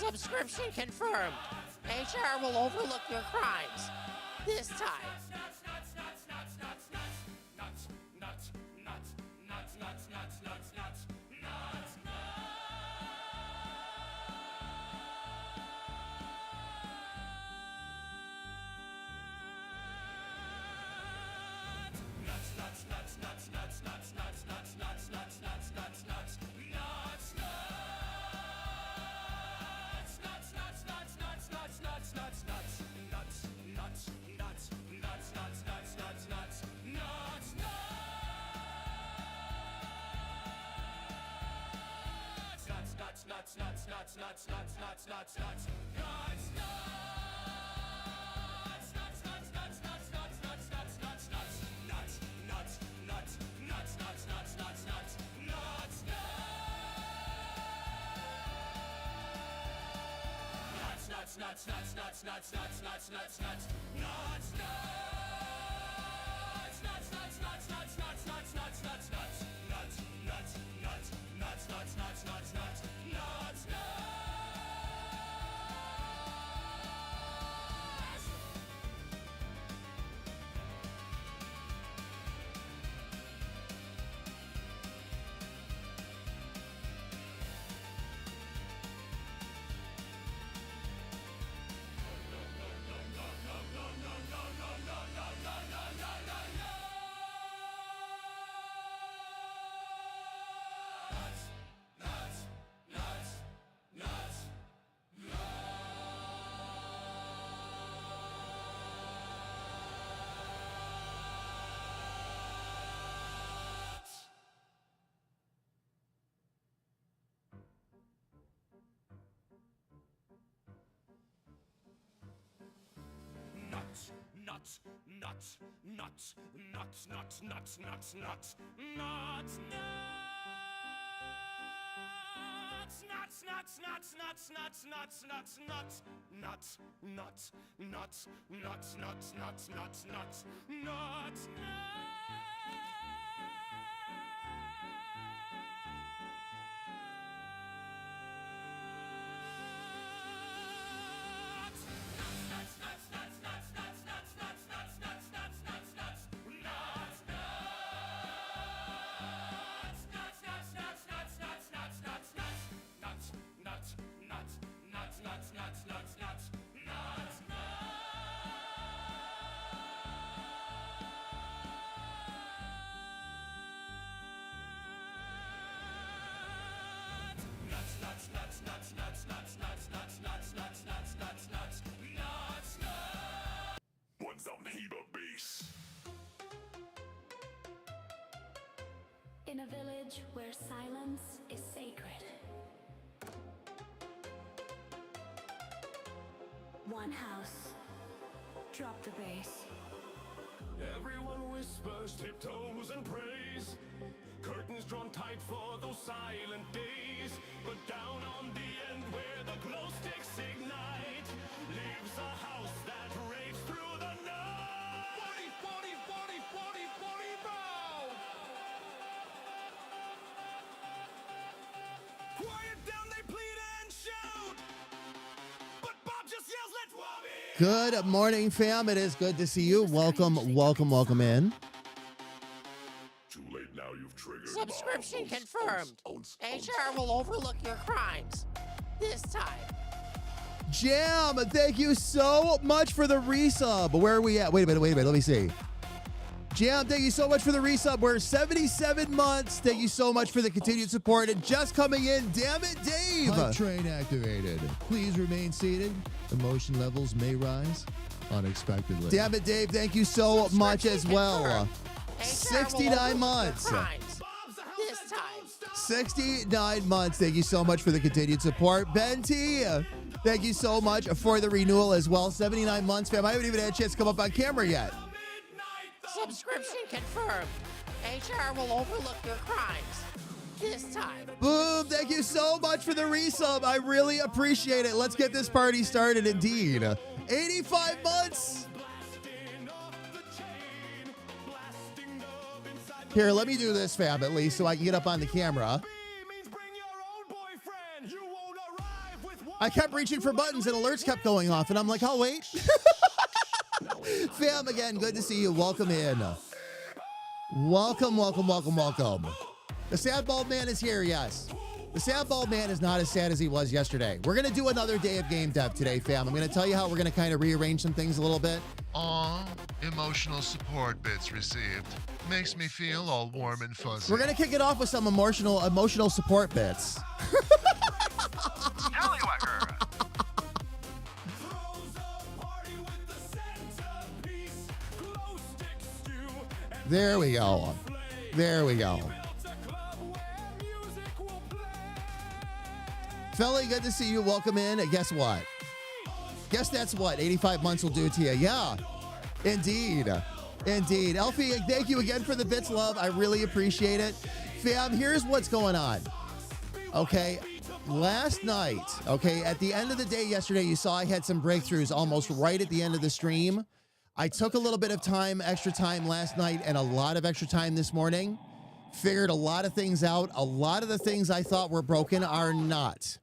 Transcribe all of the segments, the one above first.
Subscription confirmed. HR will overlook your crimes. This time. In a village where silence is sacred. One house. Drop the bass. Everyone whispers, tiptoes, and prays. Curtains drawn tight for those silent days. But down on the end where the glow sticks ignite lives a house that raves through the night. 40, 40, 40, 40, 40, bow! Quiet down, they plead and shout. But Bob just yells, let's wobby! Good morning, fam. It is good to see you. Welcome, welcome, welcome in. Too late now, you've triggered. Subscription confirmed. HR will overlook your crimes. This time. Jam, thank you so much for the resub. Where are we at? Wait a minute. Let me see. Jam, thank you so much for the resub. We're 77 months. Thank you so much for the continued support. And just coming in, damn it, Dave. Hype train activated. Please remain seated. Emotion levels may rise unexpectedly. Damn it, Dave. Thank you so much as well. 69 months. This time. 69 months. Thank you so much for the continued support. Ben T, thank you so much for the renewal as well. 79 months, fam. I haven't even had a chance to come up on camera yet. Subscription confirmed. HR will overlook your crimes. This time. Boom. Thank you so much for the resub. I really appreciate it. Let's get this party started indeed. 85 months. Here, let me do this, fam, at least, so I can get up on the camera. I kept reaching for buttons and alerts kept going off, and I'm like, oh, wait. Fam, again, good to see you. Welcome in. Welcome, welcome, welcome, welcome. The sad bald man is here, yes. The sad bald man is not as sad as he was yesterday. We're going to do another day of game dev today, fam. I'm going to tell you how we're going to kind of rearrange some things a little bit. Aw, emotional support bits received. Makes me feel all warm and fuzzy. We're going to kick it off with some emotional support bits. Tell you what, her. There we go. There we go. Felly, good to see you. Welcome in. And guess what? Guess that's what 85 months will do to you. Yeah, indeed. Indeed. Elfie, thank you again for the bits, love. I really appreciate it. Fam, here's what's going on. Okay, last night, okay, at the end of the day yesterday, you saw I had some breakthroughs almost right at the end of the stream. I took a little bit of time, extra time last night and a lot of extra time this morning. Figured a lot of things out. A lot of the things I thought were broken are not.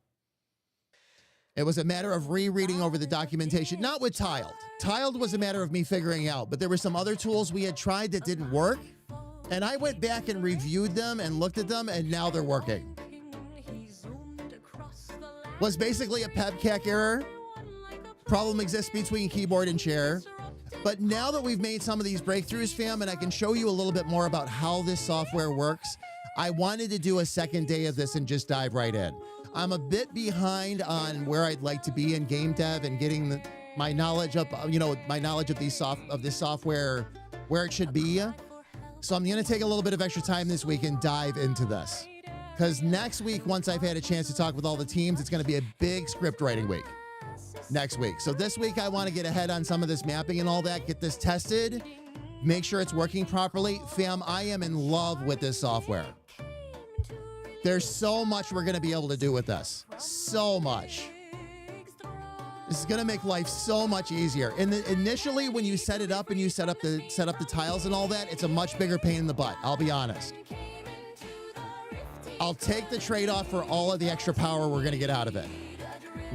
It was a matter of rereading over the documentation, not with Tiled. Tiled was a matter of me figuring out, but there were some other tools we had tried that didn't work, and I went back and reviewed them and looked at them, and now they're working. Was basically a PEBCAC error. Problem exists between keyboard and chair. But now that we've made some of these breakthroughs, fam, and I can show you a little bit more about how this software works, I wanted to do a second day of this and just dive right in. I'm a bit behind on where I'd like to be in game dev and getting my knowledge up, my knowledge of this software where it should be. So I'm going to take a little bit of extra time this week and dive into this. Because next week, once I've had a chance to talk with all the teams, it's going to be a big script writing week next week. So this week, I want to get ahead on some of this mapping and all that, get this tested, make sure it's working properly. Fam, I am in love with this software. There's so much we're going to be able to do with this. So much. This is going to make life so much easier. And initially, when you set it up and you set up the tiles and all that, it's a much bigger pain in the butt. I'll be honest. I'll take the trade-off for all of the extra power we're going to get out of it.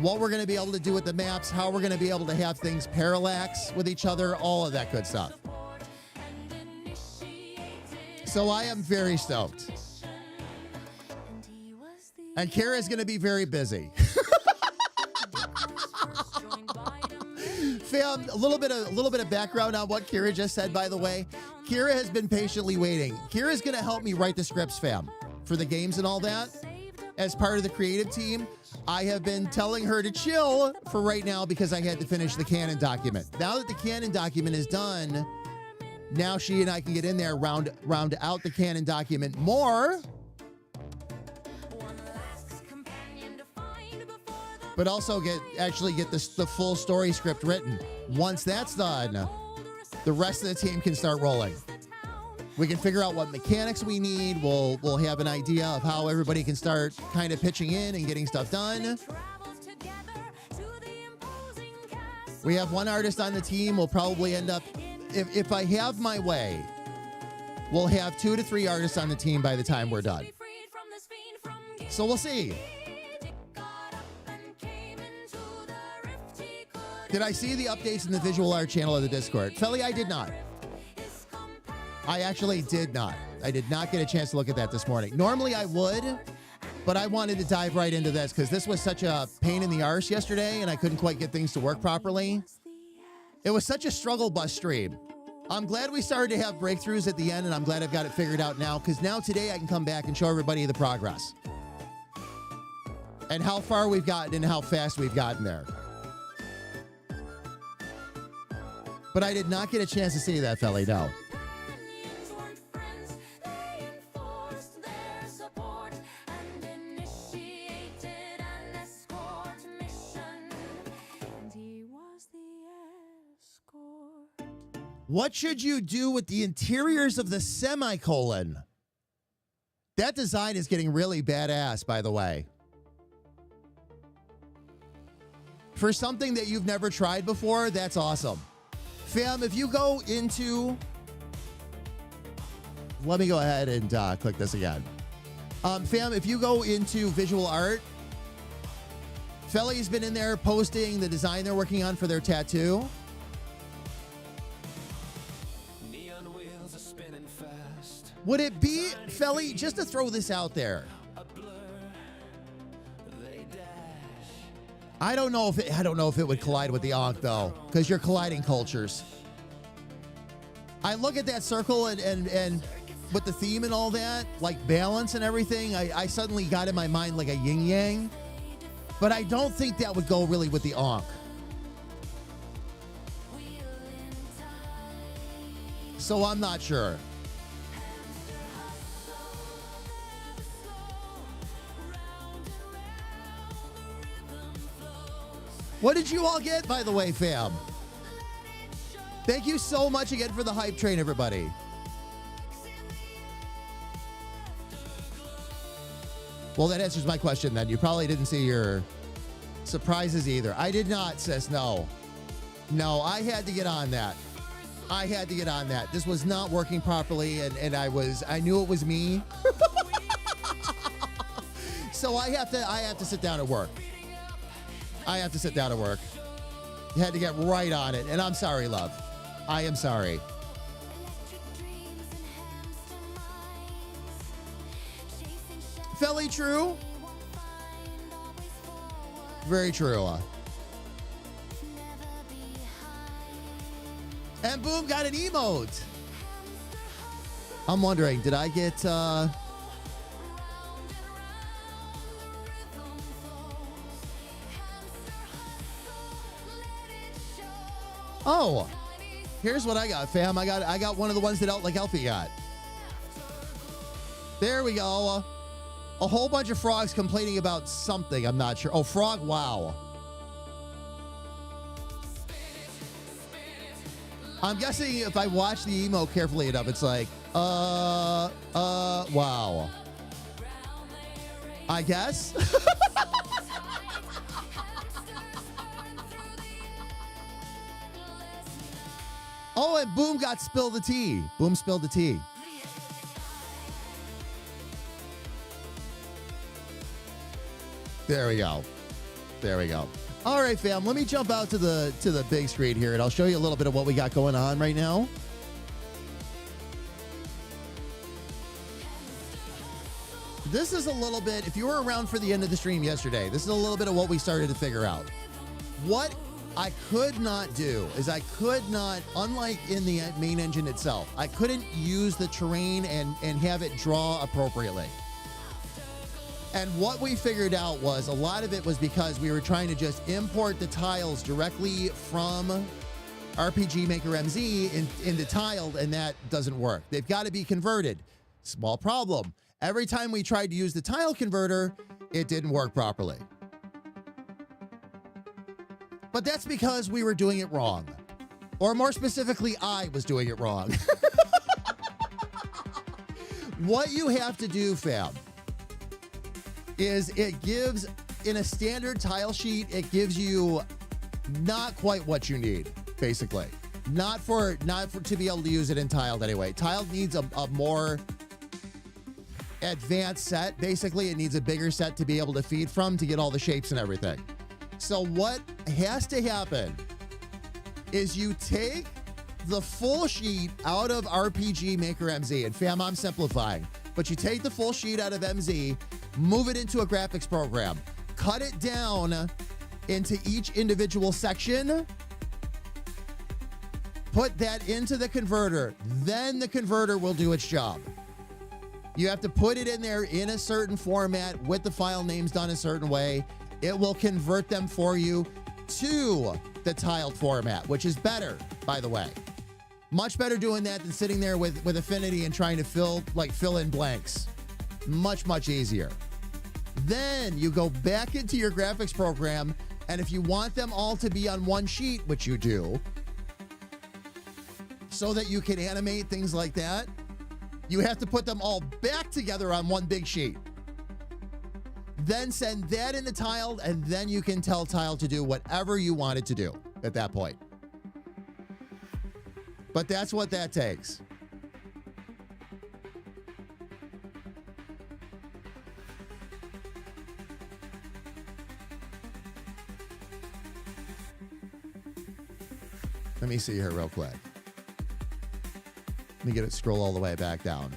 What we're going to be able to do with the maps, how we're going to be able to have things parallax with each other, all of that good stuff. So I am very stoked. And Kara is going to be very busy. Fam, a little bit of background on what Kira just said, by the way. Kira has been patiently waiting. Kira's going to help me write the scripts, fam, for the games and all that. As part of the creative team, I have been telling her to chill for right now because I had to finish the canon document. Now that the canon document is done, now she and I can get in there, round out the canon document more, but also get the full story script written. Once that's done, the rest of the team can start rolling. We can figure out what mechanics we need. We'll have an idea of how everybody can start kind of pitching in and getting stuff done. We have one artist on the team. We'll probably end up, if I have my way, we'll have 2 to 3 artists on the team by the time we're done. So we'll see. Did I see the updates in the visual art channel of the Discord? Felly, I did not. I actually did not. I did not get a chance to look at that this morning. Normally I would, but I wanted to dive right into this because this was such a pain in the arse yesterday and I couldn't quite get things to work properly. It was such a struggle bus stream. I'm glad we started to have breakthroughs at the end, and I'm glad I've got it figured out now because now today I can come back and show everybody the progress and how far we've gotten and how fast we've gotten there. But I did not get a chance to see that, Felly, no. What should you do with the interiors of the semicolon? That design is getting really badass, by the way. For something that you've never tried before, that's awesome. Fam, if you go into... Let me go ahead and click this again. Fam, if you go into visual art, Felly's been in there posting the design they're working on for their tattoo. Neon wheels are spinning fast. Would it be, Felly, just to throw this out there? A blur, they dash. I don't know if it would collide with the Ankh though, because you're colliding cultures. I look at that circle and with the theme and all that, like balance and everything, I suddenly got in my mind like a yin yang. But I don't think that would go really with the Ankh. So I'm not sure. What did you all get, by the way, fam? Thank you so much again for the hype train, everybody. Well, that answers my question then. You probably didn't see your surprises either. I did not, sis. No. No, I had to get on that. I had to get on that. This was not working properly, and I knew it was me. So I have to sit down and work. I have to sit down and work. You had to get right on it, and I'm sorry, love. I am sorry. Felly true? Very true. And boom, got an emote. I'm wondering, did I get Oh, here's what I got, fam. I got one of the ones that like Elfie got. There we go. A whole bunch of frogs complaining about something. I'm not sure. Oh, frog wow. I'm guessing if I watch the emo carefully enough, it's like, wow. I guess. Oh, and Boom got spilled the tea. Boom spilled the tea. There we go. There we go. All right, fam. Let me jump out to the big screen here, and I'll show you a little bit of what we got going on right now. This is a little bit, if you were around for the end of the stream yesterday, this is a little bit of what we started to figure out. What I could not do is I could not, unlike in the main engine itself, I couldn't use the terrain and have it draw appropriately. And what we figured out was a lot of it was because we were trying to just import the tiles directly from RPG Maker MZ into tiled, and that doesn't work. They've got to be converted. Small problem. Every time we tried to use the tile converter, it didn't work properly. But that's because we were doing it wrong. Or more specifically, I was doing it wrong. What you have to do, fam, is it gives, in a standard tile sheet, it gives you not quite what you need, basically. Not for to be able to use it in tiled anyway. Tiled needs a more advanced set. Basically, it needs a bigger set to be able to feed from to get all the shapes and everything. So what has to happen is you take the full sheet out of RPG Maker MZ, and fam, I'm simplifying, but you take the full sheet out of MZ, move it into a graphics program, cut it down into each individual section, put that into the converter, then the converter will do its job. You have to put it in there in a certain format with the file names done a certain way. It will convert them for you to the tiled format, which is better, by the way. Much better doing that than sitting there with Affinity and trying to fill in blanks. Much, much easier. Then you go back into your graphics program, and if you want them all to be on one sheet, which you do, so that you can animate things like that, you have to put them all back together on one big sheet. Then send that into Tile, and then you can tell Tile to do whatever you want it to do at that point. But that's what that takes. Let me see here real quick. Let me get it, scroll all the way back down.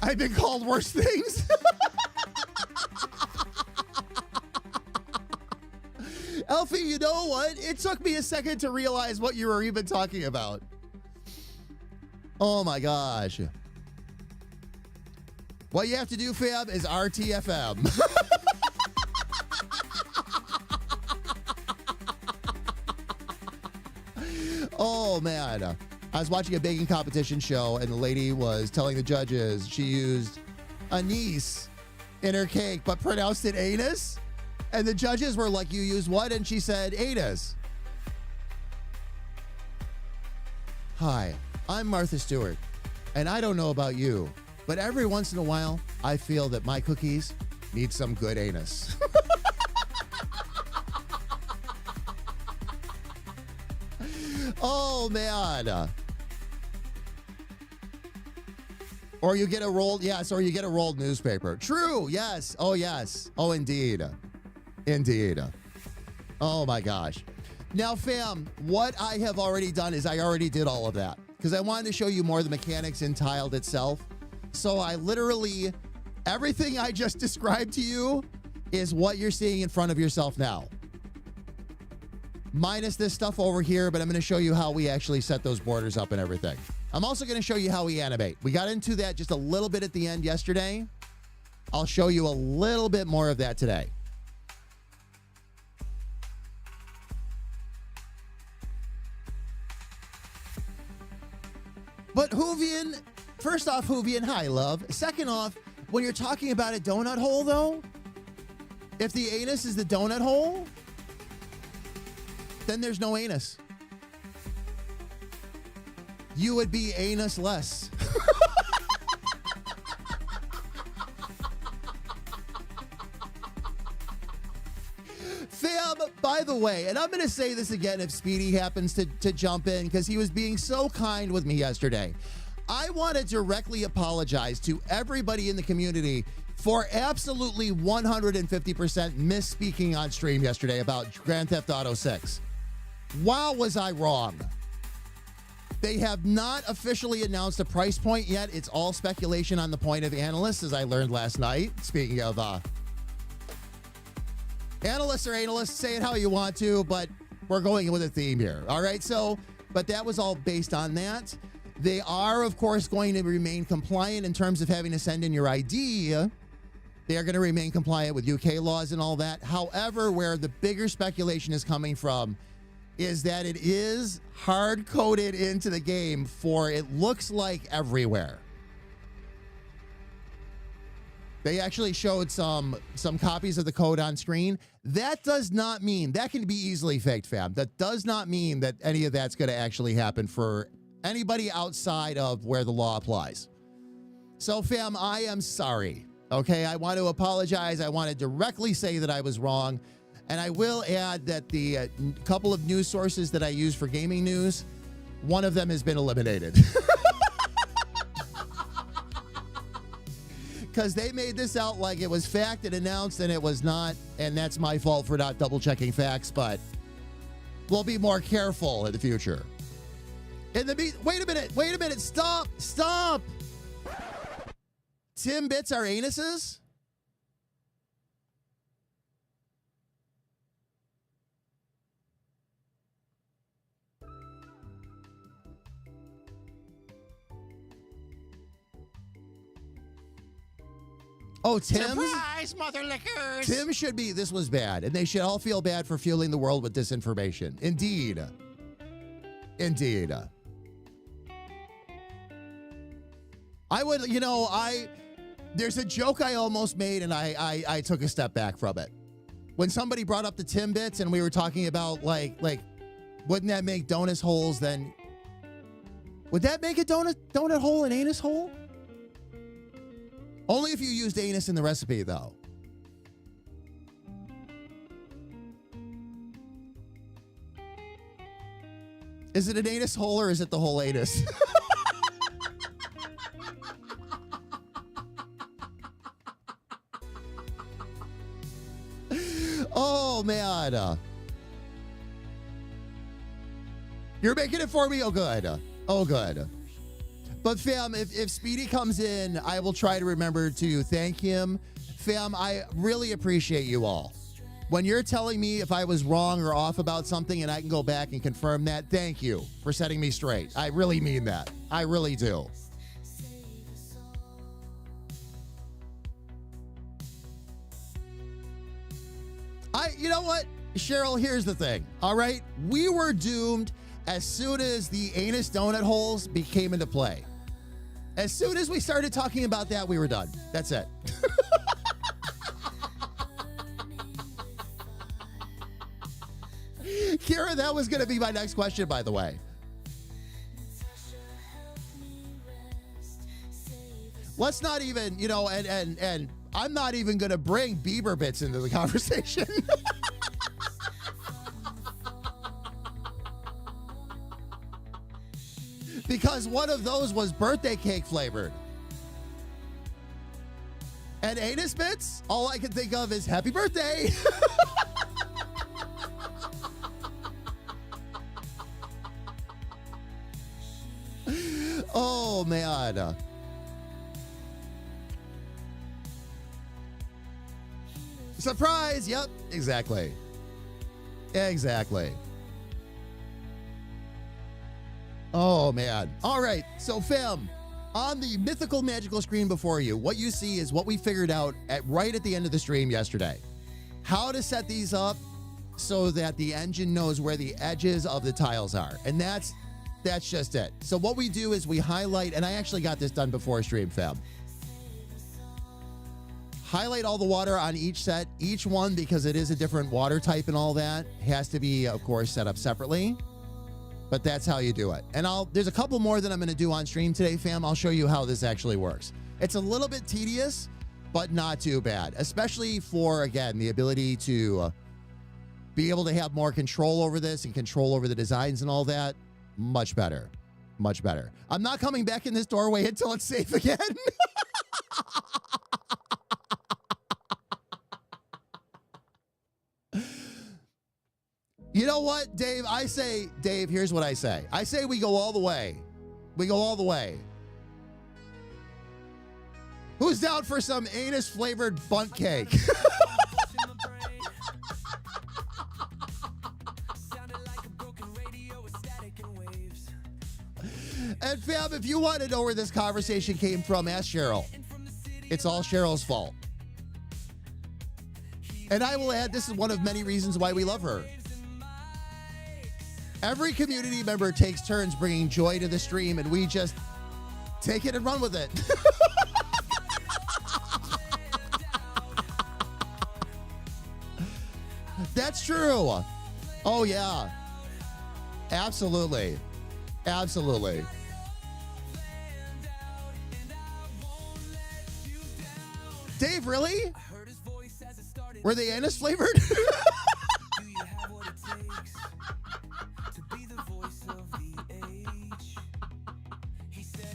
I've been called worse things. Elfie, you know what? It took me a second to realize what you were even talking about. Oh my gosh. What you have to do, fam, is RTFM. Oh man. I was watching a baking competition show and the lady was telling the judges she used anise in her cake but pronounced it anus. And the judges were like, you use what? And she said anus. Hi, I'm Martha Stewart, and I don't know about you, but every once in a while, I feel that my cookies need some good anus. Oh, man. Or you get a rolled, yes, or you get a rolled newspaper. True, yes. Oh, yes. Oh, indeed. Indeed. Oh, my gosh. Now, fam, what I have already done is I already did all of that because I wanted to show you more of the mechanics in Tiled itself. So I literally, everything I just described to you is what you're seeing in front of yourself now. Minus this stuff over here, but I'm going to show you how we actually set those borders up and everything. I'm also going to show you how we animate. We got into that just a little bit at the end yesterday. I'll show you a little bit more of that today. But Hoovian, first off, Hoovian, hi, love. Second off, when you're talking about a donut hole, though, if the anus is the donut hole, then there's no anus. You would be anus-less. Fam, by the way, and I'm going to say this again if Speedy happens to jump in because he was being so kind with me yesterday. I want to directly apologize to everybody in the community for absolutely 150% misspeaking on stream yesterday about Grand Theft Auto 6. Wow, was I wrong. They have not officially announced a price point yet. It's all speculation on the point of analysts, as I learned last night. Speaking of analysts or analysts, say it how you want to, but we're going with a theme here. All right, so, but that was all based on that. They are, of course, going to remain compliant in terms of having to send in your ID. They are going to remain compliant with UK laws and all that. However, where the bigger speculation is coming from is that it is hard-coded into the game for, it looks like, everywhere. They actually showed some copies of the code on screen. That does not mean, that can be easily faked, fam. That does not mean that any of that's going to actually happen for anybody outside of where the law applies. So, fam, I am sorry. Okay, I want to apologize. I want to directly say that I was wrong. And I will add that the couple of news sources that I use for gaming news, one of them has been eliminated. Because they made this out like it was fact and announced, and it was not. And that's my fault for not double-checking facts, but we'll be more careful in the future. Wait a minute, stop. Tim bits our anuses? Oh, Tim's? Surprise, mother lickers! Tim should be, this was bad, and they should all feel bad for fueling the world with disinformation. Indeed. Indeed. I would, you know, there's a joke I almost made, and I took a step back from it. when somebody brought up the Timbits and we were talking about like wouldn't that make donut holes then? Would that make a donut hole an anus hole? Only if you used anus in the recipe, though. Is it an anus hole or is it the whole anus? Oh, man. You're making it for me? Oh, good. Oh, good. But, fam, if Speedy comes in, I will try to remember to thank him. Fam, I really appreciate you all. When you're telling me if I was wrong or off about something and I can go back and confirm that, thank you for setting me straight. I really mean that. I really do. You know what, Cheryl, here's the thing, all right? We were doomed as soon as the anus donut holes came into play. As soon as we started talking about that, we were done. That's it. Kira, that was going to be my next question, by the way. Let's not even, you know, and I'm not even going to bring Bieber bits into the conversation. Because one of those was birthday cake flavored. And anus bits, all I can think of is happy birthday. Oh, man. Surprise. Yep, exactly. Exactly. Oh, man. All right. So, fam, on the mythical magical screen before you, what you see is what we figured out right at the end of the stream yesterday. How to set these up so that the engine knows where the edges of the tiles are. And that's just it. So what we do is we highlight, and I actually got this done before stream, fam. Highlight all the water on each set. Each one, because it is a different water type and all that, has to be, of course, set up separately. But that's how you do it. And there's a couple more that I'm going to do on stream today, fam. I'll show you how this actually works. It's a little bit tedious, but not too bad. Especially for, again, the ability to be able to have more control over this and control over the designs and all that. Much better. Much better. I'm not coming back in this doorway until it's safe again. You know what, Dave? Dave, here's what I say. I say we go all the way. We go all the way. Who's down for some anus-flavored bunt cake? And fam, if you want to know where this conversation came from, ask Cheryl. It's all Cheryl's fault. And I will add, this is one of many reasons why we love her. Every community member takes turns bringing joy to the stream, and we just take it and run with it. That's true. Oh, yeah. Absolutely. Absolutely. Dave, really? Were they anus flavored?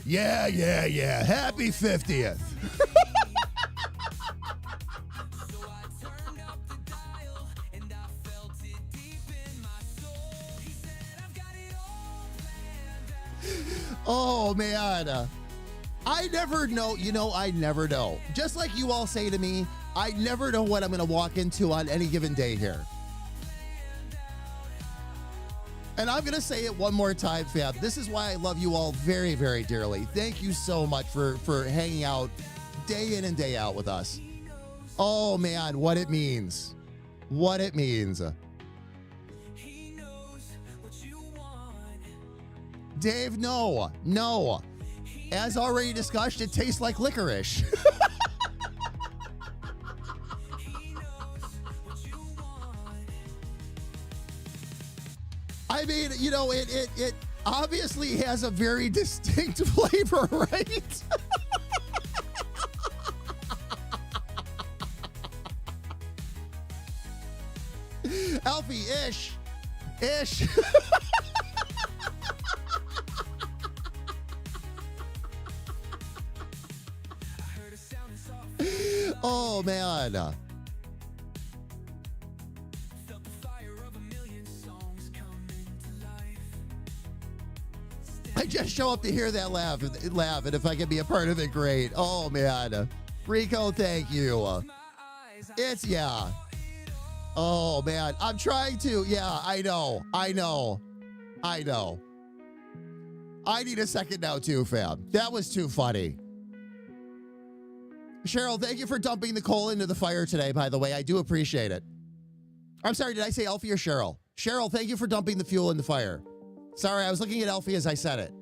Yeah. Happy 50th. Oh, man. I never know. You know, I never know. Just like you all say to me, I never know what I'm going to walk into on any given day here. And I'm going to say it one more time, fam. This is why I love you all very, very dearly. Thank you so much for hanging out day in and day out with us. Oh, man, what it means. What it means. Dave, no. As already discussed, it tastes like licorice. I mean, you know, it obviously has a very distinct flavor, right? Alfie, ish. Oh, man. I just show up to hear that laugh, and if I can be a part of it, great. Oh, man. Rico, thank you. It's, yeah. Oh, man. I'm trying to. Yeah, I know. I need a second now, too, fam. That was too funny. Cheryl, thank you for dumping the coal into the fire today, by the way. I do appreciate it. I'm sorry, did I say Elfie or Cheryl? Cheryl, thank you for dumping the fuel in the fire. Sorry, I was looking at Elfie as I said it.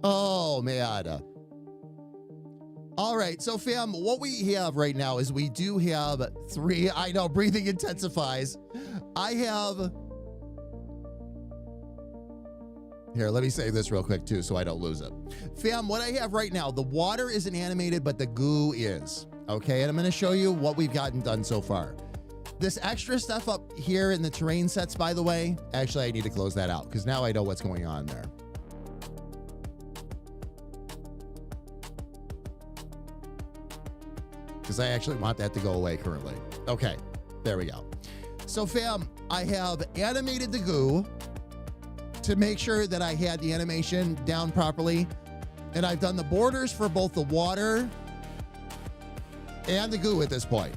Oh, man. All right, so fam, what we have right now is we do have 3. I know, breathing intensifies. I have... Here, let me say this real quick, too, so I don't lose it. Fam, what I have right now, the water isn't animated, but the goo is. Okay, and I'm going to show you what we've gotten done so far. This extra stuff up here in the terrain sets, by the way, actually, I need to close that out, because now I know what's going on there. Because I actually want that to go away currently. Okay, there we go. So, fam, I have animated the goo to make sure that I had the animation down properly. And I've done the borders for both the water and the goo at this point.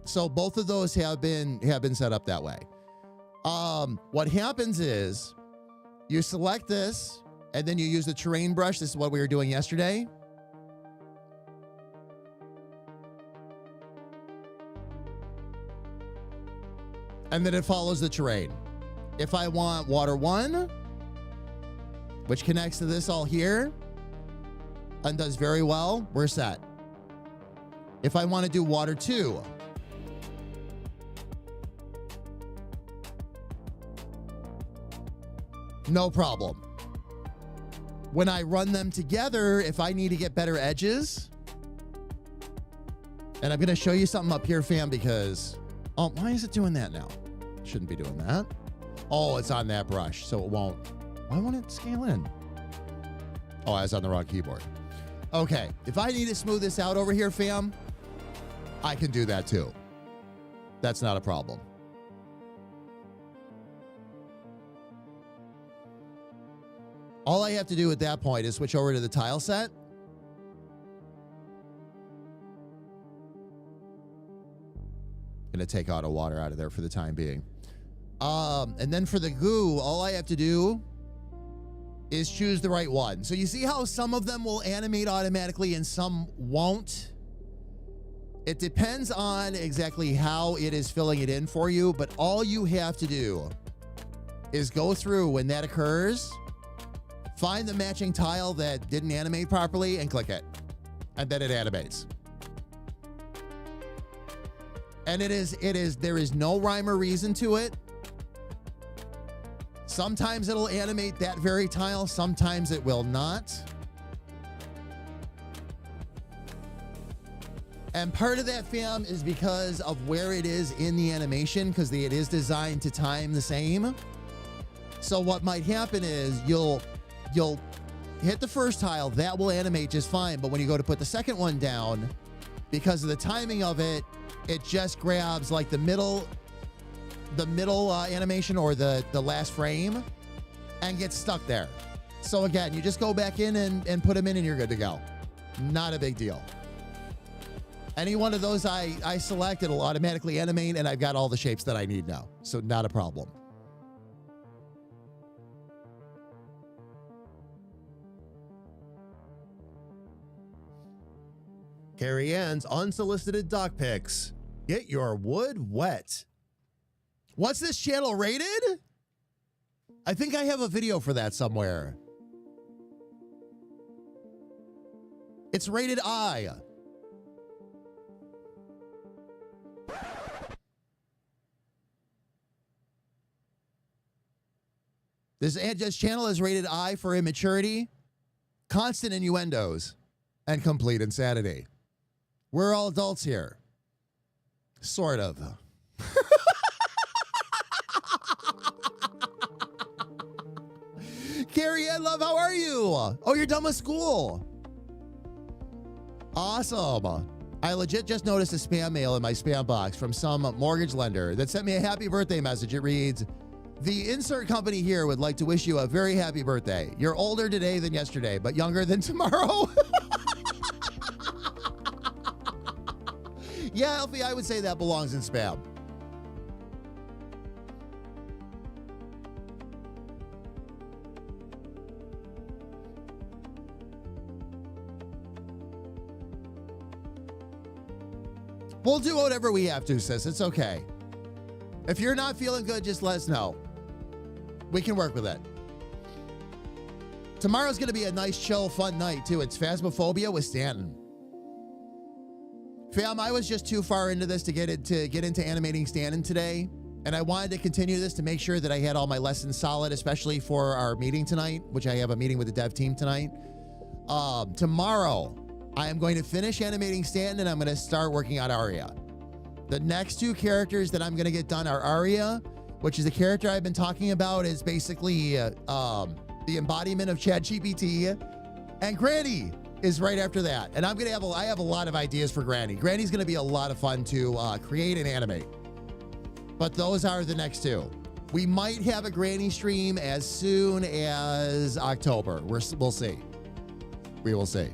So both of those have been set up that way. What happens is you select this and then you use the terrain brush. This is what we were doing yesterday. And then it follows the terrain. If I want water 1, which connects to this all here and does very well, we're set. If I want to do water 2, no problem. When I run them together, if I need to get better edges, and I'm going to show you something up here, fam, because, oh, why is it doing that now? Shouldn't be doing that. Oh, it's on that brush, so it won't. Why won't it scale in? Oh, I was on the wrong keyboard. Okay, if I need to smooth this out over here, fam, I can do that too. That's not a problem. All I have to do at that point is switch over to the tile set. Gonna take auto water out of there for the time being. And then for the goo, all I have to do is choose the right one. So you see how some of them will animate automatically and some won't? It depends on exactly how it is filling it in for you, but all you have to do is go through when that occurs, find the matching tile that didn't animate properly and click it, and then it animates. And there is no rhyme or reason to it. Sometimes it'll animate that very tile, sometimes it will not. And part of that, fam, is because of where it is in the animation, because it is designed to time the same. So what might happen is you'll hit the first tile, that will animate just fine, but when you go to put the second one down, because of the timing of it, it just grabs like the middle animation or the last frame and gets stuck there. So again, you just go back in and put them in and you're good to go. Not a big deal. Any one of those I select, it'll automatically animate and I've got all the shapes that I need now. So not a problem. Carrie Ann's unsolicited doc pics. Get your wood wet. What's this channel rated? I think I have a video for that somewhere. It's rated I. This channel is rated I for immaturity, constant innuendos, and complete insanity. We're all adults here. Sort of. Carrie Ann Love, how are you? Oh, you're done with school. Awesome. I legit just noticed a spam mail in my spam box from some mortgage lender that sent me a happy birthday message. It reads, "The insert company here would like to wish you a very happy birthday. You're older today than yesterday, but younger than tomorrow." Yeah, Alfie, I would say that belongs in spam. We'll do whatever we have to, sis. It's okay. If you're not feeling good, just let us know. We can work with it. Tomorrow's going to be a nice, chill, fun night, too. It's Phasmophobia with Stanton. Fam, I was just too far into this to get into animating Stanton today, and I wanted to continue this to make sure that I had all my lessons solid, especially for our meeting tonight, which I have a meeting with the dev team tonight. Tomorrow, I am going to finish animating Stanton, and I'm going to start working on Arya. The next two characters that I'm going to get done are Arya, which is the character I've been talking about, is basically the embodiment of ChatGPT, and Granny is right after that. And I have a lot of ideas for Granny. Granny's going to be a lot of fun to create and animate. But those are the next two. We might have a Granny stream as soon as October. We'll see. We will see.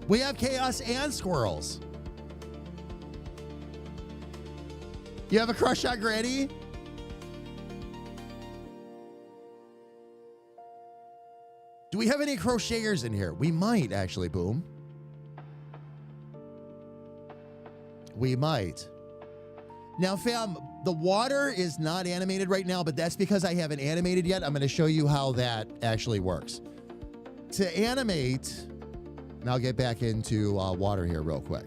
We have chaos and squirrels. You have a crush on Granny? Do we have any crocheters in here? We might, actually, Boom. We might. Now, fam, the water is not animated right now, but that's because I haven't animated yet. I'm going to show you how that actually works. To animate, and I'll get back into water here real quick.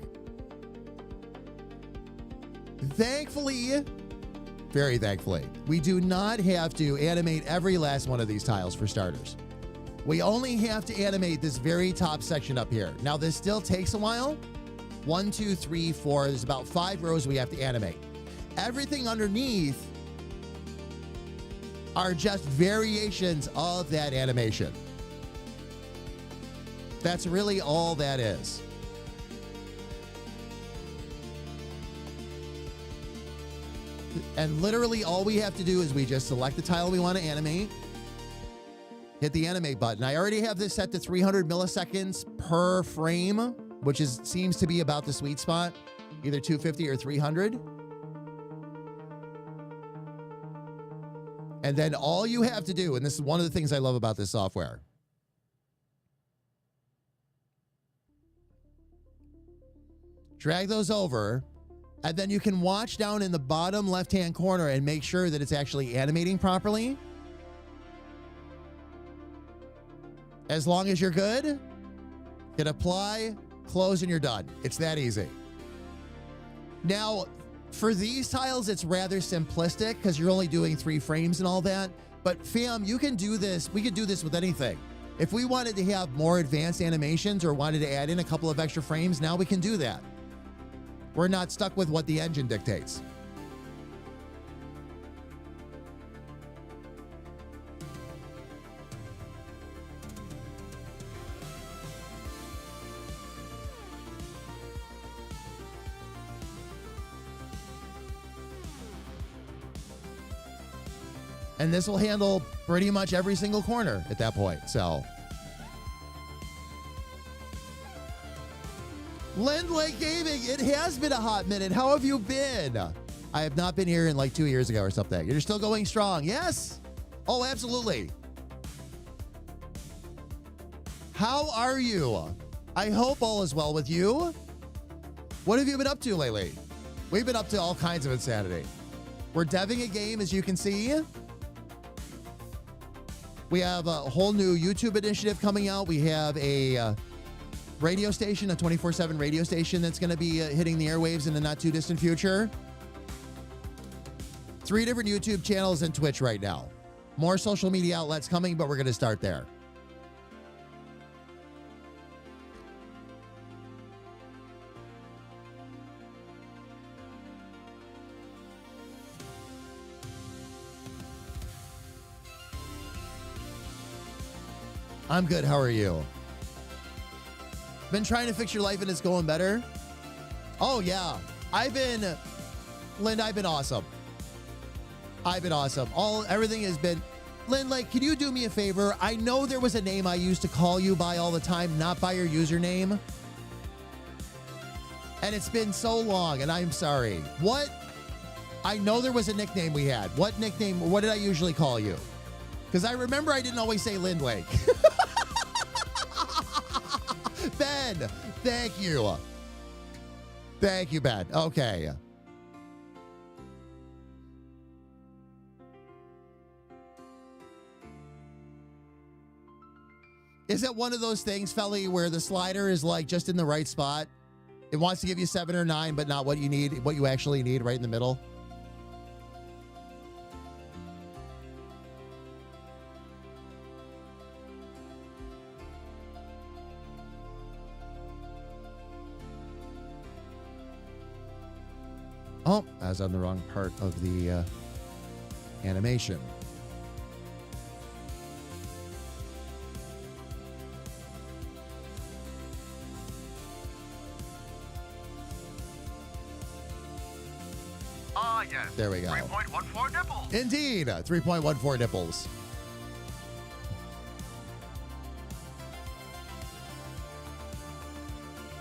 Thankfully, very thankfully, we do not have to animate every last one of these tiles for starters. We only have to animate this very top section up here. Now, this still takes a while. 1, 2, 3, 4. There's about 5 rows we have to animate. Everything underneath are just variations of that animation. That's really all that is. And literally all we have to do is we just select the tile we want to animate, hit the animate button. I already have this set to 300 milliseconds per frame, which seems to be about the sweet spot, either 250 or 300. And then all you have to do, and this is one of the things I love about this software, drag those over, and then you can watch down in the bottom left-hand corner and make sure that it's actually animating properly. As long as you're good, hit apply, close, and you're done. It's that easy. Now, for these tiles, it's rather simplistic because you're only doing 3 frames and all that. But fam, you can do this. We could do this with anything. If we wanted to have more advanced animations or wanted to add in a couple of extra frames, now we can do that. We're not stuck with what the engine dictates. And this will handle pretty much every single corner at that point, so. Lindley Gaming, it has been a hot minute. How have you been? I have not been here in like 2 years ago or something. You're still going strong. Yes. Oh, absolutely. How are you? I hope all is well with you. What have you been up to lately? We've been up to all kinds of insanity. We're deving a game, as you can see. We have a whole new YouTube initiative coming out. We have a radio station, a 24/7 radio station that's going to be hitting the airwaves in the not too distant future. 3 different YouTube channels and Twitch right now. More social media outlets coming, but we're going to start there. I'm good. How are you? Been trying to fix your life and it's going better? Oh, yeah. Lynn, I've been awesome. Everything has been... Lynn, like, can you do me a favor? I know there was a name I used to call you by all the time, not by your username. And it's been so long, and I'm sorry. What? I know there was a nickname we had. What nickname? What did I usually call you? Because I remember I didn't always say Lindwake. Ben, thank you. Thank you, Ben. Okay. Is it one of those things, Felly, where the slider is like just in the right spot? It wants to give you 7 or 9, but not what you need, what you actually need right in the middle? Oh, I was on the wrong part of the animation. Yes. There we go. 3.14 nipples. Indeed, 3.14 nipples.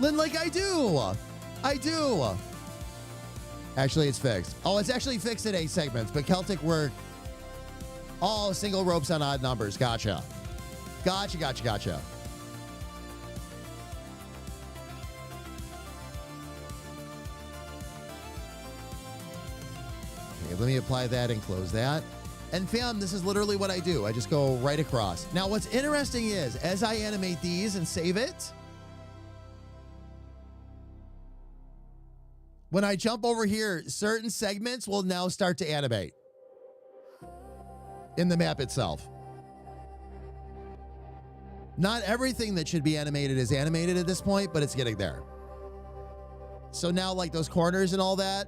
Lynn, like I do. Actually, it's fixed. Oh, it's actually fixed at 8 segments, but Celtic work all single ropes on odd numbers. Gotcha. Gotcha. Let me apply that and close that. And fam, this is literally what I do. I just go right across. Now, what's interesting is, as I animate these and save it, when I jump over here, certain segments will now start to animate in the map itself. Not everything that should be animated is animated at this point, but it's getting there. So now, like those corners and all that,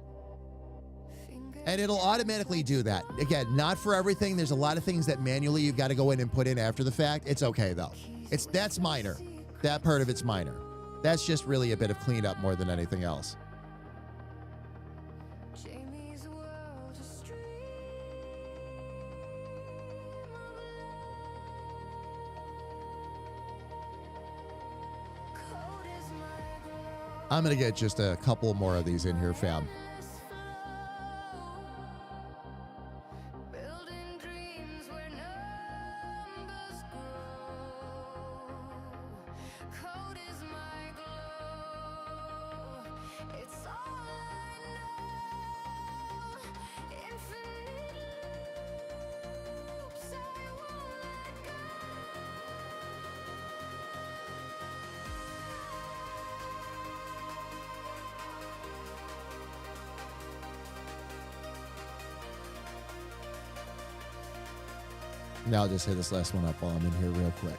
and it'll automatically do that. Again, not for everything. There's a lot of things that manually you've got to go in and put in after the fact. It's okay, though. That's minor. That part of it's minor. That's just really a bit of cleanup more than anything else. I'm going to get just a couple more of these in here, fam. Now I'll just hit this last one up while I'm in here real quick.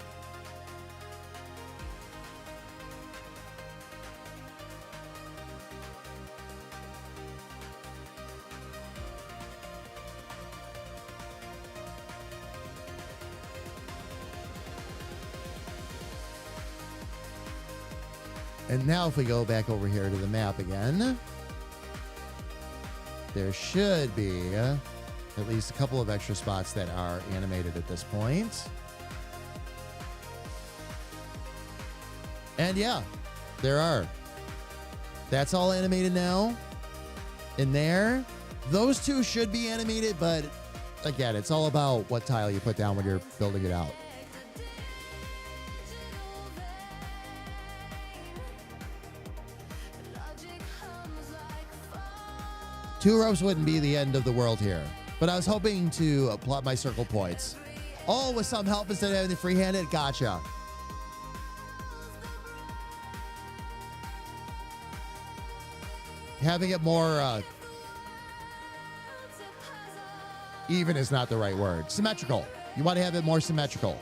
And now if we go back over here to the map again, there should be at least a couple of extra spots that are animated at this point. And yeah, there are. That's all animated now. In there, those two should be animated, but again, it's all about what tile you put down when you're building it out. Two ropes wouldn't be the end of the world here, but I was hoping to plot my circle points. Oh, with some help instead of having to freehand it? Gotcha. having it more even is not the right word. Symmetrical. You want to have it more symmetrical.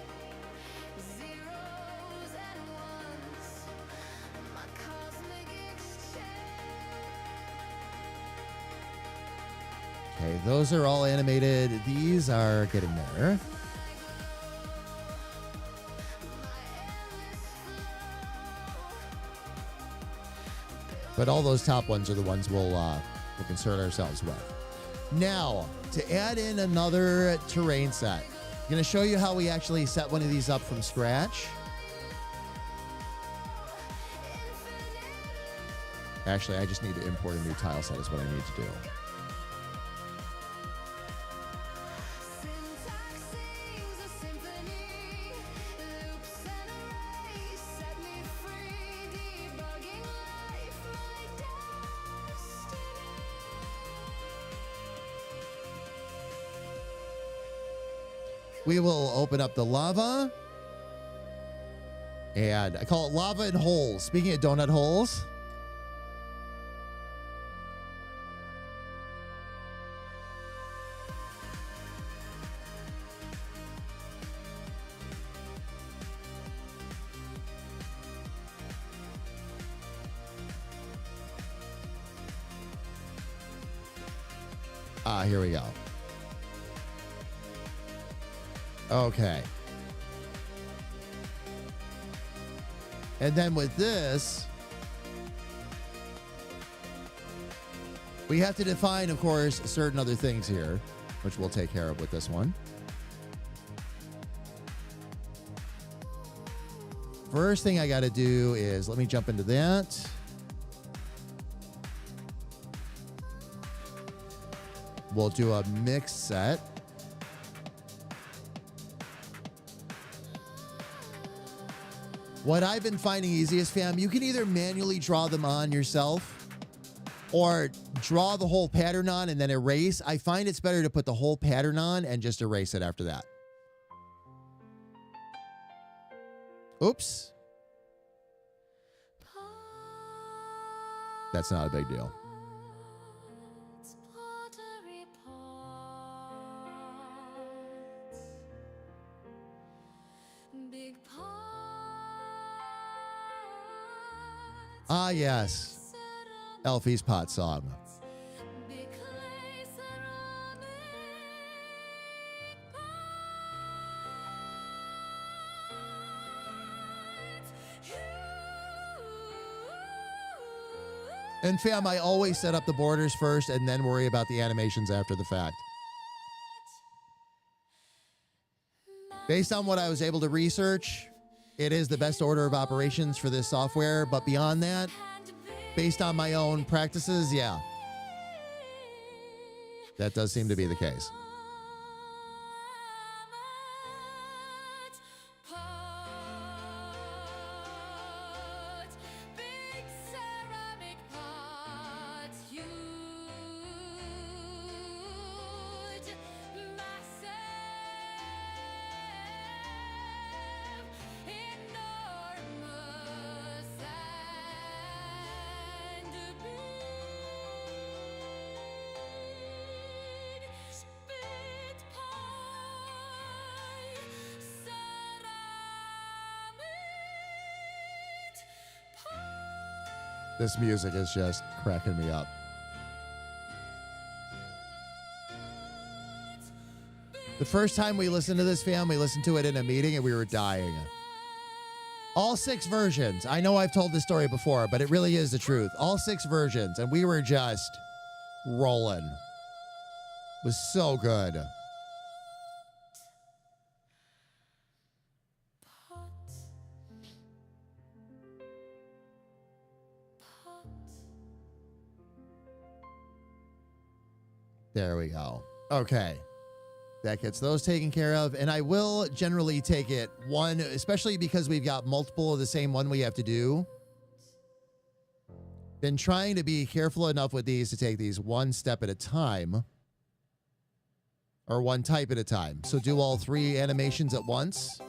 Okay, those are all animated. These are getting there. But all those top ones are the ones we'll concern ourselves with. Now, to add in another terrain set, I'm going to show you how we actually set one of these up from scratch. Actually, I just need to import a new tile set is what I need to do. We will open up the lava. And I call it lava and holes. Speaking of donut holes. Here we go. Okay. And then with this, we have to define, of course, certain other things here, which we'll take care of with this one. First thing I got to do is, let me jump into that. We'll do a mixed set. What I've been finding easiest, fam, you can either manually draw them on yourself or draw the whole pattern on and then erase. I find it's better to put the whole pattern on and just erase it after that. Oops. That's not a big deal. Ah, yes. Elfie's pot song. And fam, I always set up the borders first and then worry about the animations after the fact. Based on what I was able to research, it is the best order of operations for this software, but beyond that, based on my own practices, yeah, that does seem to be the case. This music is just cracking me up. The first time we listened to this, fam, we listened to it in a meeting and we were dying. All 6 versions. I know I've told this story before, but it really is the truth. All 6 versions, and we were just rolling. It was so good. There we go. Okay. That gets those taken care of. And I will generally take it one, especially because we've got multiple of the same one we have to do. Been trying to be careful enough with these to take these one step at a time. Or one type at a time. So do all 3 animations at once.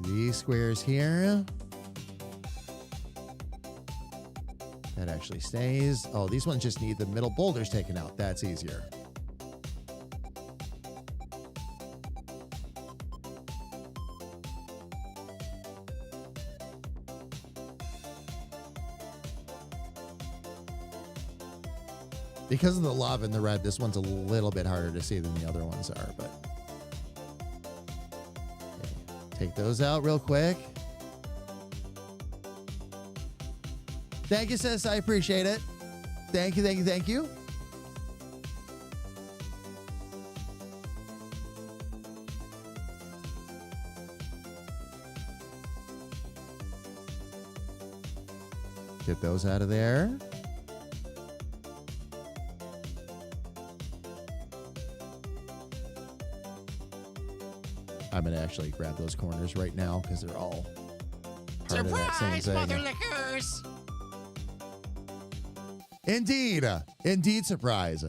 these squares here. That actually stays. Oh, these ones just need the middle boulders taken out. That's easier. Because of the lava and the red, this one's a little bit harder to see than the other ones are, but okay. Take those out real quick. Thank you, sis. I appreciate it. Thank you, thank you, thank you. Get those out of there. I'm going to actually grab those corners right now because they're all part of that same Surprise, thing. mother lickers! Indeed. Indeed surprise.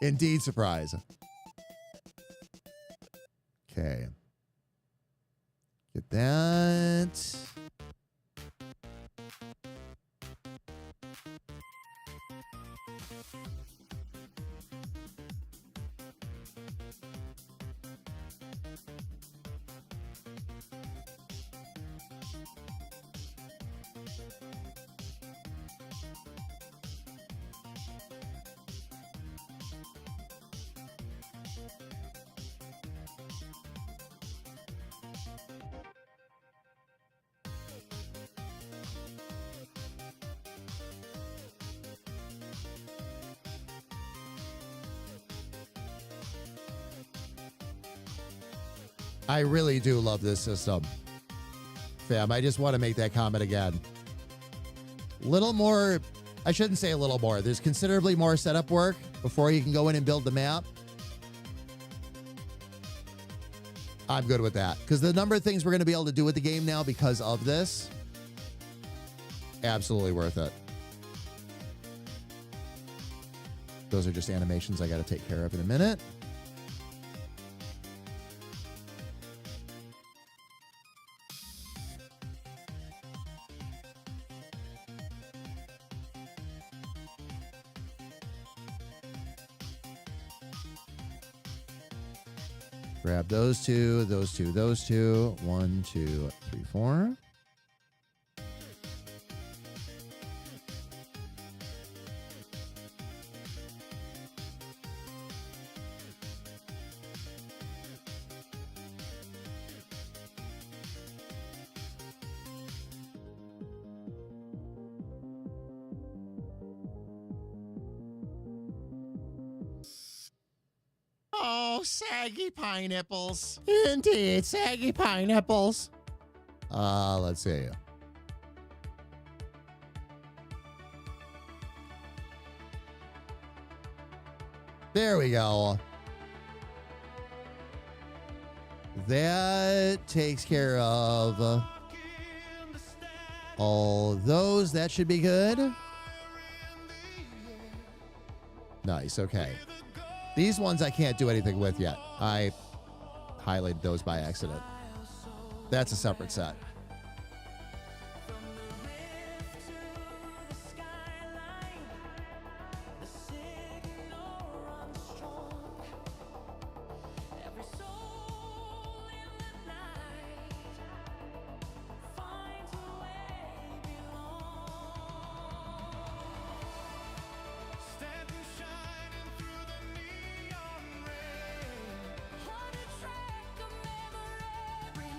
Indeed surprise. Okay. Get that. I really do love this system. Fam, I just want to make that comment again. Little more, I shouldn't say a little more. There's considerably more setup work before you can go in and build the map. I'm good with that. Because the number of things we're going to be able to do with the game now because of this, absolutely worth it. Those are just animations I got to take care of in a minute. Grab those two, those two, those two. 1, 2, 3, 4. Oh, saggy pineapples. Indeed, saggy pineapples. Let's see. There we go. That takes care of all those. That should be good. Nice, okay. These ones I can't do anything with yet. I highlighted those by accident. That's a separate set.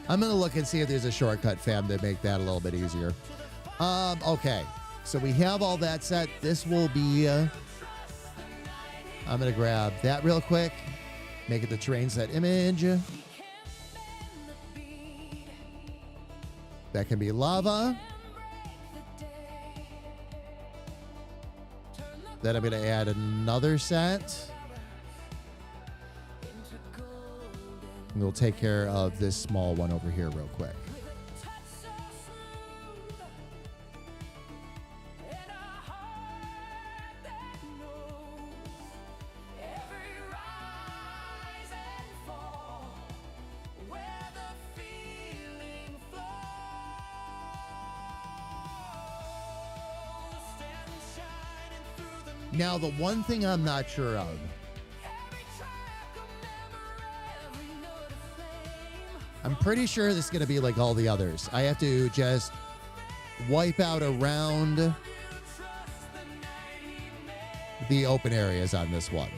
I'm going to look and see if there's a shortcut, fam, to make that a little bit easier. Okay. So we have all that set. This will be... I'm going to grab that real quick. Make it the terrain set image. That can be lava. Then I'm going to add another set. And we'll take care of this small one over here real quick. Now, the one thing I'm not sure of, I'm pretty sure this is going to be like all the others. I have to just wipe out around the open areas on this one.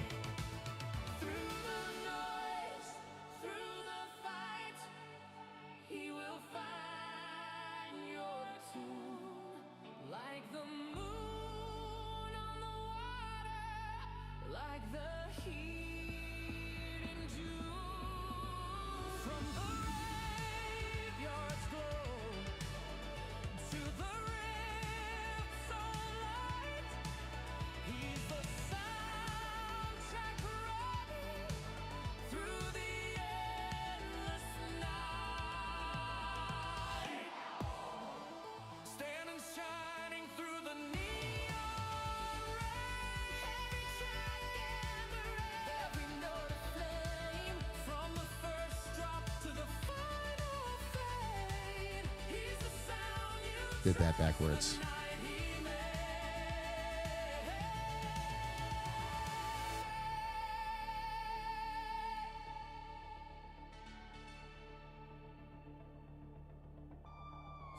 Did that backwards.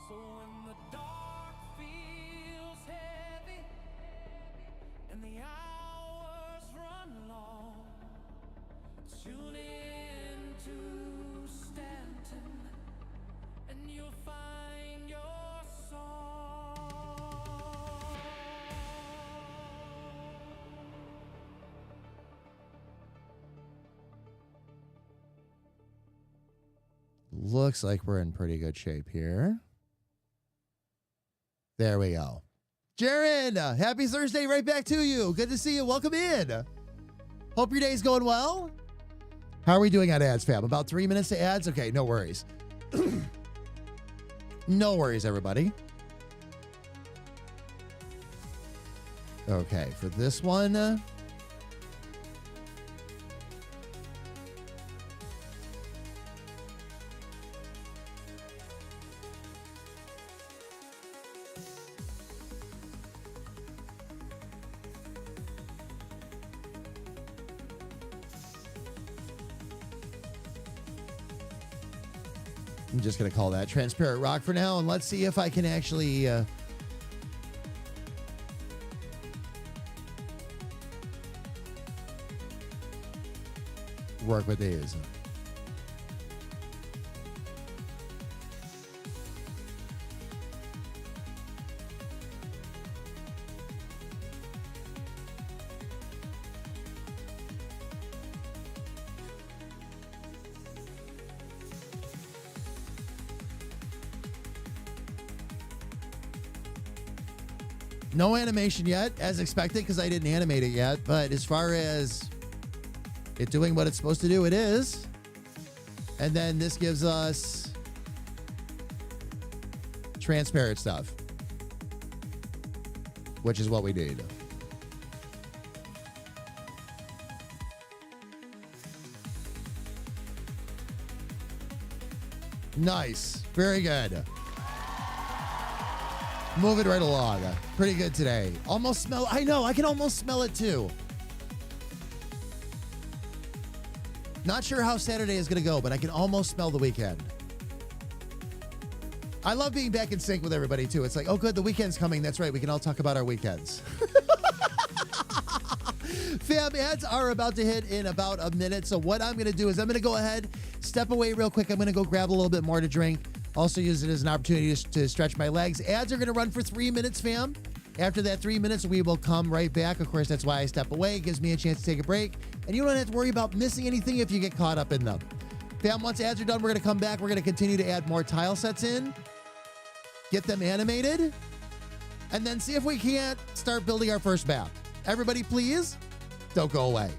So when the dark feels heavy and the hours run long, tune in to Stanton and you'll find your song. Looks like we're in pretty good shape here. There we go. Jaron, happy Thursday right back to you. Good to see you. Welcome in. Hope your day's going well. How are we doing on ads, fam? About 3 minutes to ads? Okay, no worries. No worries, everybody. Okay, for this one... I'm just going to call that transparent rock for now, and let's see if I can actually work with these. No animation yet, as expected, because I didn't animate it yet. But as far as it doing what it's supposed to do, it is. And then this gives us transparent stuff, which is what we need. Nice. Very good. Moving right along. Pretty good today. Almost smell. I know. I can almost smell it too. Not sure how Saturday is going to go, but I can almost smell the weekend. I love being back in sync with everybody too. It's like, oh, good. The weekend's coming. That's right. We can all talk about our weekends. Fam, ads are about to hit in about a minute. So what I'm going to do is I'm going to go ahead, step away real quick. I'm going to go grab a little bit more to drink. Also use it as an opportunity to stretch my legs. Ads are going to run for 3 minutes, fam. After that 3 minutes, we will come right back. Of course, that's why I step away. It gives me a chance to take a break. And you don't have to worry about missing anything if you get caught up in them. Fam, once ads are done, we're going to come back. We're going to continue to add more tile sets in. Get them animated. And then see if we can't start building our first map. Everybody, please, don't go away.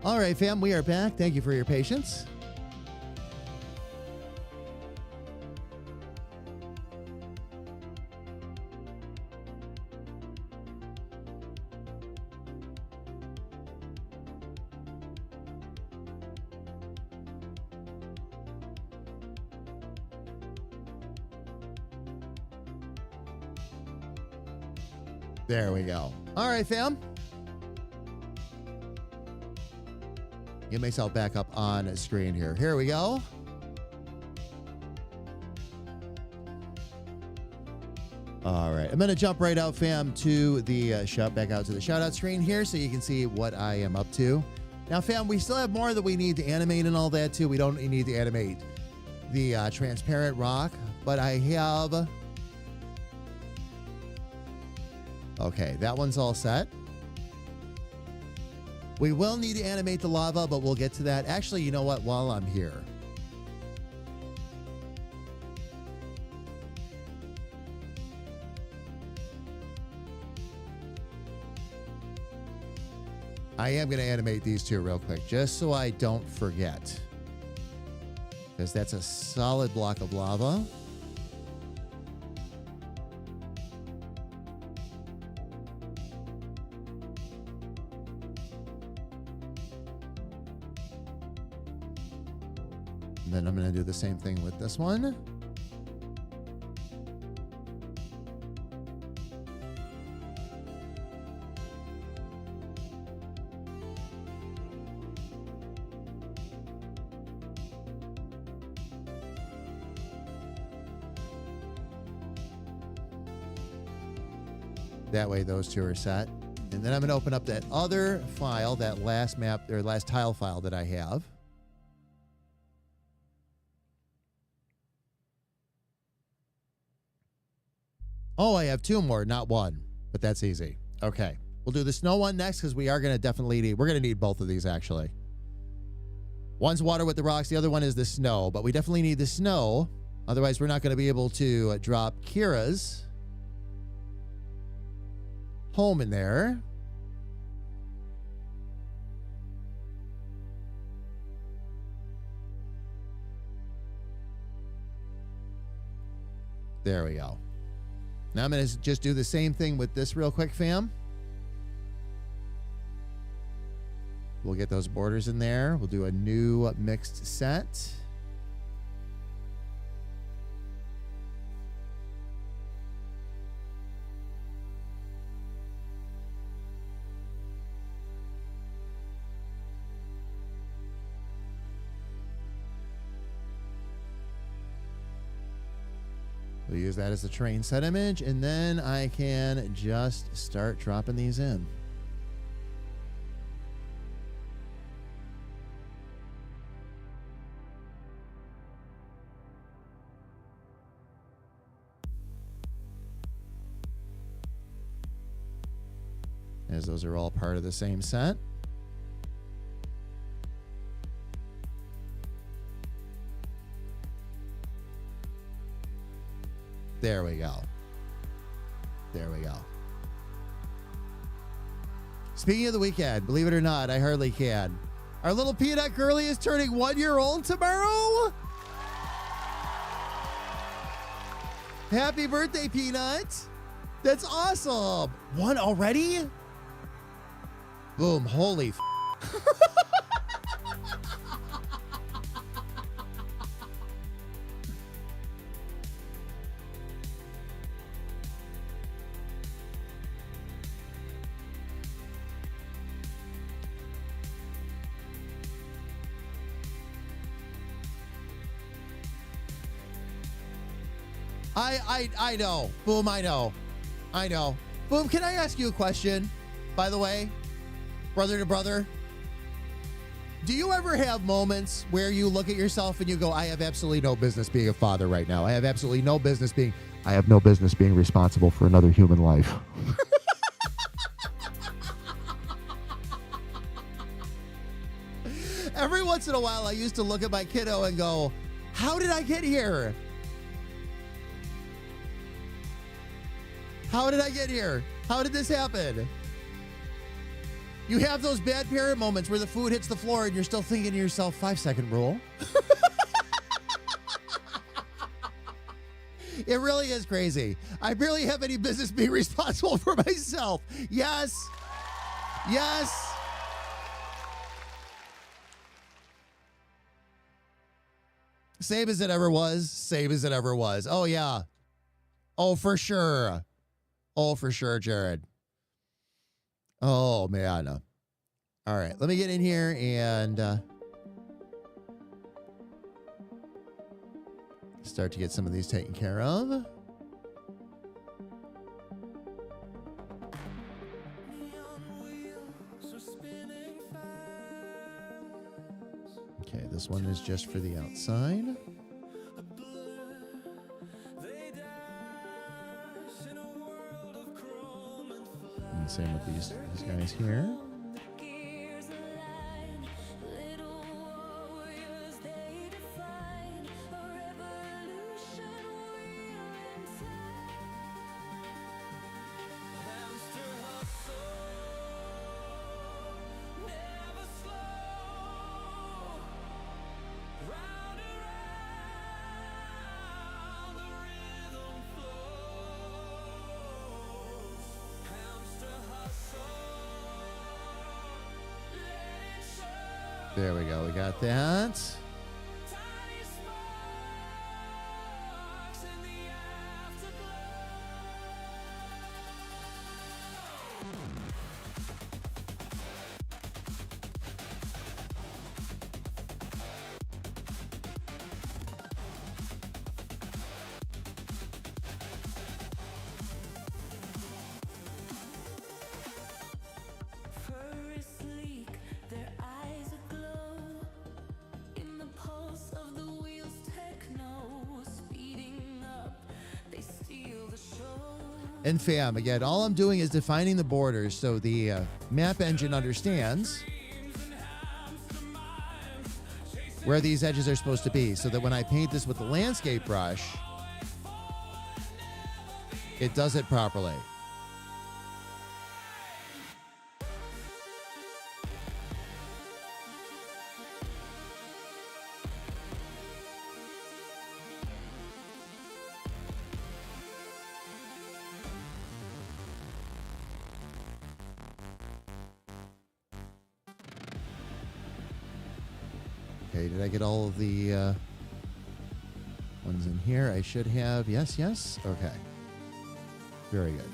All right, fam, we are back. Thank you for your patience. There we go. All right, fam. Get myself back up on screen here. Here we go. All right. I'm going to jump right out, fam, to the back out to the shout out screen here so you can see what I am up to. Now, fam, we still have more that we need to animate and all that, too. We don't need to animate the transparent rock, but I have... Okay, that one's all set. We will need to animate the lava, but we'll get to that. Actually, you know what? While I'm here. I am going to animate these two real quick, just so I don't forget. Because that's a solid block of lava. Then I'm going to do the same thing with this one. That way those two are set. And then I'm going to open up that other file, that last map or last tile file that I have. Oh, I have two more, not one, but that's easy. Okay. We'll do the snow one next because we are going to definitely need, we're going to need both of these actually. One's water with the rocks. The other one is the snow, but we definitely need the snow. Otherwise, we're not going to be able to drop Kira's home in there. There we go. Now I'm going to just do the same thing with this real quick, fam. We'll get those borders in there. We'll do a new mixed set. We'll use that as the train set image, and then I can just start dropping these in. As those are all part of the same set. There we go. There we go. Speaking of the weekend, believe it or not, I hardly can. Our little peanut girly is turning 1 year old tomorrow. Happy birthday, Peanut. That's awesome. One already? Boom. Holy f. I know. Boom, I know. I know. Boom, can I ask you a question, by the way? Brother to brother. Do you ever have moments where you look at yourself and you go, I have absolutely no business being a father right now. I have absolutely no business being responsible for another human life. Every once in a while, I used to look at my kiddo and go, how did I get here? How did I get here? How did this happen? You have those bad parent moments where the food hits the floor and you're still thinking to yourself, 5-second rule. It really is crazy. I barely have any business being responsible for myself. Yes. Yes. Same as it ever was. Same as it ever was. Oh, yeah. Oh, for sure. Oh, for sure, Jared. Oh, man. All right. Let me get in here and start to get some of these taken care of. Okay, this one is just for the outside. And same with these guys here. There we go. We got that. And fam, again, all I'm doing is defining the borders so the map engine understands where these edges are supposed to be, so that when I paint this with the landscape brush, it does it properly. Okay, did I get all of the ones in here? I should have. Yes, yes. Okay. Very good.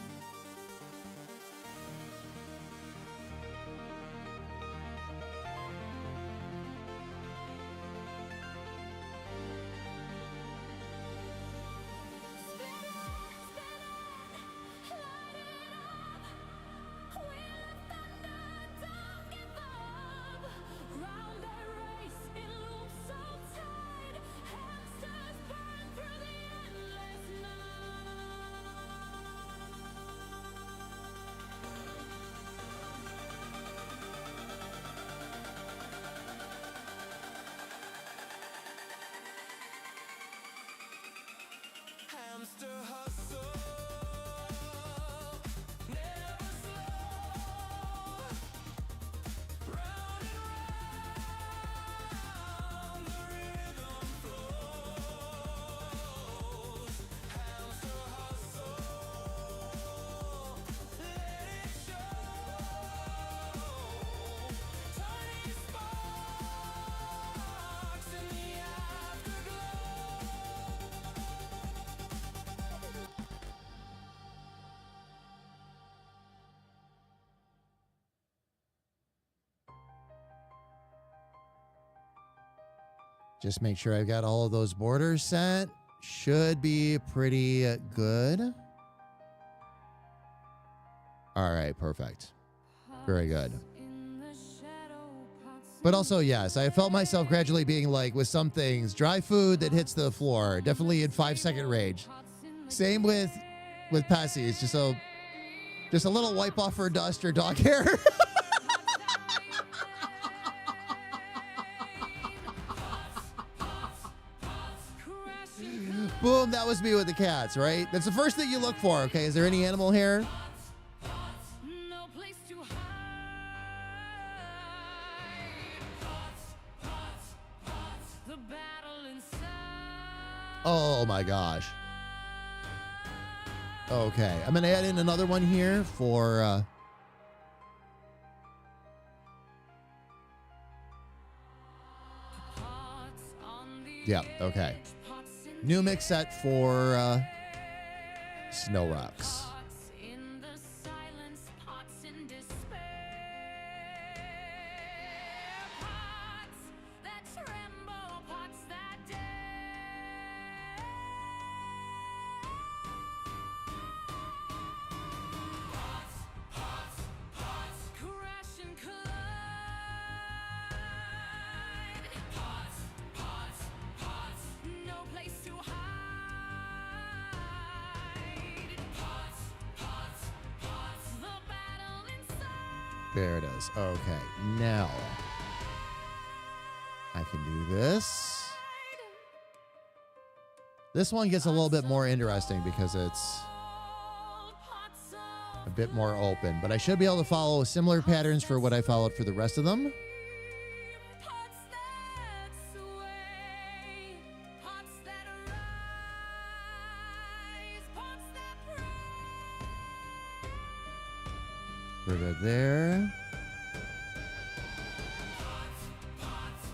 Just make sure I've got all of those borders set. Should be pretty good. All right, perfect. Very good. But also, yes, I felt myself gradually being like, with some things, dry food that hits the floor, definitely in 5-second range. Same with Pessy. It's just a little wipe off for dust or dog hair. Boom, that was me with the cats, right? That's the first thing you look for, okay? Is there any animal hair? Oh my gosh. Okay, I'm gonna add in another one here for yeah, okay. New mix set for Snow Rocks. There it is. Okay, now I can do this. This one gets a little bit more interesting because it's a bit more open, but I should be able to follow similar patterns for what I followed for the rest of them. We're good there.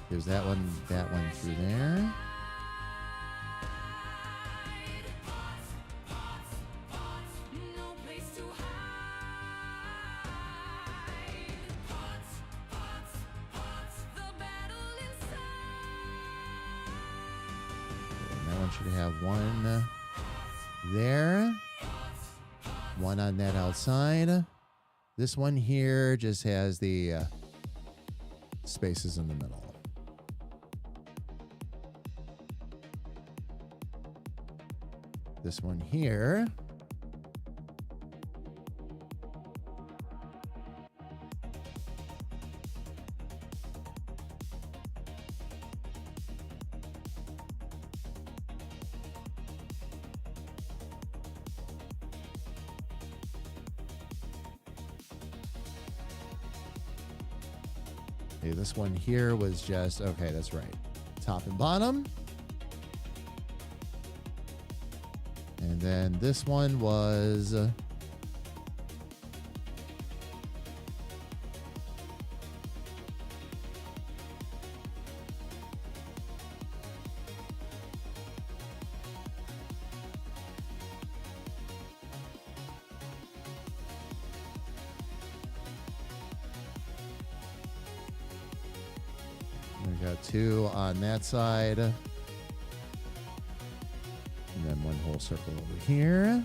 There's that one through there. And that one should have one there. One on that outside. This one here just has the spaces in the middle. This one here. Okay, this one here was just, okay, that's right. Top and bottom. And then this one was we got two on that side. And then one whole circle over here.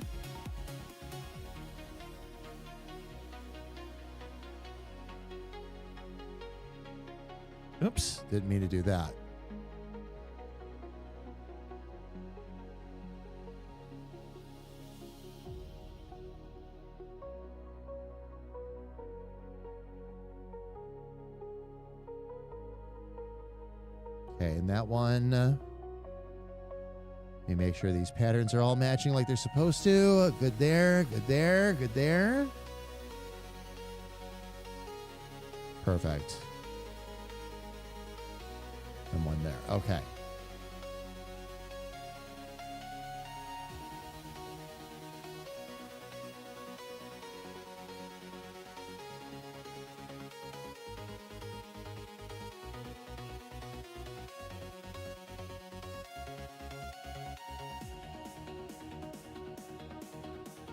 Oops, didn't mean to do that. Okay, and that one, let me make sure these patterns are all matching like they're supposed to. Good there, good there, good there. Perfect. And one there. Okay.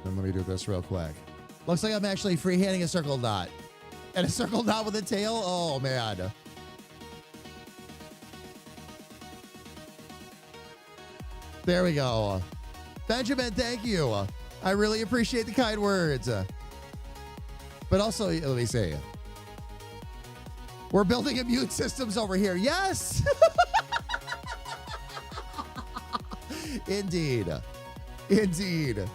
Then let me do this real quick. Looks like I'm actually freehanding a circle knot. And a circle knot with a tail? Oh, man. There we go. Benjamin, thank you. I really appreciate the kind words. But also, let me see. We're building immune systems over here. Yes! Indeed. Indeed.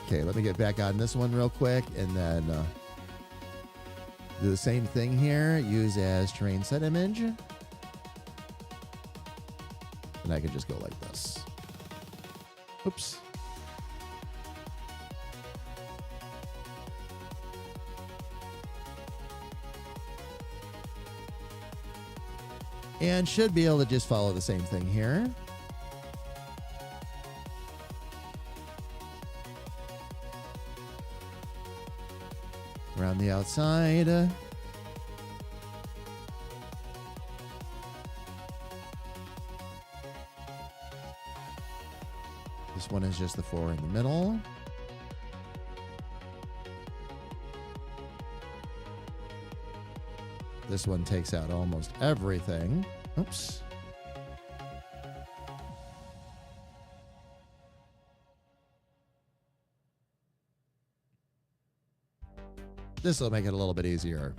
Okay, let me get back on this one real quick and then do the same thing here. Use as terrain set image. And I can just go like this. Oops. And should be able to just follow the same thing here. Around the outside. This one is just the 4 in the middle. This one takes out almost everything. Oops. This will make it a little bit easier.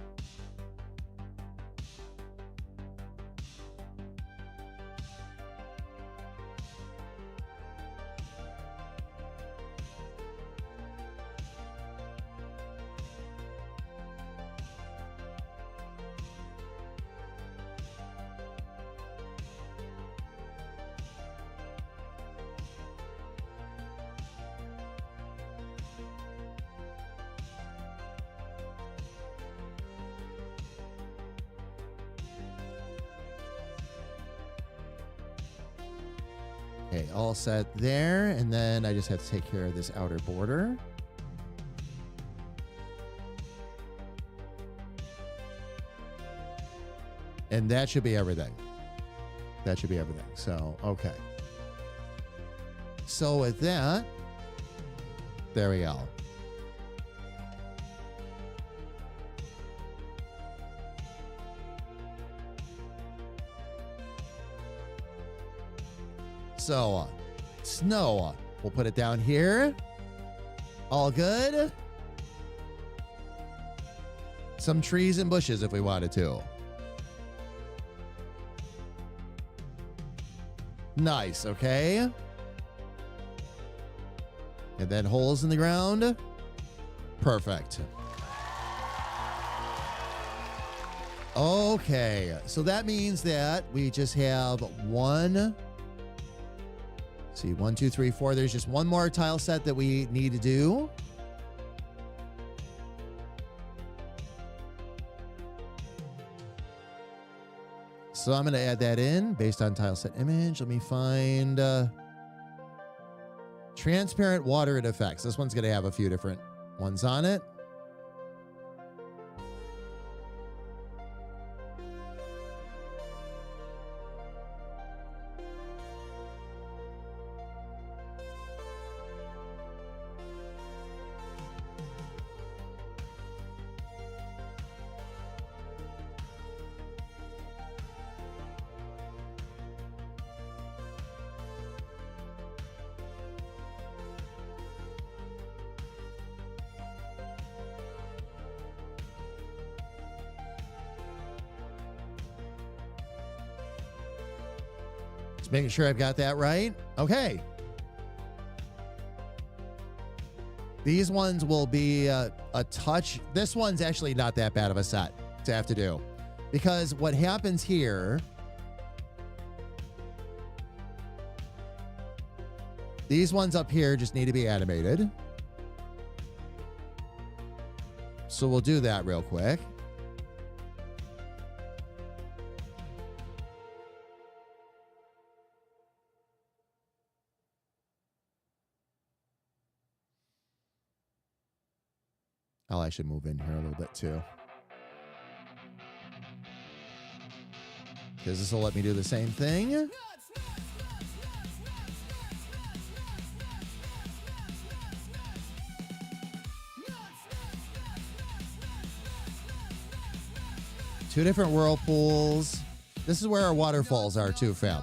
Okay, all set there. And then I just have to take care of this outer border. And that should be everything. That should be everything. So, okay. So with that, there we go. So, snow. We'll put it down here. All good. Some trees and bushes if we wanted to. Nice, okay. And then holes in the ground. Perfect. Okay, so that means that we just have one. See, 1, 2, 3, 4. There's just one more tile set that we need to do. So I'm going to add that in based on tile set image. Let me find transparent water and effects. This one's going to have a few different ones on it. Just making sure I've got that right. Okay. These ones will be a touch. This one's actually not that bad of a set to have to do. Because what happens here, these ones up here just need to be animated. So we'll do that real quick. I'll actually move in here a little bit too. Because this will let me do the same thing. Two different whirlpools. This is where our waterfalls are too, fam.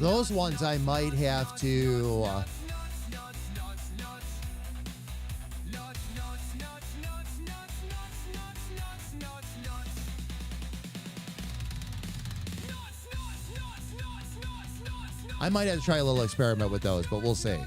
Those ones I might have to I might have to try a little experiment with those, but we'll see.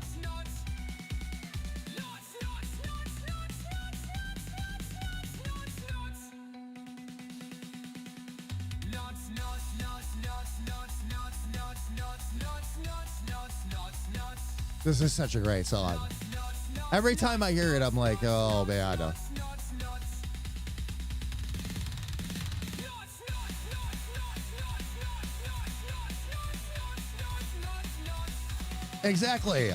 This is such a great song. Every time I hear it, I'm like, oh, man. Exactly.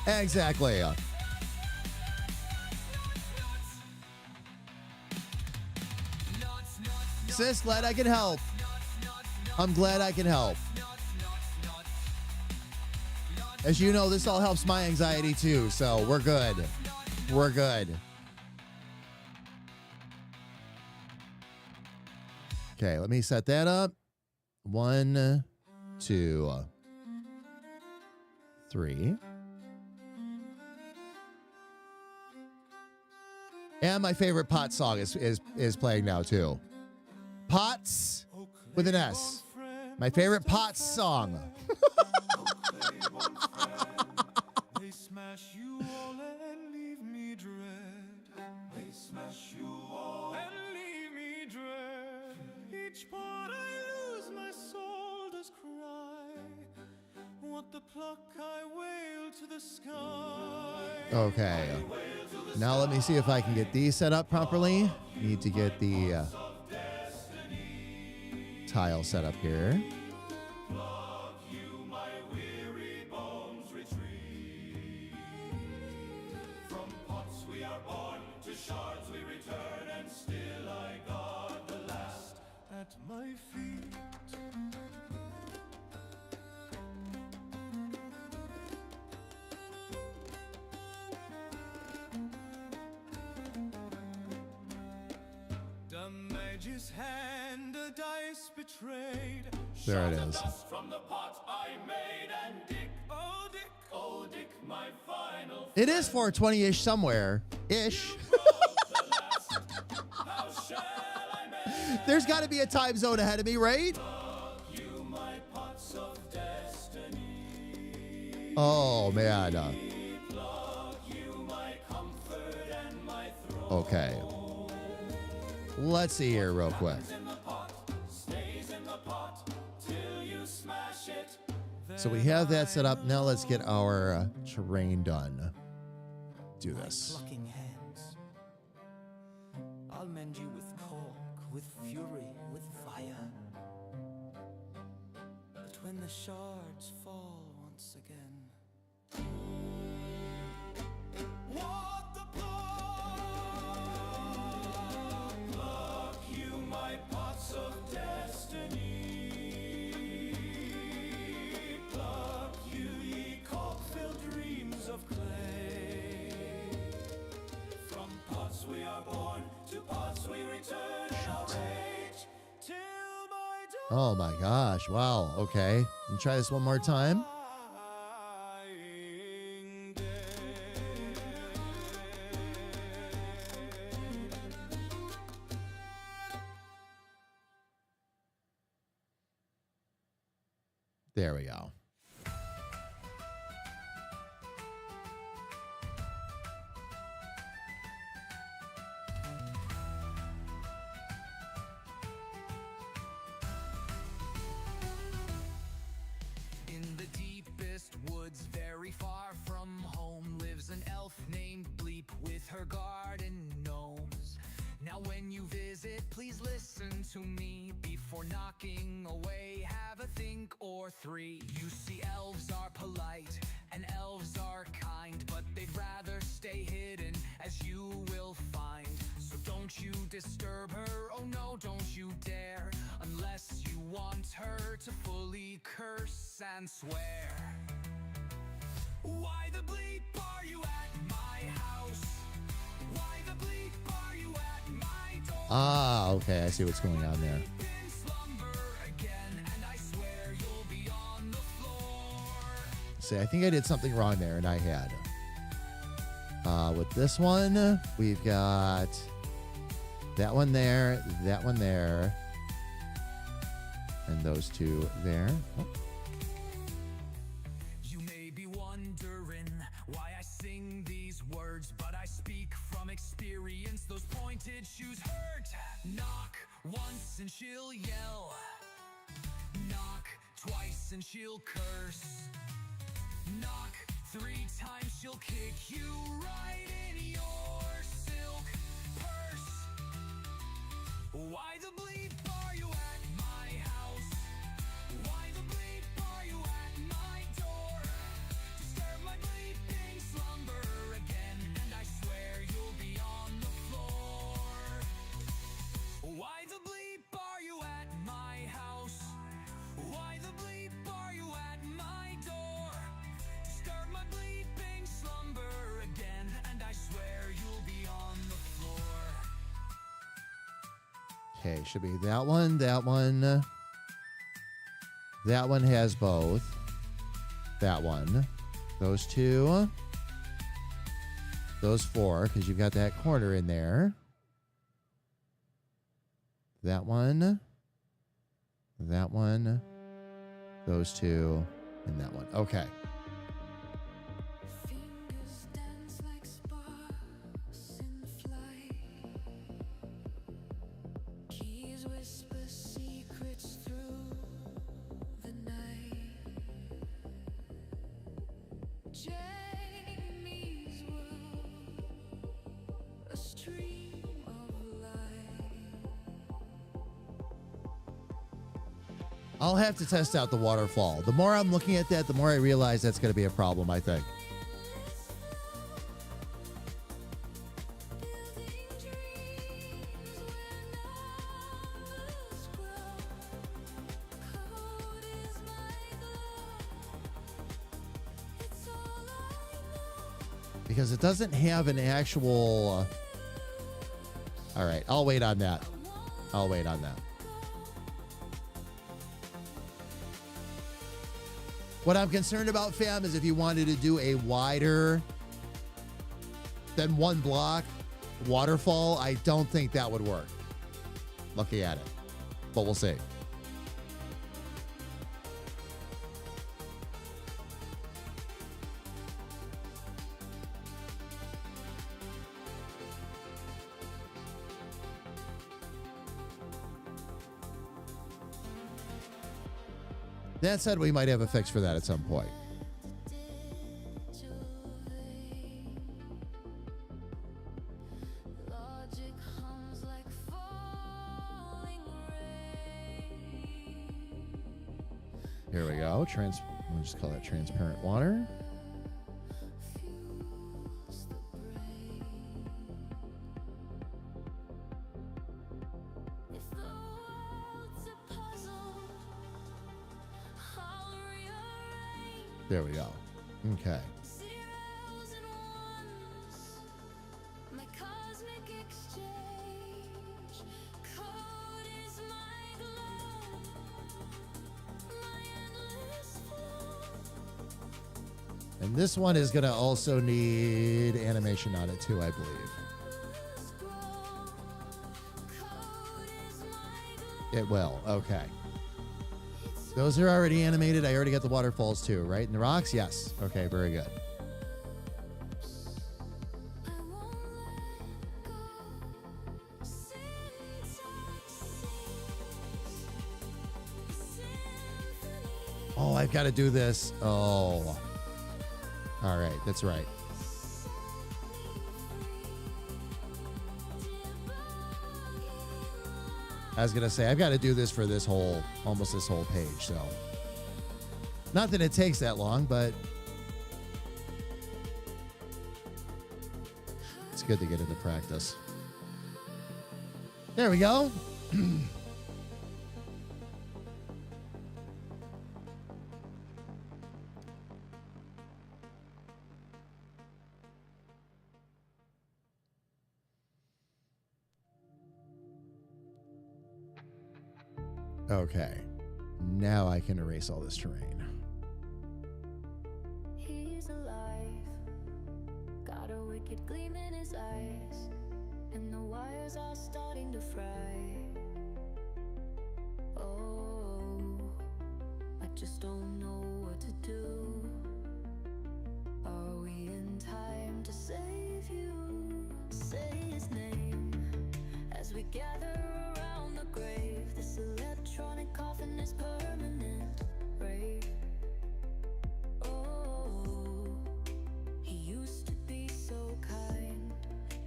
Exactly. Sis, glad I can help. I'm glad I can help. As you know, this all helps my anxiety too, so we're good. We're good. Okay, let me set that up. 1, 2, 3. And my favorite pot song is playing now too. Pots with an S. My favorite Pots song. They smash you all and leave me dread. They smash you all and leave me dread. Each part I lose, my soul does cry. What the pluck I wail to the sky. Okay. Now let me see if I can get these set up properly. Need to get the tile set up here. My feet. The mage's hand, the dice betrayed. There it is. From the pot I made, and Dick, oh Dick, oh Dick, my final. It is 420-ish somewhere. Ish. How shall I make There's got to be a time zone ahead of me, right? you my pots of destiny? Oh, man. Plug you my comfort and my throne. Okay. Let's see here real quick. In the pot, stays in the pot till you smash it. So we have that set up. Now let's get our terrain done. Do this. Plucking hands. I'll mend you with cork, with fury, with fire. But when the shards fall once again, What the pluck you my pots of destiny. Pluck you ye cork-filled dreams of clay. From pots we are born, to pots we return in our rage. Till my Oh, my gosh. Wow. Okay. Let me try this one more time. dying day. There we go. In the deepest woods, very far from home, lives an elf named Bleep with her garden gnomes. Now when you visit, please listen to me. Before knocking away, have a think or three. You see, elves are polite and elves are kind, but they'd rather stay hidden, as you will find. So don't you disturb her, oh no, don't you dare, unless you want her to fully curse and swear. Why the bleep are you at my house? Why the bleep are you at my door? Ah, okay. I see what's going on there. In slumber again, and I swear you'll be on the floor. See, I think I did something wrong there, and I had. With this one, we've got that one there, and those two there. Oh. Knock once and she'll yell. Knock twice and she'll curse. Knock 3 times, she'll kick you right in your silk purse. Why the bleep are you at my house? Why the bleep are you at my door? Disturb my bleeping slumber again, and I swear you'll be on the floor. Why the bleep are you at my house? Why the bleep are you at my door? Disturb my bleeping slumber again, and I swear you'll be on the floor. Okay, should be that one, that one. That one has both. That one. Those 2. Those 4, because you've got that corner in there. That one. That one. Those 2. And that one. Okay. Fingers dance like sparks in flight. Keys whisper secrets through the night. Jamie's world, a stream of light. I'll have to test out the waterfall. The more I'm looking at that, the more I realize that's going to be a problem, I think. Because it doesn't have an actual... All right, I'll wait on that. I'll wait on that. What I'm concerned about, fam, is if you wanted to do a wider than 1 block waterfall, I don't think that would work. Looking at it. But we'll see. That said, we might have a fix for that at some point. Logic hums like falling rain. Here we go. We'll just call that transparent water. Fuels the brain. If the world's a puzzle, I'll rearrange There we go. Okay. zeros and ones. My cosmic exchange code is my glow, my endless flow. And this one is going to also need animation on it too, I believe. It will. Okay. Those are already animated. I already got the waterfalls too, right? And the rocks? Yes. Okay, very good. Oh, I've got to do this. Oh. All right, that's right. I was going to say, I've got to do this for this whole, almost this whole page, so. Not that it takes that long, but it's good to get into practice. There we go. Okay. Now I can erase all this terrain. He's alive, got a wicked gleam in his eyes, and the wires are starting to fry. Oh, I just don't know what to do. Are we in time to save you? Say his name As we gather around the grave, this electronic coffin is permanent rave. Oh, he used to be so kind.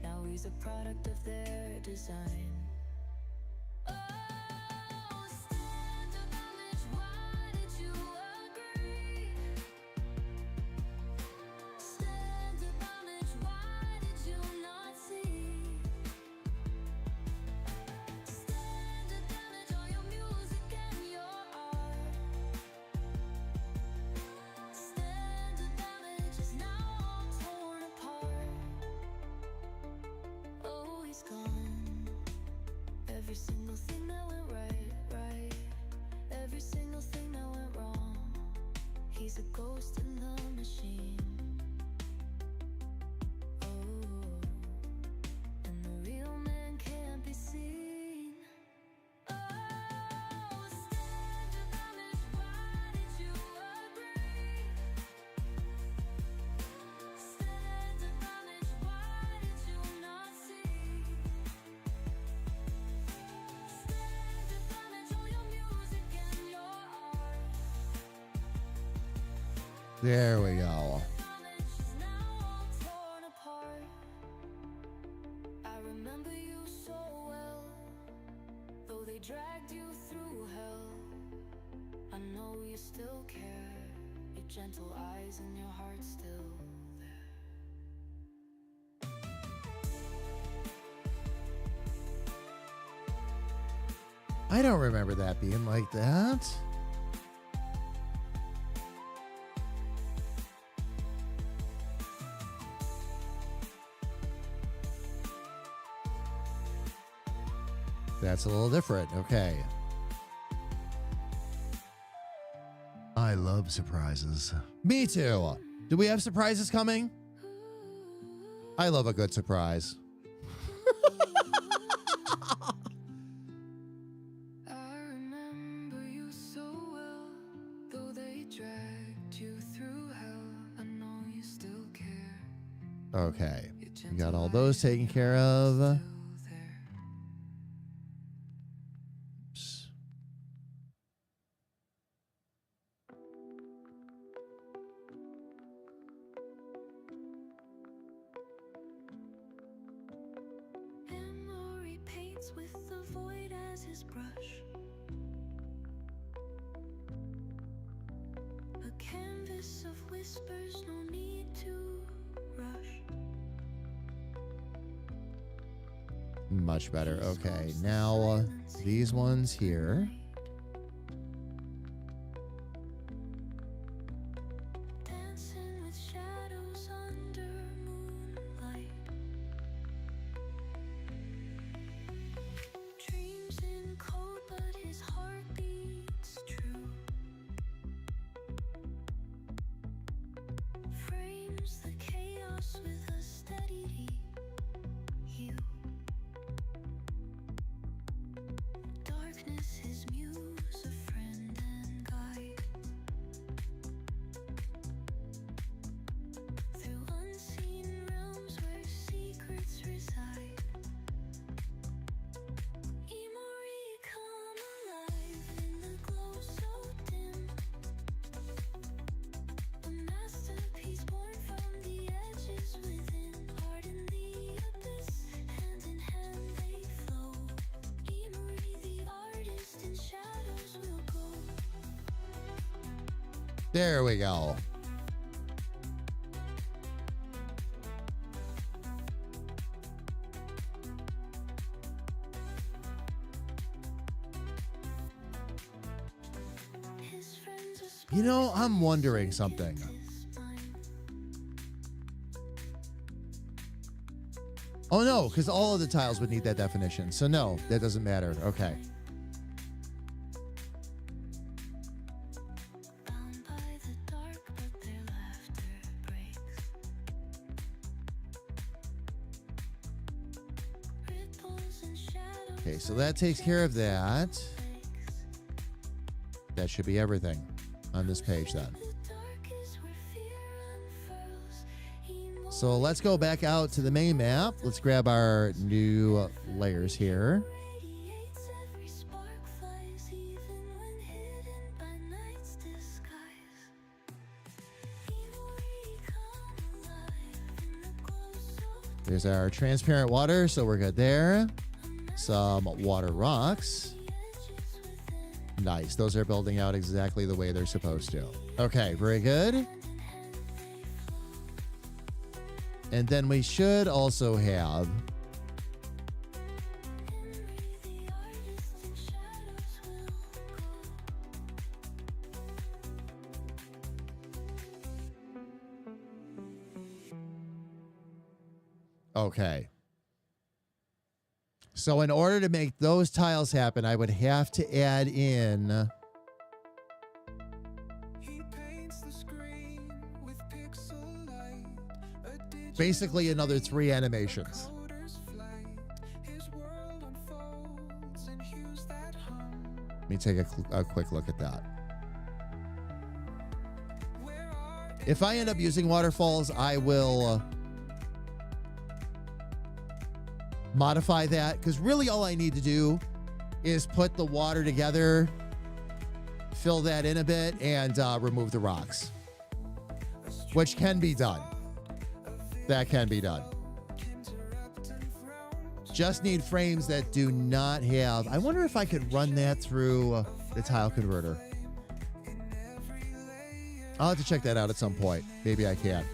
Now he's a product of their design. Oh, stand up, Mage, why did you agree? Stand up, Mage, why did you not see? Stand up, Mage, all your music and your art. Stand up, Mage is now all torn apart. Oh, he's gone. Every single thing that went right. Every single thing that went wrong. He's a ghost in the machine. Oh, and the real man can't be seen. Oh, stand up, Mage, why did you agree? Stand up, Mage, why did you not see? Stand up, Mage, all your music and your art. There we go. Mage is now all torn apart. I remember you so well, though they dragged you through hell. I know you still care, your gentle eyes and your heart still there. I don't remember that being like that. That's a little different. Okay. I love surprises. Me too. Do we have surprises coming? I love a good surprise. I remember you so well, though they dragged you through hell. I know you still care. Okay. We got all those taken care of. Still there. Oops. Memory paints with the void as his brush. A canvas of whispers, no need to rush. Much better. Okay. Now, these ones here. Dancing with shadows under moonlight. Dreams in code, but his heart beats true. Frames the chaos with a steady hue. Darkness, his muse, a friend and guide. Through unseen realms where secrets reside. Emory come alive in the glow so dim. A masterpiece born from the edges within. Heart in the abyss, hand in hand they flow. Emory the artist in shadows will go. There we go. His friends You know, I'm wondering something. Oh no, because all of the tiles would need that definition. So no, that doesn't matter. Okay. Bound by the dark, but their laughter breaks. Ripples and shadows. Okay, so that takes care of that. That should be everything on this page then. The dark is where fear unfurls. So let's go back out to the main map. Let's grab our new layers here. Radiates every spark flies, even when hidden by night's disguise. Evil come alive in the glow so There's our transparent water, so we're good there. Some water rocks. Nice. Those are building out exactly the way they're supposed to. Okay, very good. And then we should also have the artist in shadows will okay. So in order to make those tiles happen, I would have to add in He paints the screen with pixel light. A digital basically another 3 animations. coder's flight. His world unfolds in hues that hum. Let me take a quick look at that. Where are If I end up using waterfalls, I will modify that, because really all I need to do is put the water together, fill that in a bit, and remove the rocks, which can be done. That can be done. Just need frames that do not have. I wonder if I could run that through the tile converter. I'll have to check that out at some point. Maybe I can.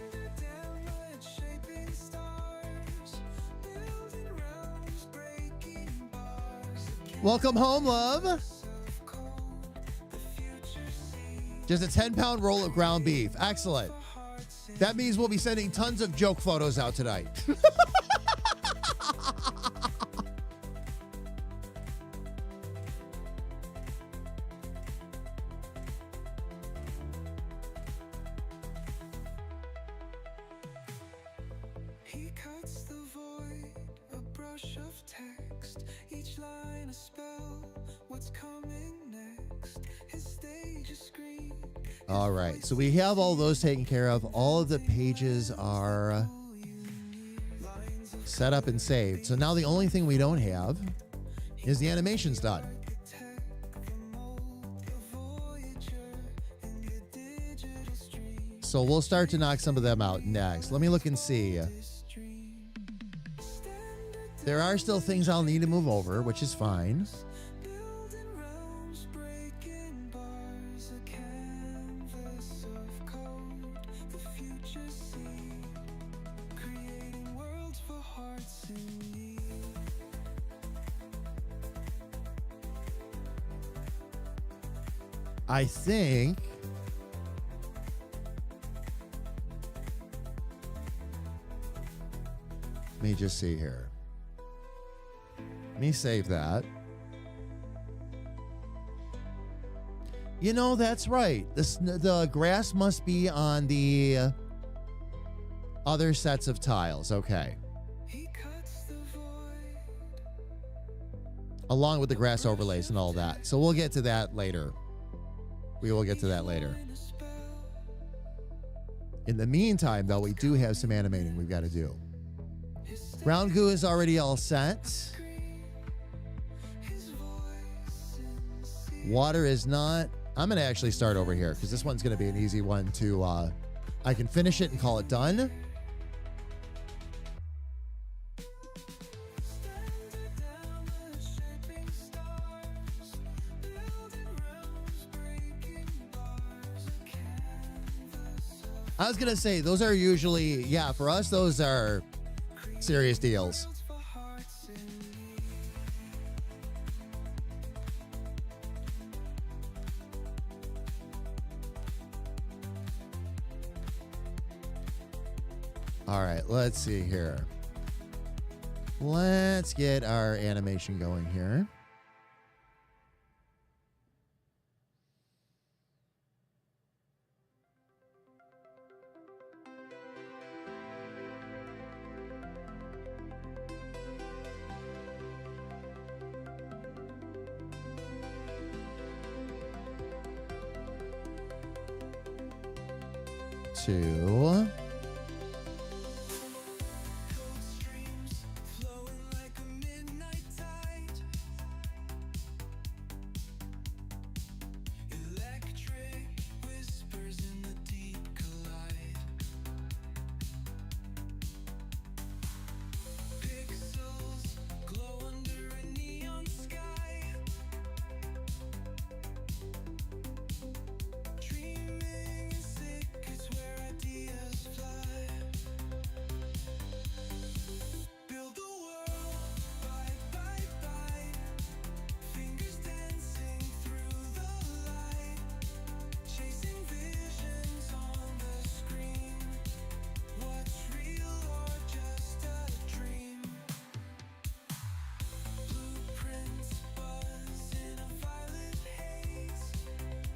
shaping stars, building realms, breaking bars. Welcome home, love. Just a 10-pound roll of ground beef. Excellent. That means we'll be sending tons of joke photos out tonight. He cuts the void, a brush of text, each line a spell, what's coming next, his stage a screen. All right. So we have all those taken care of. All of the pages are set up and saved. So now the only thing we don't have is the animations done. So we'll start to knock some of them out next. Let me look and see. There are still things I'll need to move over, which is fine. Building realms, breaking bars, a canvas of code, the future scene, creating worlds for hearts in need. I think let me just see here. Let me save that. You know, that's right. The grass must be on the other sets of tiles. Okay. He cuts the void, Along with the grass overlays and all that. So we'll get to that later. We will get to that later. in a spell. In the meantime, though, we do have some animating we've got to do. Ground goo is already all set. His voice in sea. Water is not. I'm going to actually start over here because this one's going to be an easy one to. I can finish it and call it done. Standard downward, shaping stars, building realms, breaking bars, a canvas of I was going to say, those are usually, yeah, for us, those are serious deals. worlds for hearts in need. All right, let's see here. Let's get our animation going here. Two.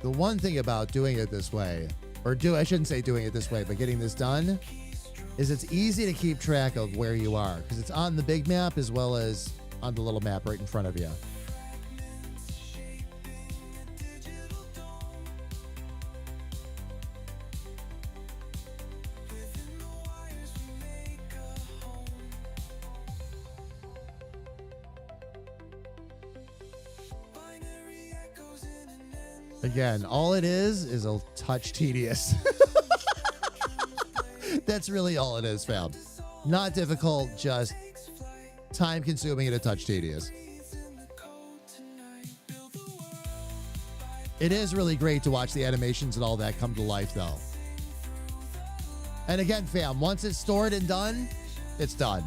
The one thing about doing it this way, I shouldn't say doing it this way, but getting this done, is it's easy to keep track of where you are because it's on the big map as well as on the little map right in front of you. Again, all it is a touch tedious. That's really all it is, fam. Not difficult, just time consuming and a touch tedious. It is really great to watch the animations and all that come to life, though. And again, fam, once it's stored and done, it's done.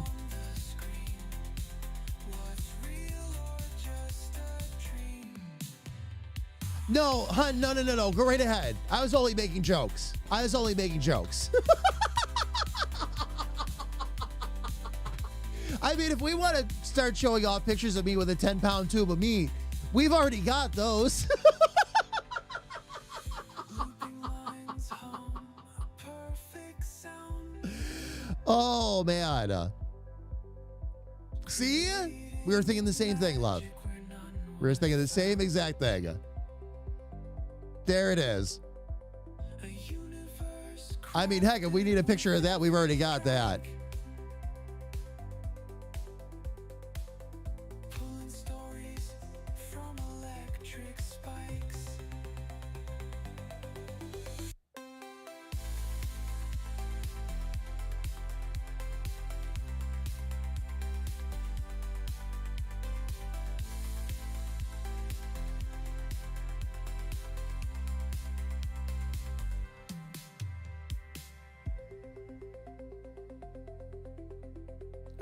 No, hun, no. Go right ahead. I was only making jokes. I mean, if we want to start showing off pictures of me with a 10-pound tube of meat, we've already got those. Oh, man. See? We were thinking the same thing, love. We were thinking the same exact thing. There it is. I mean, heck, if we need a picture of that, we've already got that.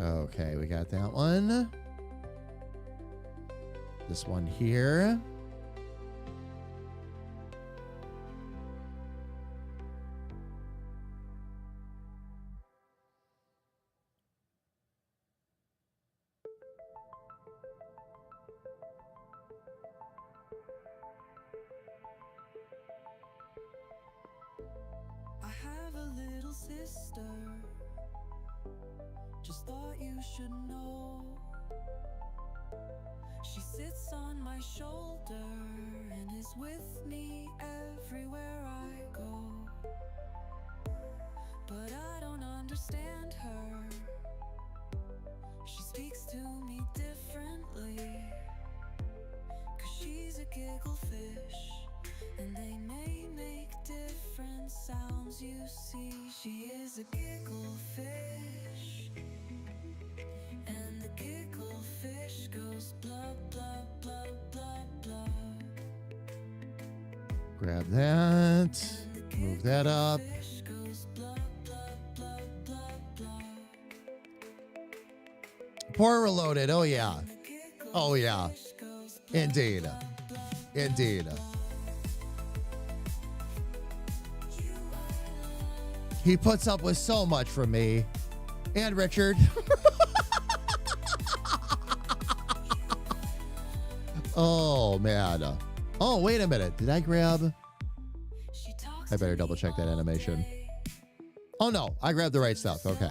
Okay, we got that one. This one here. I have a little sister. Just thought you should know. She sits on my shoulder and is with me everywhere I go. But I don't understand her. She speaks to me differently. 'Cause she's a giggle fish, and they may make different sounds. You see, she is a giggle fish, and the giggle fish goes blah blah blah blah blah. Grab that. Move that up. Fish goes blah blah blah blah blah. Pour reloaded. Oh, yeah. Oh, yeah. Indeed. Indeed. He puts up with so much from me. And Richard. Oh, man. Oh, wait a minute. Did I grab? I better double check that animation. Oh, no. I grabbed the right stuff. Okay.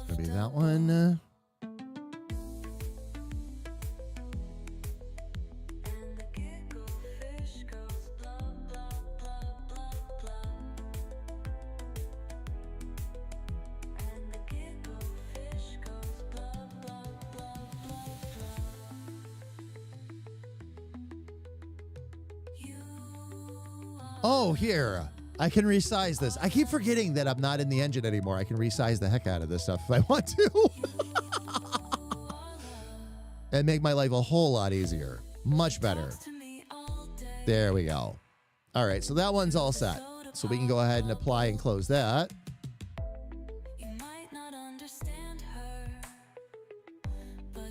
Gonna be that one. Oh, here. I can resize this. I keep forgetting that I'm not in the engine anymore. I can resize the heck out of this stuff if I want to. And make my life a whole lot easier. Much better. There we go. All right, so that one's all set. So we can go ahead and apply and close that.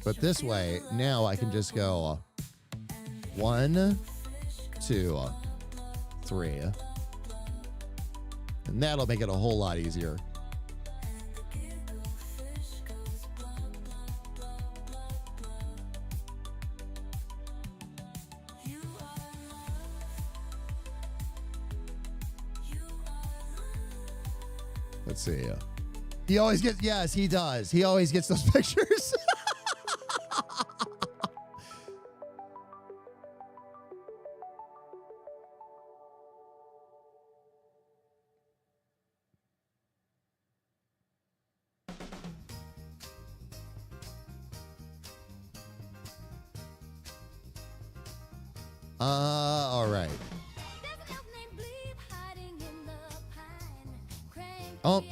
But this way, now I can just go 1, 2, 3. And that'll make it a whole lot easier. Let's see. He always gets, yes, he does. He always gets those pictures. All right. Oh.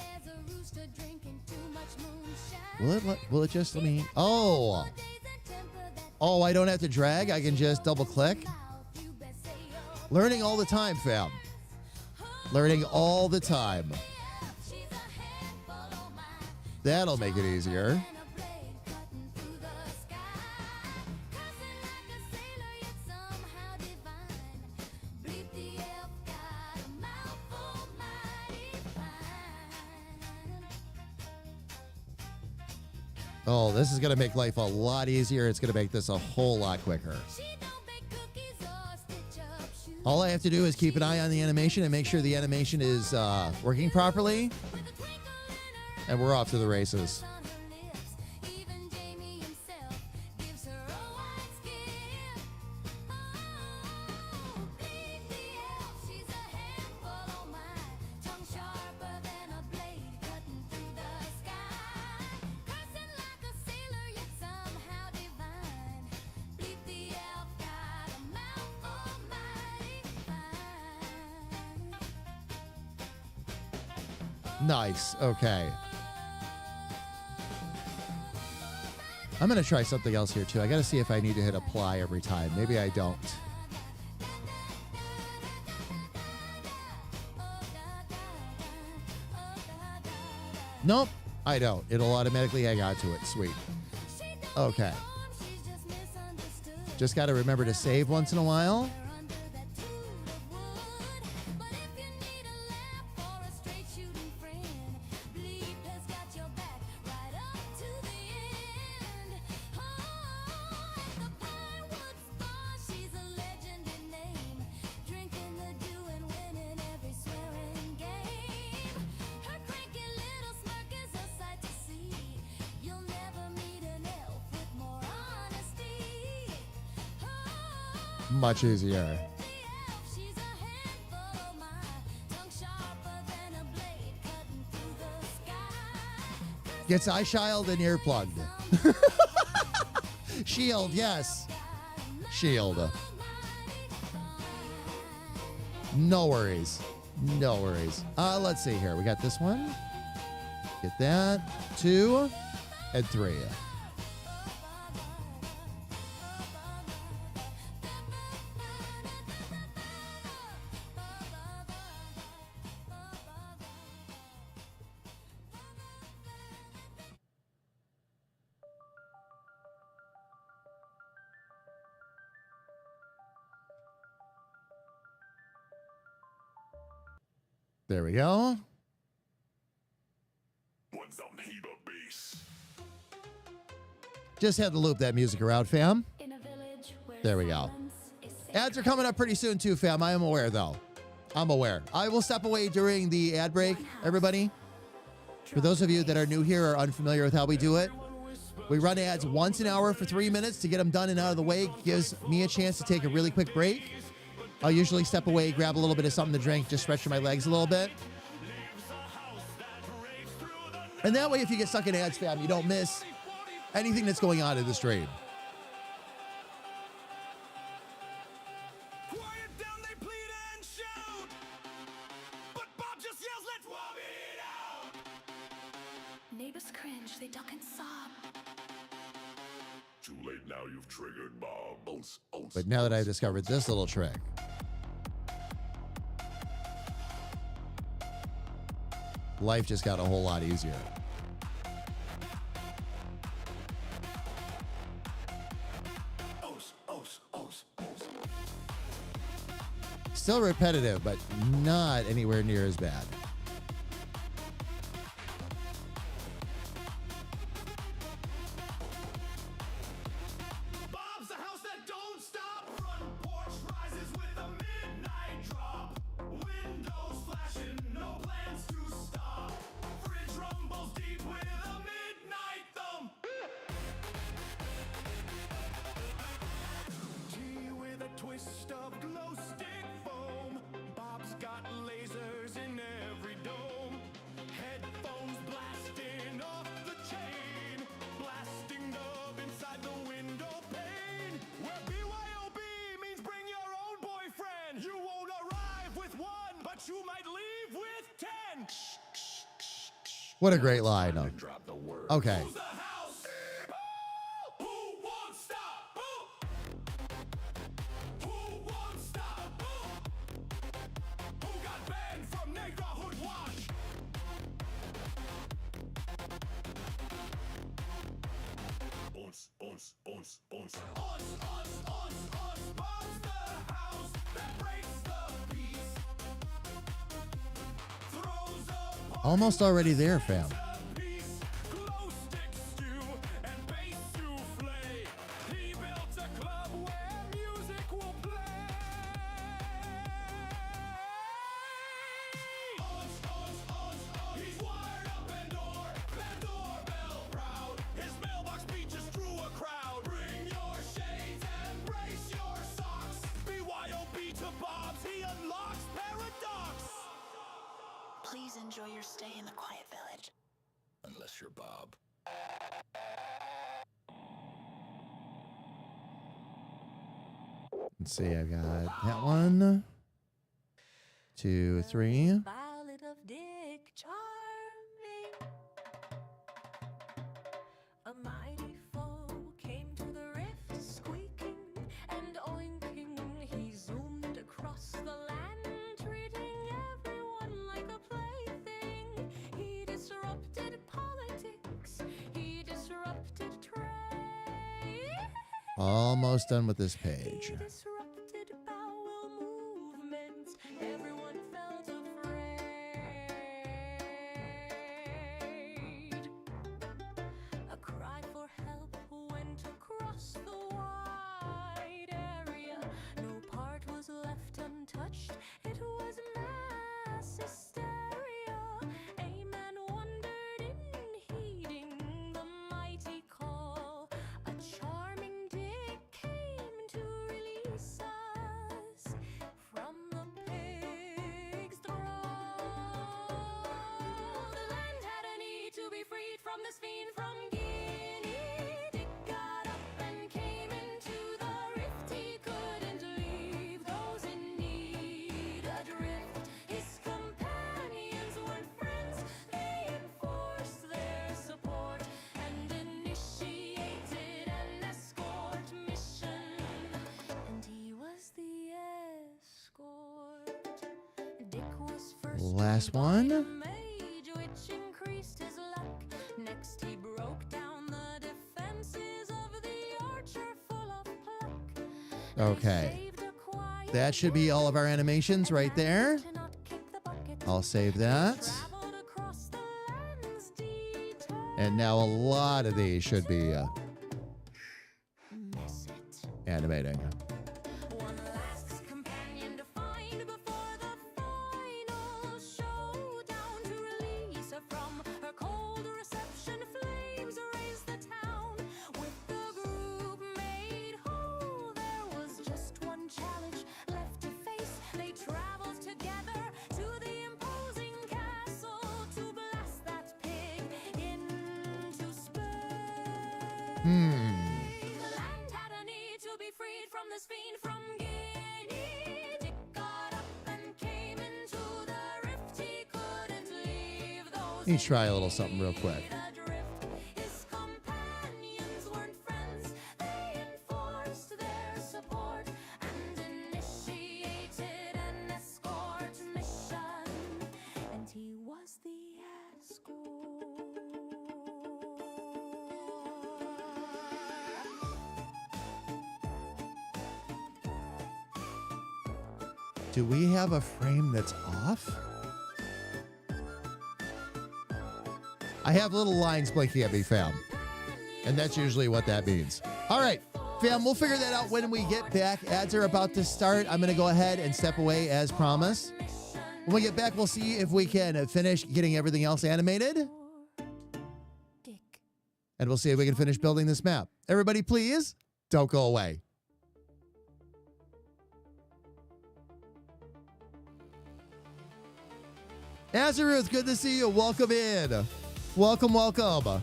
Will it just let me? Oh. Oh, I don't have to drag. I can just double click. Learning all the time, fam. Learning all the time. That'll make it easier. Oh, this is going to make life a lot easier. It's going to make this a whole lot quicker. All I have to do is keep an eye on the animation and make sure the animation is working properly. And we're off to the races. Nice. Okay. I'm going to try something else here, too. I got to see if I need to hit apply every time. Maybe I don't. Nope, I don't. It'll automatically hang on to it. Sweet. Okay. Just got to remember to save once in a while. Much easier. Gets eye shield and earplugged. Shield, yes. Shield. No worries. No worries. Let's see here. We got this one. Get that. 2 and 3. There we go. Just had to loop that music around, fam. There we go. Ads are coming up pretty soon too, fam. I am aware, though. I'm aware. I will step away during the ad break, everybody. For those of you that are new here or unfamiliar with how we do it, we run ads once an hour for 3 minutes to get them done and out of the way. Gives me a chance to take a really quick break. I'll usually step away, grab a little bit of something to drink, just stretch my legs a little bit. And that way, if you get stuck in ads, fam, you don't miss anything that's going on in the stream. Quiet down, they plead and shout. But Bob just yells, let's warm it out. Neighbors cringe, they duck and sob. Too late now, you've triggered Bobbles. But now that I've discovered this little trick, life just got a whole lot easier. Still repetitive, but not anywhere near as bad. Bob's the house that don't stop. Front porch rises with a midnight drop. Windows flashing, no plans to stop. What a great line. Drop the word. Okay. Who's the house? Who won't stop? Who won't stop? Who got banned from neighborhood watch? Ons, ons, ons, ons. Ons, Bob's the house that breaks the peace. Throws up Almost already there, fam. peace. Glow stick stew and bass souffle. He built a club where music will play. He's wired up and doorbell proud. His mailbox beaches drew a crowd. Bring your shades and brace your socks. BYOB to Bob's, he unlocks paradox. Please enjoy your stay in the quiet village. Unless you're Bob. Let's see, I've got that one, 2, 3. Violet of Dick Charming. A mighty foe came to the rift, squeaking and oinking. He zoomed across the land, treating everyone like a plaything. He disrupted politics. He disrupted trade. Almost done with this He page. disrupted bowel movements. Everyone felt afraid. A cry for help went across the wide area. No part was left untouched. It was mass hysteria. A man wondered in heeding the mighty call. A charming dick came to release us from the pig's thrall. The land had a need to be freed from this fiend from Guinea. Dick got up and came into the rift. He couldn't leave those in need adrift. His companions weren't friends. They enforced their support and initiated an escort mission. And he was the escort. Dick was first Last by one. a mage, which increased his luck. Next he broke down the defenses of the archer full of pluck. They Okay. saved a quiet That should be all of our animations right there. to not kick the bucket. I'll save that. Traveled across the lands detailed. And now a lot of these should be Miss it. animating. One last companion to find before the final showdown. To release her from her cold reception, flames raised the town. With the group made whole, there was just one challenge left to face. They traveled together to the imposing castle to blast that pig into space. The land had a need to be freed from this fiend from Guinea. Dick got up and came into the rift. He couldn't leave those Let me try a little something real quick. adrift. His companions weren't friends. They enforced their support and initiated an escort mission. And he was the escort. Do we have a frame that's off? I have little lines blinking at me, fam. And that's usually what that means. All right, fam, we'll figure that out when we get back. Ads are about to start. I'm going to go ahead and step away as promised. When we get back, we'll see if we can finish getting everything else animated. Dick. And we'll see if we can finish building this map. Everybody, please don't go away. Azaruth, good to see you. Welcome in. Welcome, welcome.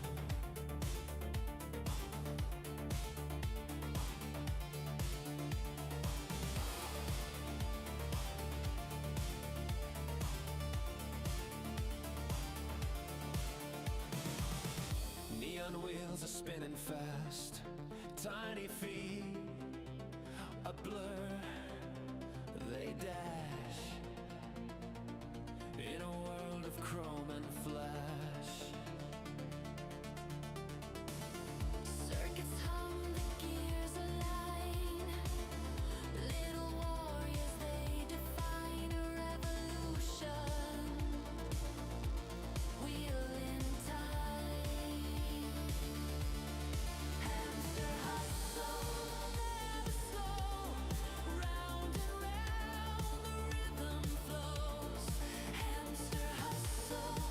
spinning fast. Tiny feet, a blur, they dash in a world of chrome and flash. Circuits hum, the gears align. Little warriors, they define a revolution. Wheel in time. Hamster hustle, never slow. Round and round, the rhythm flows. Hamster hustle.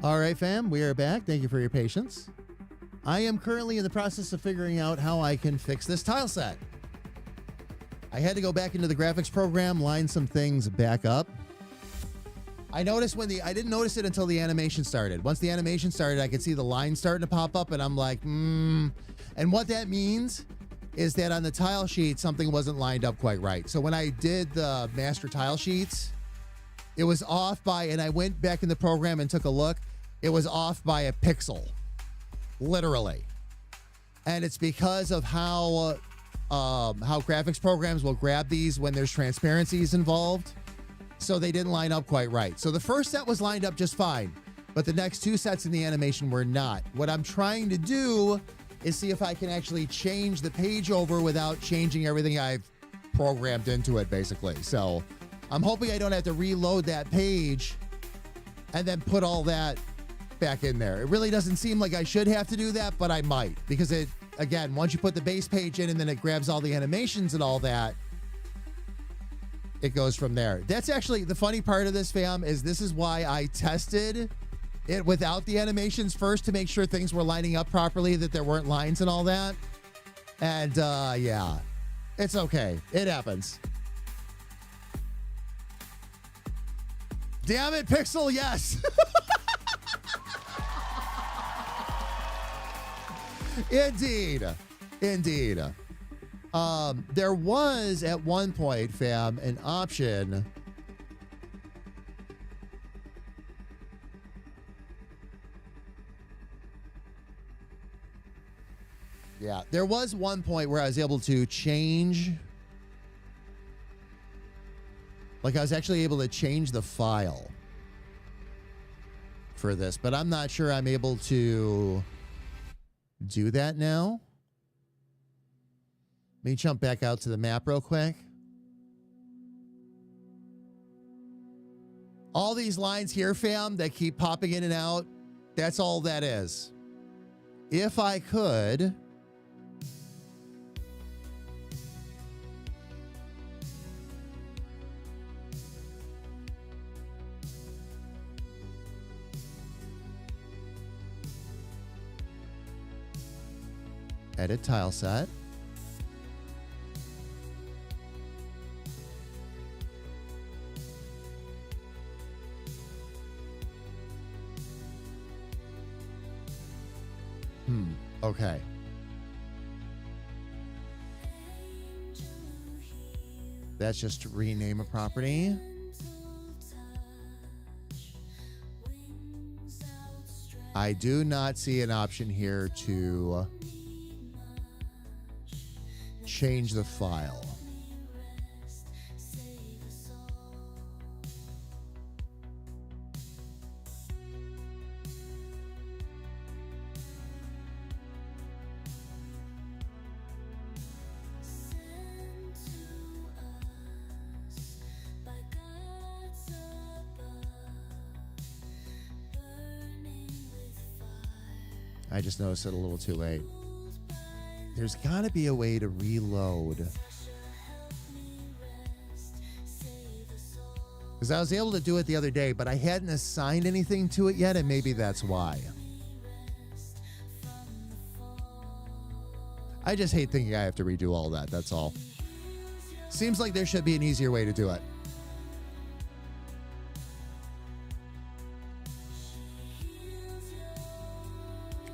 All right, fam, we are back. Thank you for your patience. I am currently in the process of figuring out how I can fix this tile set. I had to go back into the graphics program, line some things back up. I noticed I didn't notice it until the animation started. Once the animation started, I could see the line starting to pop up, and I'm like, And what that means is that on the tile sheet, something wasn't lined up quite right. So when I did the master tile sheets, it was off by, and I went back in the program and took a look. It was off by a pixel, literally. And it's because of how graphics programs will grab these when there's transparencies involved. So they didn't line up quite right. So the first set was lined up just fine, but the next two sets in the animation were not. What I'm trying to do is see if I can actually change the page over without changing everything I've programmed into it, basically. So I'm hoping I don't have to reload that page and then put all that back in there. It really doesn't seem like I should have to do that, but I might, because it, again, once you put the base page in and then it grabs all the animations and all that, it goes from there. That's actually the funny part of this, fam, is this is why I tested it without the animations first to make sure things were lining up properly, that there weren't lines and all that. And yeah, it's okay. It happens. Damn it, Pixel, yes. Indeed. There was at one point, fam, an option. Yeah, there was one point where I was able to change. Like, I was actually able to change the file for this, but I'm not sure I'm able to do that now. Let me jump back out to the map real quick. All these lines here, fam, that keep popping in and out, that's all that is. If I could... edit tile set. Okay. That's just to rename a property. I do not see an option here to change the file. I just noticed it a little too late. There's got to be a way to reload. Because I was able to do it the other day, but I hadn't assigned anything to it yet, and maybe that's why. I just hate thinking I have to redo all that, that's all. Seems like there should be an easier way to do it.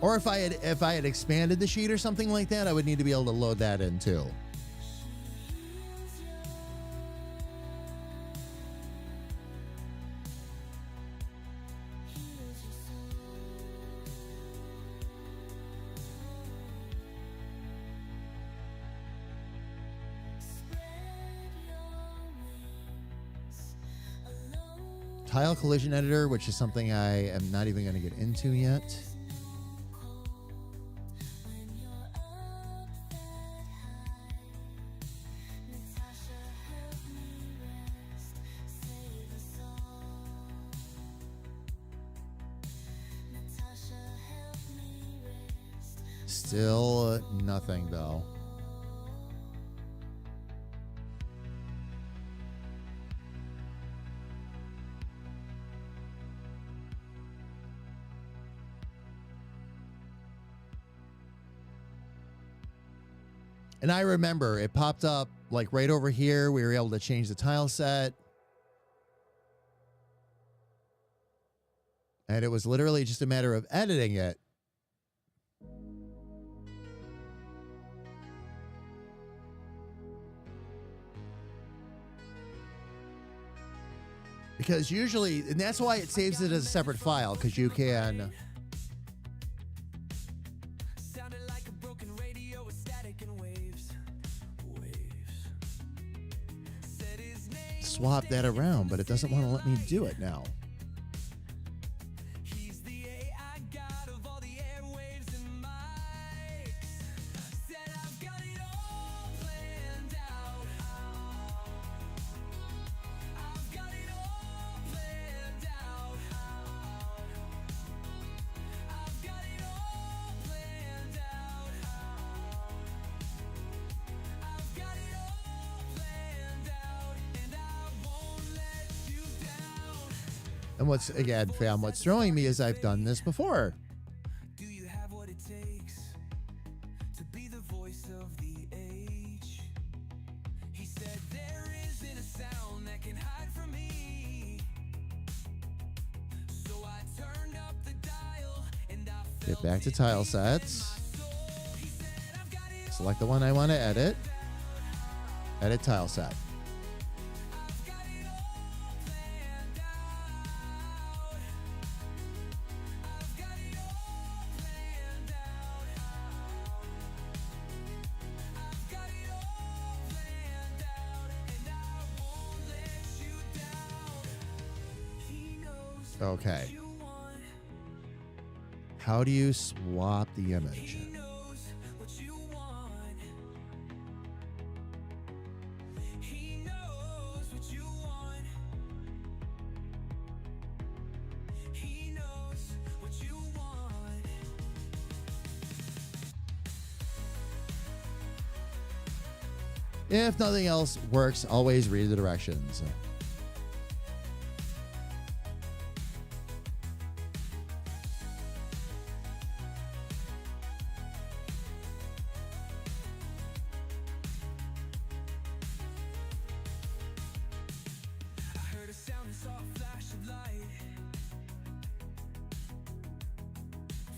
Or if I had expanded the sheet or something like that, I would need to be able to load that in too. Tile collision editor, which is something I am not even going to get into yet. Still nothing, though. And I remember it popped up like right over here. We were able to change the tile set. And it was literally just a matter of editing it. Because usually, and that's why it saves it as a separate file, because you can Sounded like a broken radio with static and waves. Said his name. swap that around, but it doesn't want to let me do it now. He's the AI god of all the airwaves and mics. Said I've got it all planned out. I've got it all planned out. I've got it all planned out. I've got it all planned out, and I won't let you down. And what's, again, fam, what's throwing me is I've done this before. Do you have what it takes to be the voice of the age? He said there isn't a sound that can hide from me. So I turned up the dial and I Get back to tile sets. He said I've got it Select the one I want to edit. Edit tile set. I've got it all planned out. I've got it all planned out. I've got it all planned out, and I won't let you down. He knows Okay. you want. How do you swap the image? He knows what you want. He knows what you want. He knows what you want. If nothing else works, always read the directions. I heard a sound and saw a flash of light.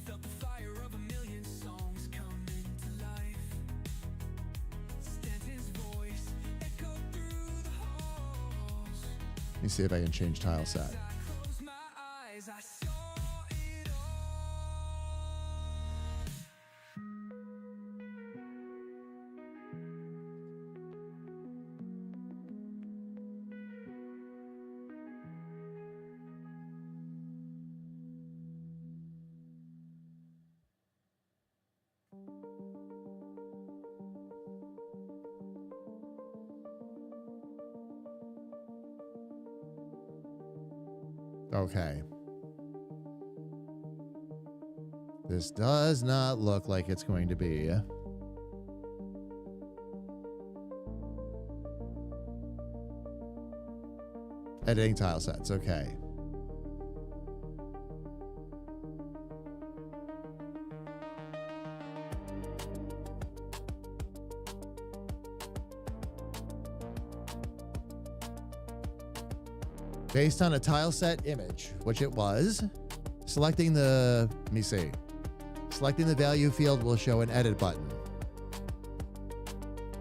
Felt the fire of a million songs come into life. Stanton's voice echoed through the halls. Let me see if I can change tile set. As I closed my eyes, I saw it all. Okay. This does not look like it's going to be. Editing tile sets. Okay. Based on a tile set image, which it was, selecting the, let me see, selecting the value field will show an edit button.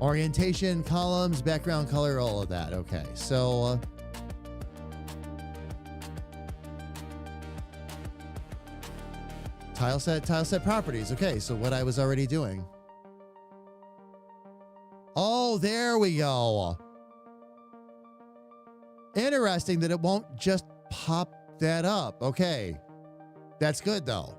Orientation, columns, background color, all of that. Okay, so tile set properties. Okay, so what I was already doing. Oh, there we go. Interesting that it won't just pop that up. Okay. That's good though.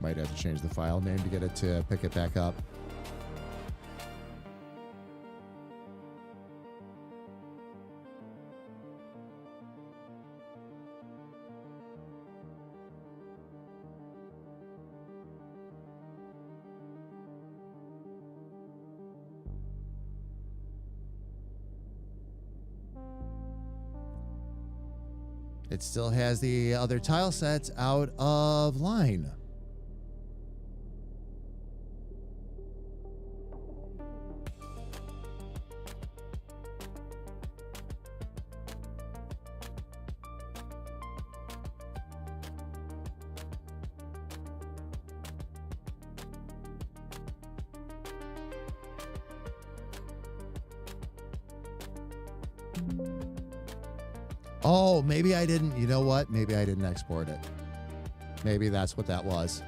Might have to change the file name to get it to pick it back up. It still has the other tile sets out of line. Oh, maybe I didn't. You know what? Maybe I didn't export it. Maybe that's what that was.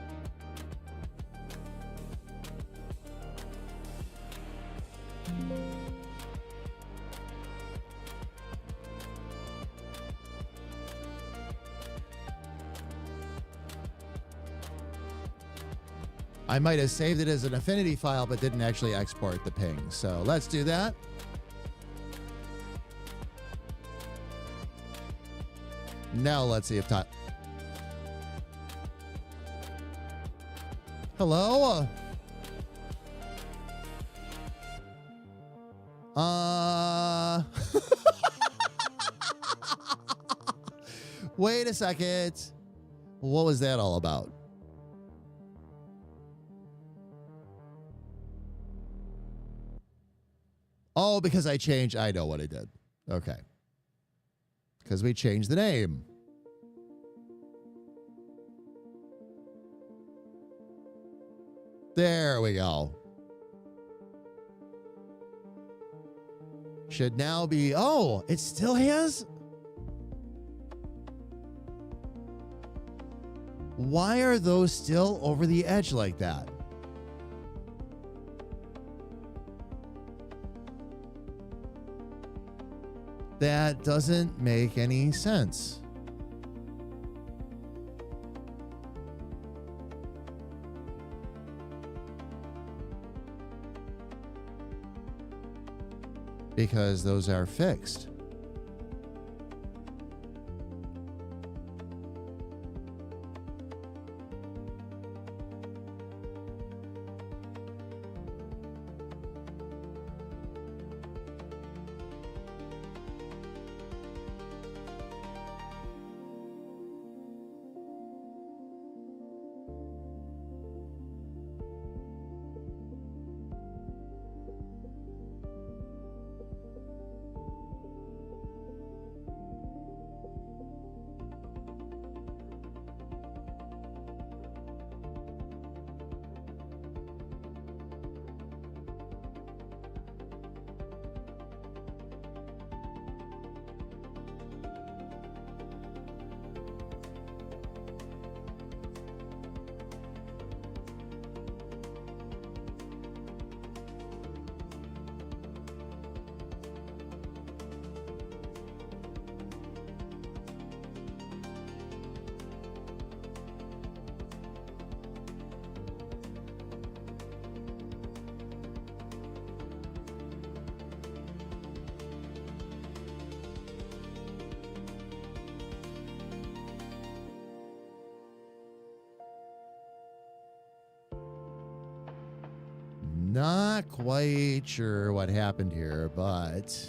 I might have saved it as an Affinity file, but didn't actually export the ping. So let's do that. Now let's see if time. Hello? Wait a second. What was that all about? Oh, because I changed. I know what I did. Okay. Because we changed the name. There we go. Should now be, oh, it still has? Why are those still over the edge like that? That doesn't make any sense. Because those are fixed. Not quite sure what happened here, but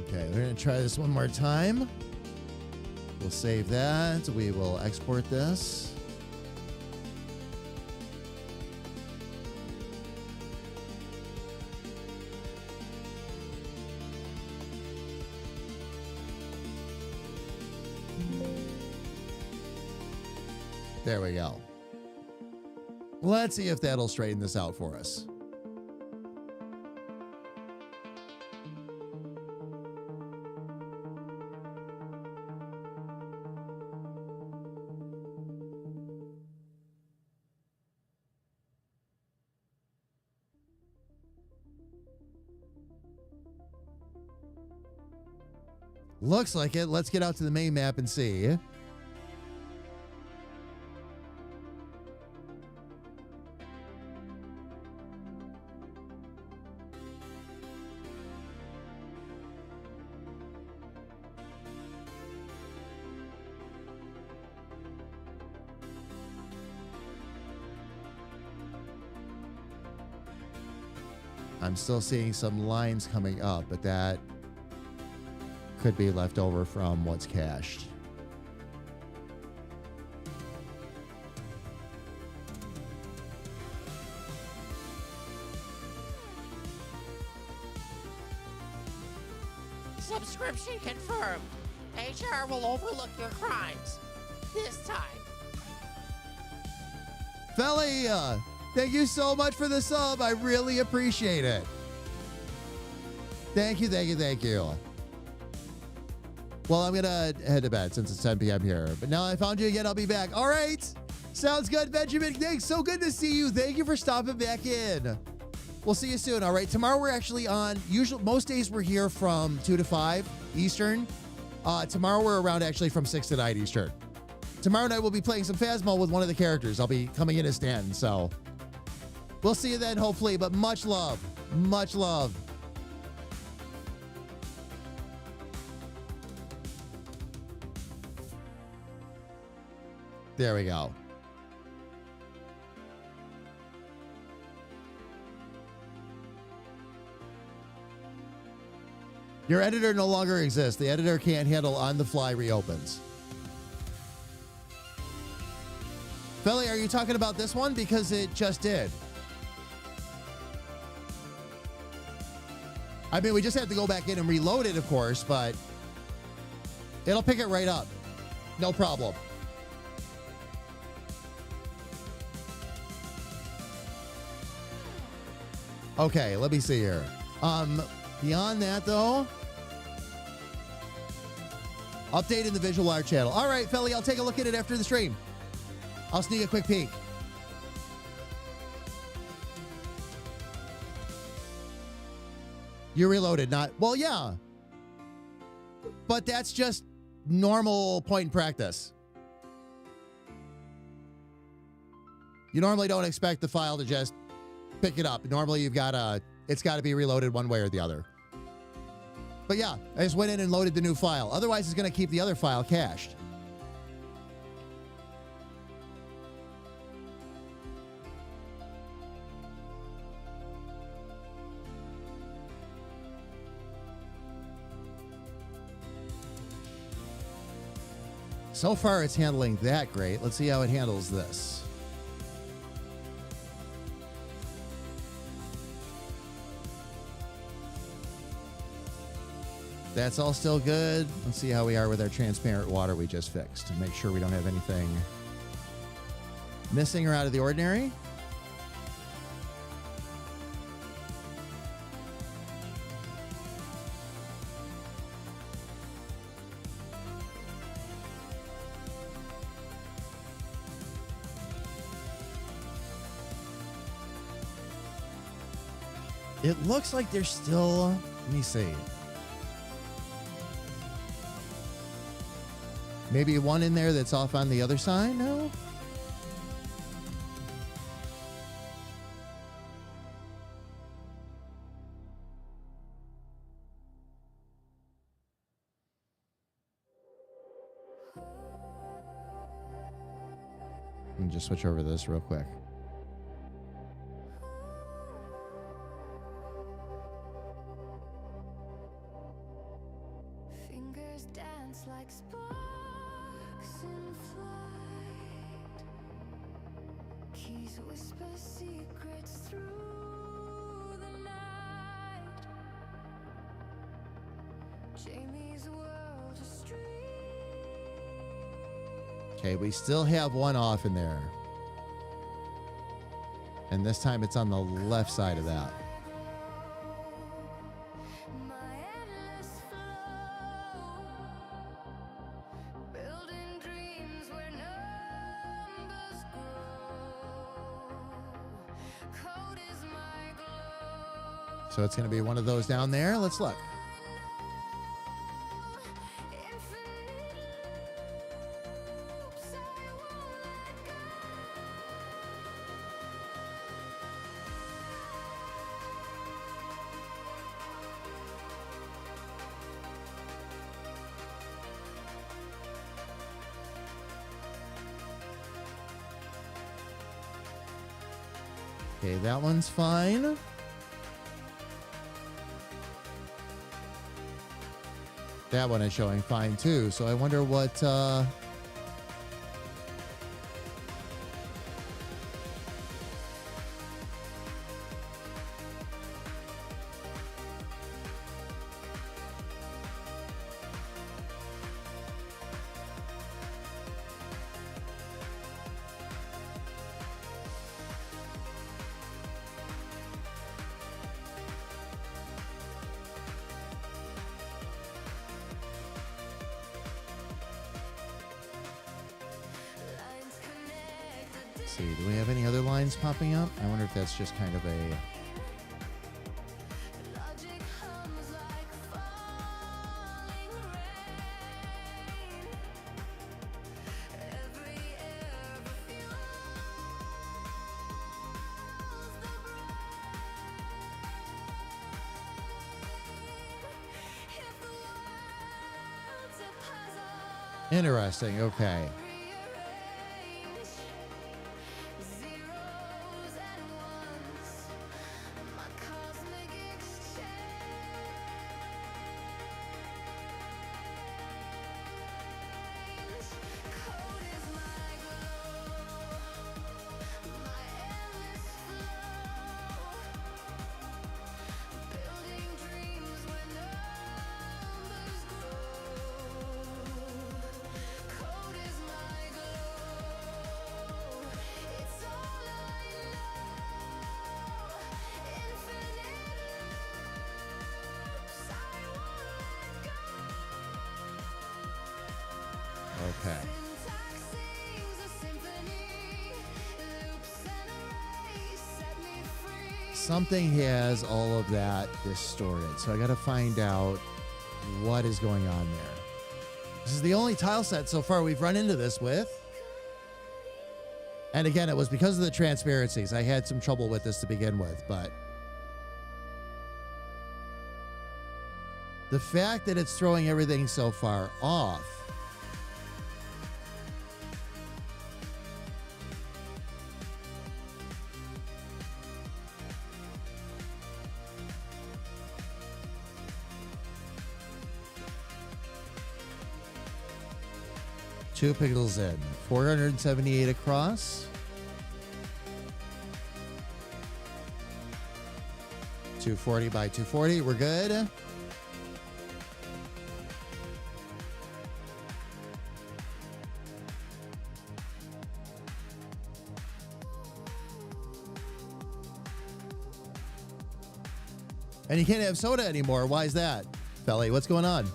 okay, we're going to try this one more time. We'll save that. We will export this. There we go. Let's see if that'll straighten this out for us. Looks like it. Let's get out to the main map and see. I'm still seeing some lines coming up, but that could be left over from what's cached. Subscription confirmed. HR will overlook your crimes. This time. Felly, thank you so much for the sub. I really appreciate it. Thank you, thank you, thank you. Well, I'm going to head to bed since it's 10 p.m. here. But now I found you again, I'll be back. All right. Sounds good, Benjamin. Thanks. So good to see you. Thank you for stopping back in. We'll see you soon. All right. Tomorrow we're actually on. Most days we're here from 2 to 5 Eastern. Tomorrow we're around actually from 6 to 9 Eastern. Tomorrow night we'll be playing some Phasmo with one of the characters. I'll be coming in as Stanton. So we'll see you then, hopefully. But much love. Much love. There we go. Your editor no longer exists. The editor can't handle on-the-fly reopens. Felly, are you talking about this one? Because it just did. I mean, we just have to go back in and reload it, of course, but it'll pick it right up. No problem. Okay, let me see here. Beyond that, though, update in the visual art channel. All right, Felly, I'll take a look at it after the stream. I'll sneak a quick peek. You reloaded, not... Well, yeah. But that's just normal point in practice. You normally don't expect the file to just pick it up. Normally it's got to be reloaded one way or the other. But yeah, I just went in and loaded the new file. Otherwise, it's going to keep the other file cached. So far, it's handling that great. Let's see how it handles this. That's all still good. Let's see how we are with our transparent water we just fixed to make sure we don't have anything missing or out of the ordinary. It looks like there's still, let me see. Maybe one in there that's off on the other side? No? Let me just switch over to this real quick. Fingers dance like sparks in flight. Keys whisper secrets through the night. Jamie's world a street. Okay, we still have one off in there. And this time it's on the left side of that. My endless flow, building dreams where numbers grow. Code is my glow. So it's going to be one of those down there. Let's look. Infinite loops, I won't let go. Okay, that one's fine. That one is showing fine too. So I wonder what Lines connected. see, do we have any other lines popping up? I wonder if that's just kind of a Logic hums like falling rain. Every air fuels the brain. If the world's a puzzle, interesting. Okay. rearrange zeros and ones. My cosmic exchange. Code is my glow. My endless flow. Building dreams where numbers grow. Code is my glow. It's all I know. Infinite loops, I won't let go. Okay. Syntax sings a symphony. Loops and arrays set me free. Something has all of that distorted. So I got to find out what is going on there. This is the only tile set so far we've run into this with. And again, it was because of the transparencies. I had some trouble with this to begin with, but the fact that it's throwing everything so far off. Two pixels in, 478 across. 240 by 240, we're good. And you can't have soda anymore. Why is that? Felly, what's going on?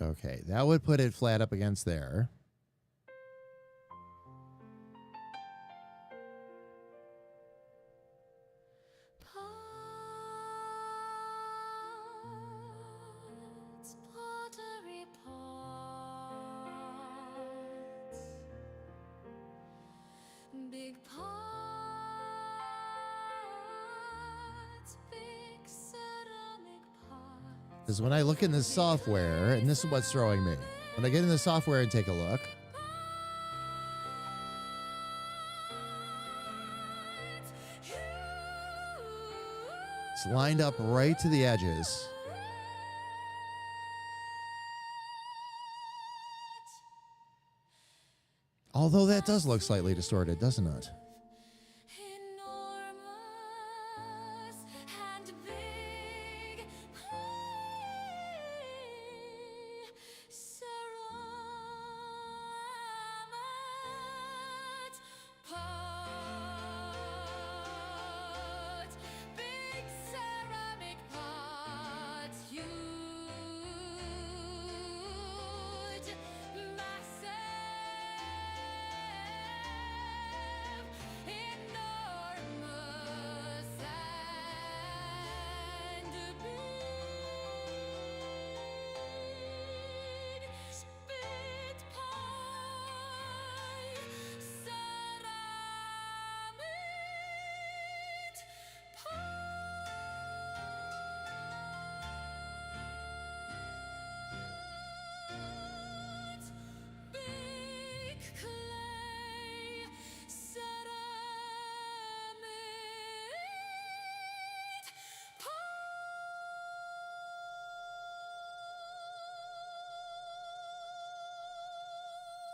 Okay, that would put it flat up against there. Pots, pottery pots, big pots, big ceramic pots. Is when I look in the software, and this is what's throwing me. When I get in the software and take a look, it's lined up right to the edges. Although that does look slightly distorted, doesn't it? In order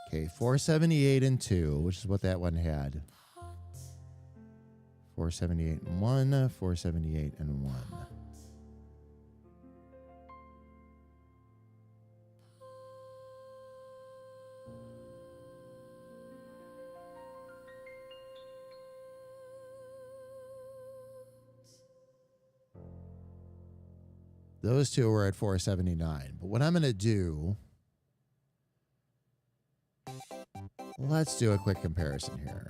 Okay, 478 and 2, which is what that one had. 478 and 1, 478 and 1. Those two were at 479. But what I'm going to do, let's do a quick comparison here.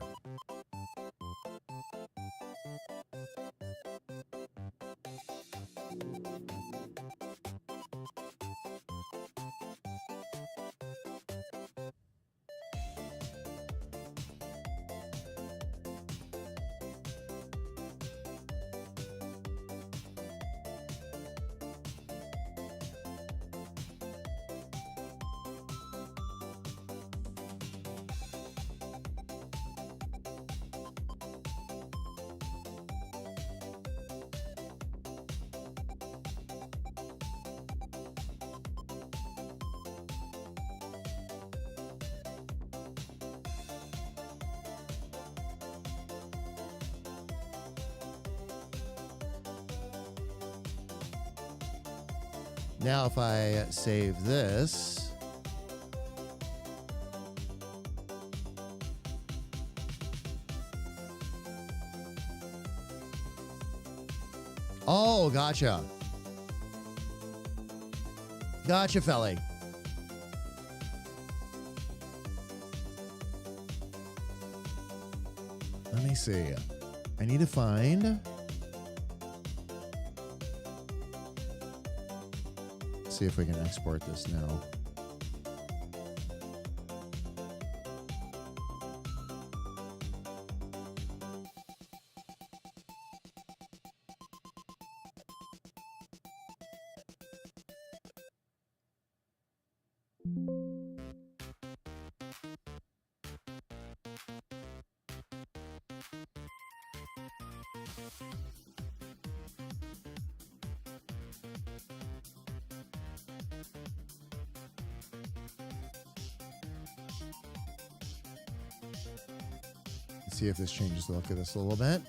Now, if I save this, oh, gotcha. Gotcha, Felly. Let me see. I need to find. See if we can export this now. See if this changes the look of this a little bit.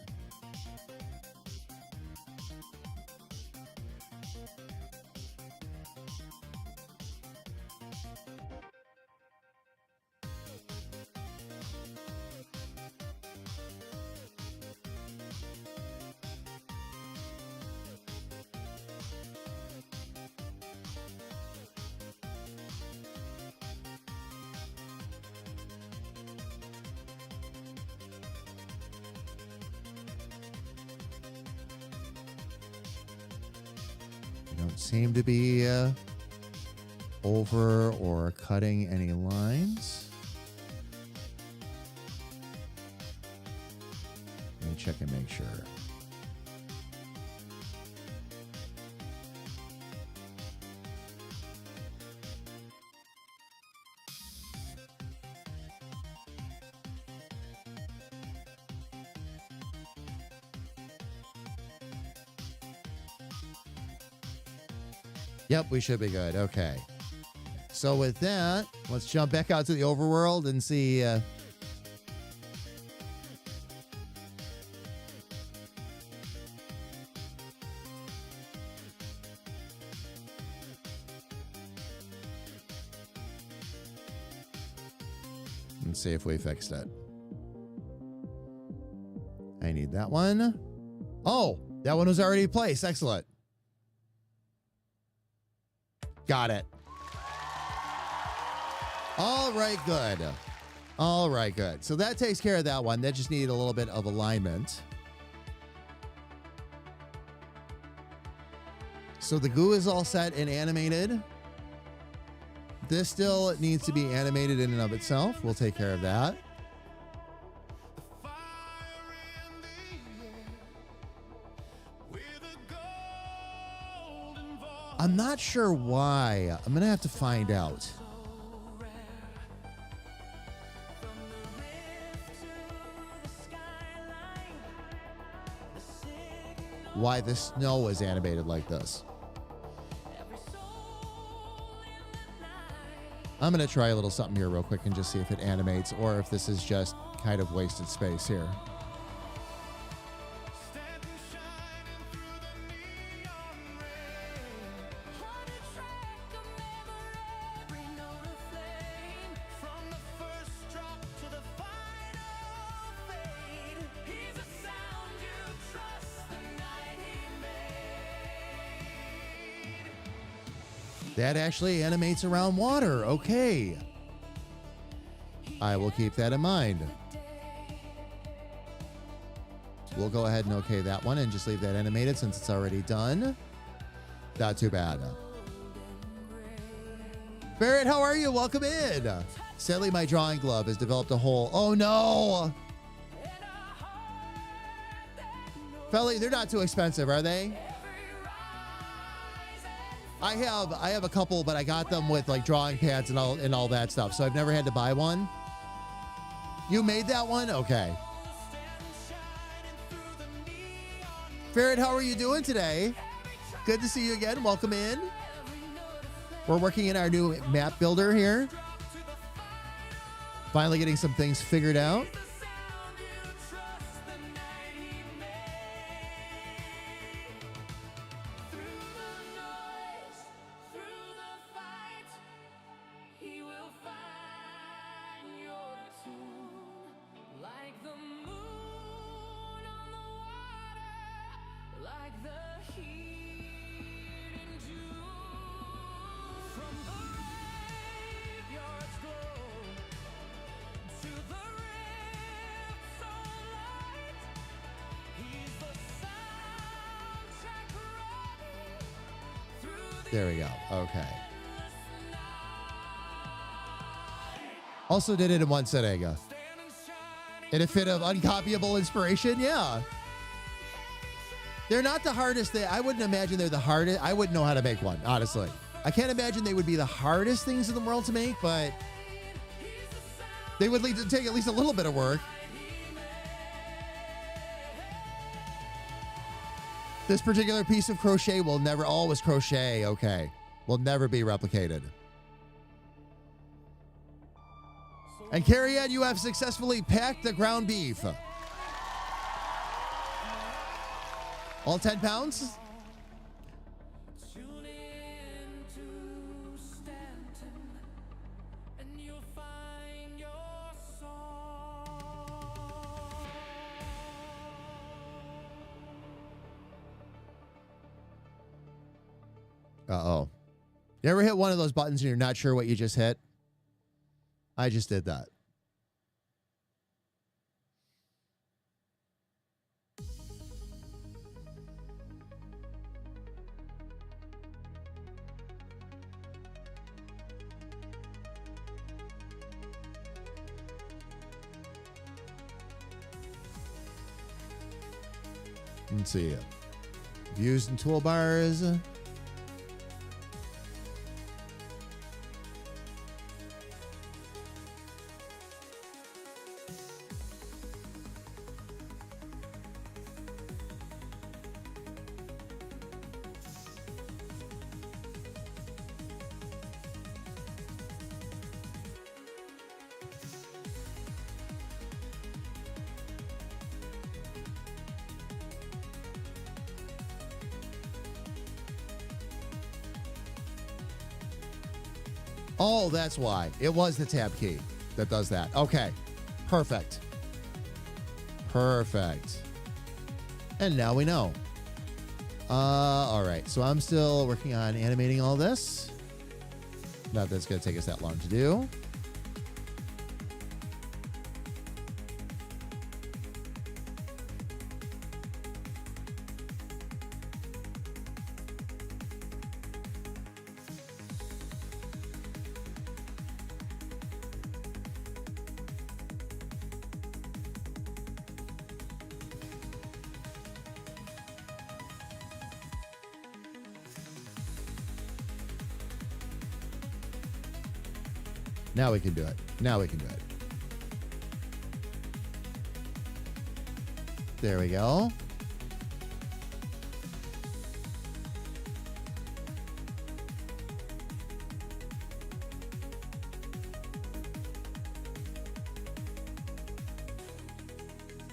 Don't seem to be over or cutting any lines. Let me check and make sure. Yep, we should be good. Okay. So with that, let's jump back out to the overworld and see. And see if we fixed it. I need that one. Oh, that one was already placed. Excellent. Got it. All right, good. All right, good. So that takes care of that one. That just needed a little bit of alignment. So the goo is all set and animated. This still needs to be animated in and of itself. We'll take care of that. I'm not sure why. I'm going to have to find out. Why the snow is animated like this. I'm going to try a little something here real quick and just see if it animates or if this is just kind of wasted space here. Standing shining through the neon rain. On a track of memory, every note a flame. From the first drop to the final fade. He's a sound you trust the night he made. That actually animates around water. Okay. I will keep that in mind. We'll go ahead and okay that one and just leave that animated since it's already done. Not too bad. Barrett, how are you? Welcome in. Sadly, my drawing glove has developed a hole. Oh no. Felly, they're not too expensive, are they? I have a couple, but I got them with like drawing pads and all that stuff. So I've never had to buy one. You made that one? Okay. Ferret, how are you doing today? Good to see you again. Welcome in. We're working in our new map builder here. Finally getting some things figured out. He will find your tune like the moon on the water, like the heat in June. From the graveyard's glow to the rift so light, he's the soundtrack running through the There we go. Okay. Also did it in one sitting. In a fit of uncopyable inspiration, yeah. They're not the hardest thing. I wouldn't imagine they're the hardest. I wouldn't know how to make one, honestly. I can't imagine they would be the hardest things in the world to make, but they would need to take at least a little bit of work. This particular piece of crochet will never always crochet, okay. Will never be replicated. And Carrie Ann, you have successfully packed the ground beef. All 10 pounds? Tune in to Stanton, and you'll find your song. Uh-oh. You ever hit one of those buttons and you're not sure what you just hit? I just did that. Let's see. Views and toolbars. Oh, that's why. It was the tab key that does that. Okay. Perfect. Perfect. And now we know. All right. So I'm still working on animating all this. Not that it's going to take us that long to do. Now we can do it. Now we can do it. There we go.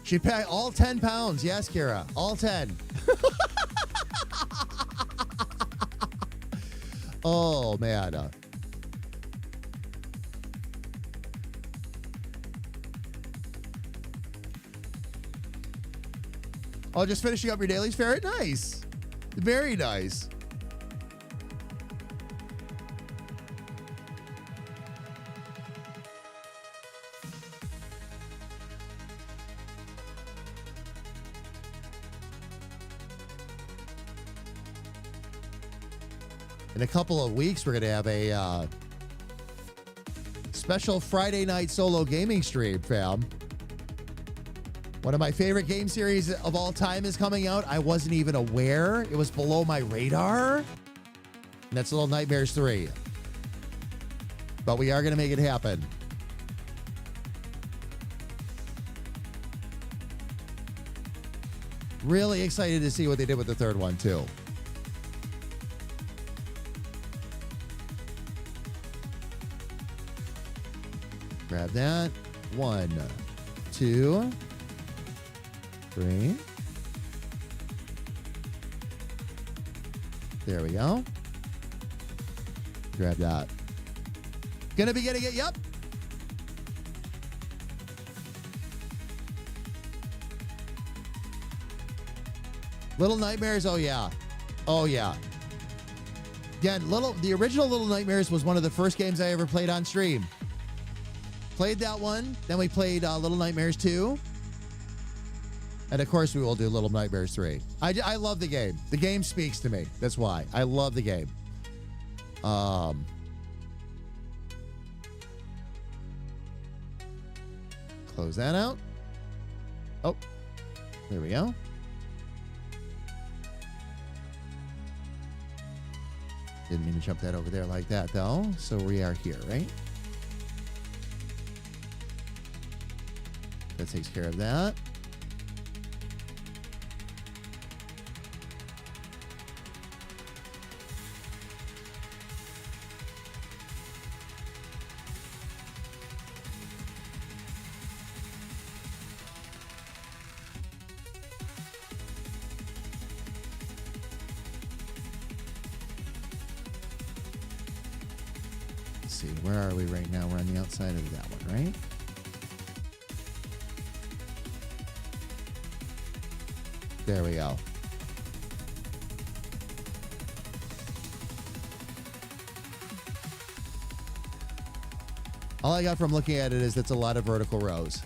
She packed all 10 pounds. Yes, Kira. All 10. Oh, man. Oh, just finishing up your dailies, Ferret? Nice. Very nice. In a couple of weeks, we're going to have a special Friday night solo gaming stream, fam. One of my favorite game series of all time is coming out. I wasn't even aware. It was below my radar. And that's Little Nightmares 3. But we are going to make it happen. Really excited to see what they did with the third one, too. Grab that. 1, 2, 3. There we go. Grab that. Gonna be getting it. Yep. Little Nightmares. Oh, yeah. Oh, yeah. Again, the original Little Nightmares was one of the first games I ever played on stream. Played that one. Then we played Little Nightmares 2. And of course, we will do Little Nightmares 3. I love the game. The game speaks to me. That's why. I love the game. Close that out. Oh, there we go. Didn't mean to jump that over there like that, though. So we are here, right? That takes care of that. Let's see, where are we right now? We're on the outside of that one, right? There we go. All I got from looking at it is that's a lot of vertical rows.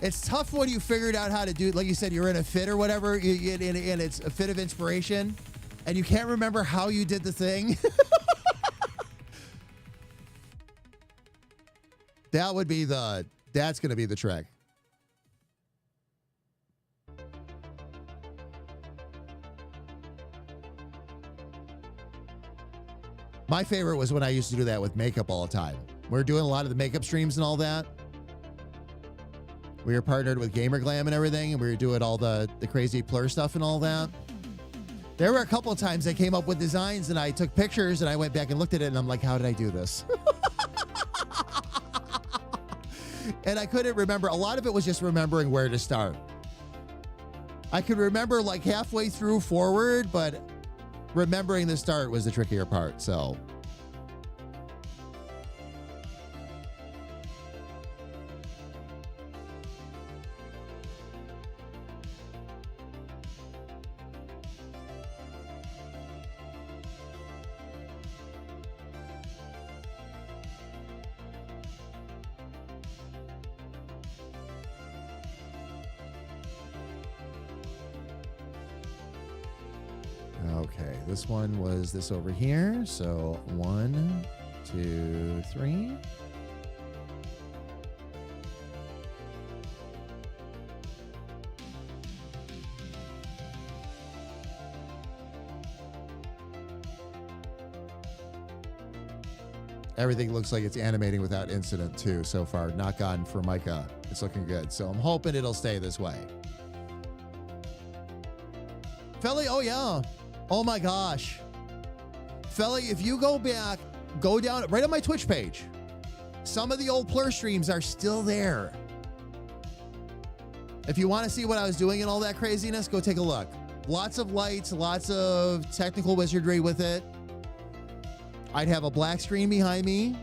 It's tough when you figured out how to do, like you said, you're in a fit or whatever, and it's a fit of inspiration, and you can't remember how you did the thing. That's going to be the trick. My favorite was when I used to do that with makeup all the time. We were doing a lot of the makeup streams and all that. We were partnered with Gamer Glam and everything, and we were doing all the crazy plur stuff and all that. There were a couple of times I came up with designs and I took pictures and I went back and looked at it and I'm like, how did I do this? And I couldn't remember. A lot of it was just remembering where to start. I could remember like halfway through forward, but remembering the start was the trickier part, so. Okay, this one was this over here. So 1, 2, 3. Everything looks like it's animating without incident too so far. Knock on for Micah. It's looking good. So I'm hoping it'll stay this way. Felly, oh yeah. Oh my gosh. Felly, if you go back, go down right on my Twitch page. Some of the old Plur streams are still there. If you want to see what I was doing and all that craziness, go take a look. Lots of lights, lots of technical wizardry with it. I'd have a black screen behind me.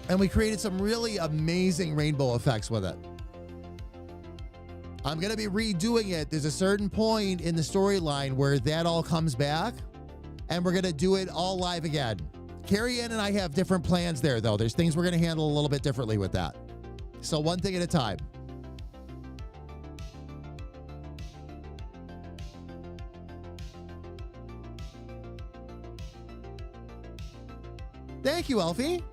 And we created some really amazing rainbow effects with it. I'm going to be redoing it. There's a certain point in the storyline where that all comes back, and we're going to do it all live again. Carrie Ann and I have different plans there, though. There's things we're going to handle a little bit differently with that. So one thing at a time. Thank you, Elfie.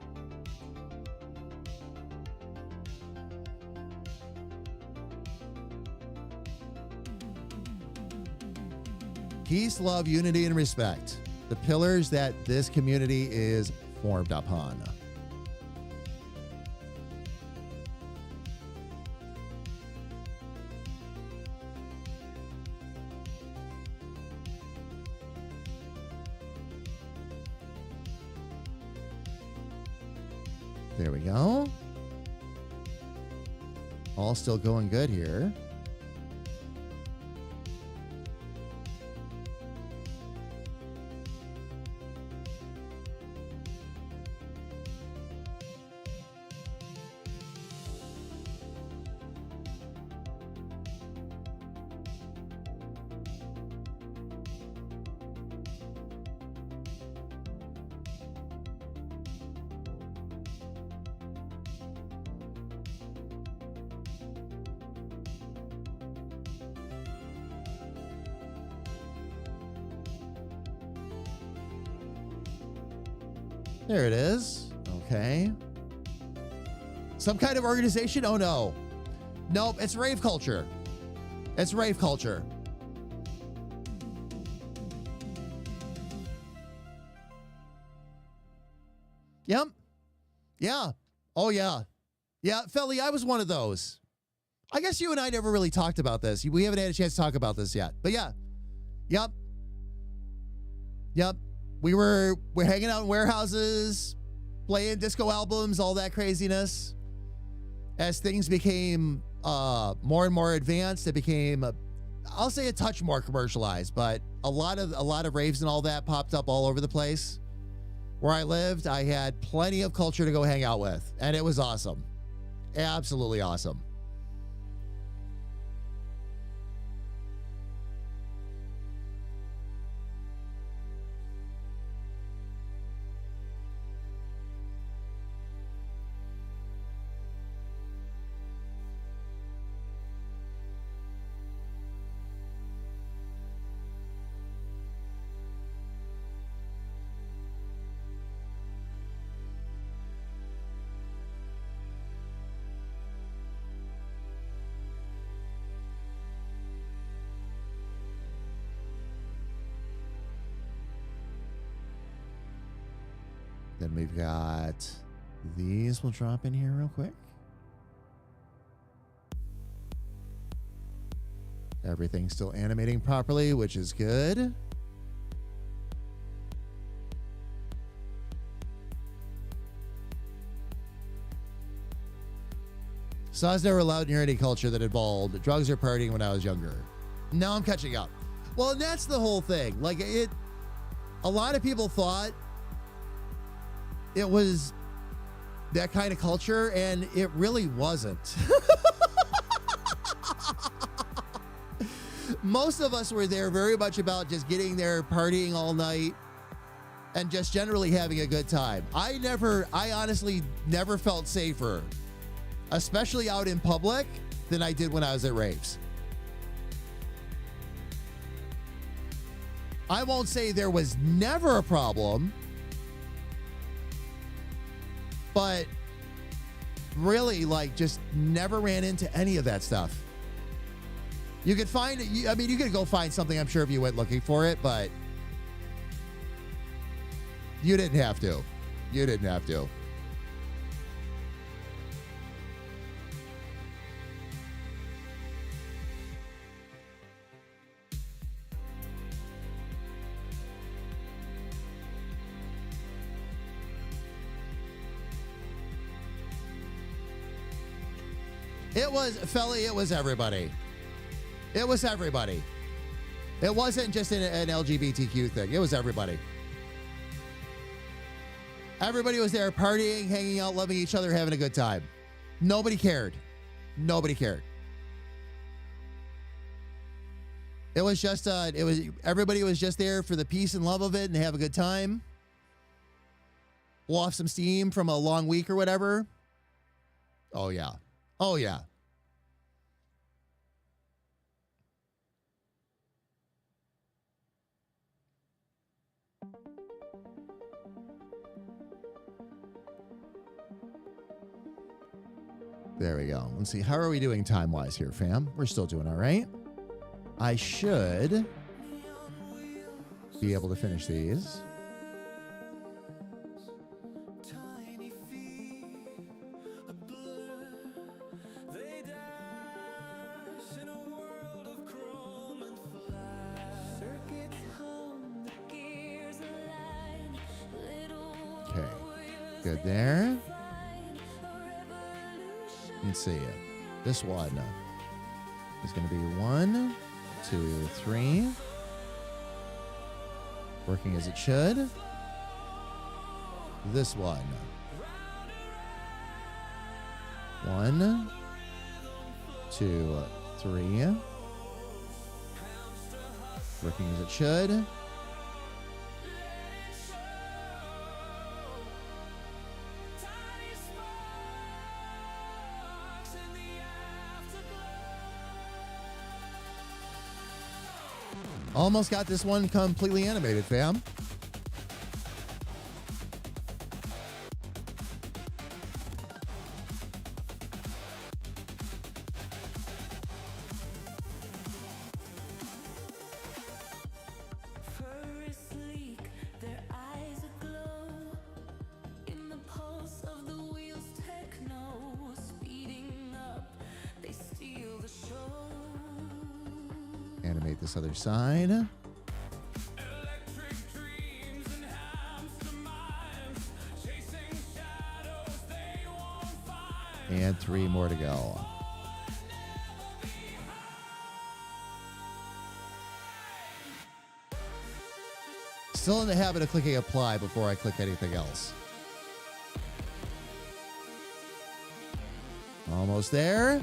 Peace, love, unity, and respect. The pillars that this community is formed upon. There we go. All still going good here. There it is. Okay. Some kind of organization? Oh, no. Nope, it's rave culture. It's rave culture. Yep. Yeah. Oh, yeah. Yeah, Felly, I was one of those. I guess you and I never really talked about this. We haven't had a chance to talk about this yet. But yeah. Yep. Yep. We're hanging out in warehouses, playing disco albums, all that craziness. As things became more and more advanced, it became, I'll say, a touch more commercialized. But a lot of raves and all that popped up all over the place. Where I lived, I had plenty of culture to go hang out with, and it was awesome, absolutely awesome. Then we've got these. We'll drop in here real quick. Everything's still animating properly, which is good. So I was never allowed near any culture that involved drugs or partying when I was younger. Now I'm catching up. Well, and that's the whole thing. Like, a lot of people thought it was that kind of culture, and it really wasn't. Most of us were there very much about just getting there, partying all night, and just generally having a good time. I honestly never felt safer, especially out in public, than I did when I was at raves. I won't say there was never a problem, but really, like, just never ran into any of that stuff. You could find it. I mean, you could go find something, I'm sure, if you went looking for it, but you didn't have to. You didn't have to. It was, Felly, it was everybody. It was everybody. It wasn't just an LGBTQ thing. It was everybody. Everybody was there partying, hanging out, loving each other, having a good time. Nobody cared. Nobody cared. It was just, everybody was just there for the peace and love of it and have a good time. Blow off some steam from a long week or whatever. Oh, yeah. Oh, yeah. There we go. Let's see. How are we doing time-wise here, fam? We're still doing all right. I should be able to finish these. Okay. Good there. Let's see. This one is going to be 1, 2, 3. Working as it should. This one. 1, 2, 3. Working as it should. Almost got this one completely animated, fam. Animate this other side. And 3 more to go. Still in the habit of clicking apply before I click anything else. Almost there.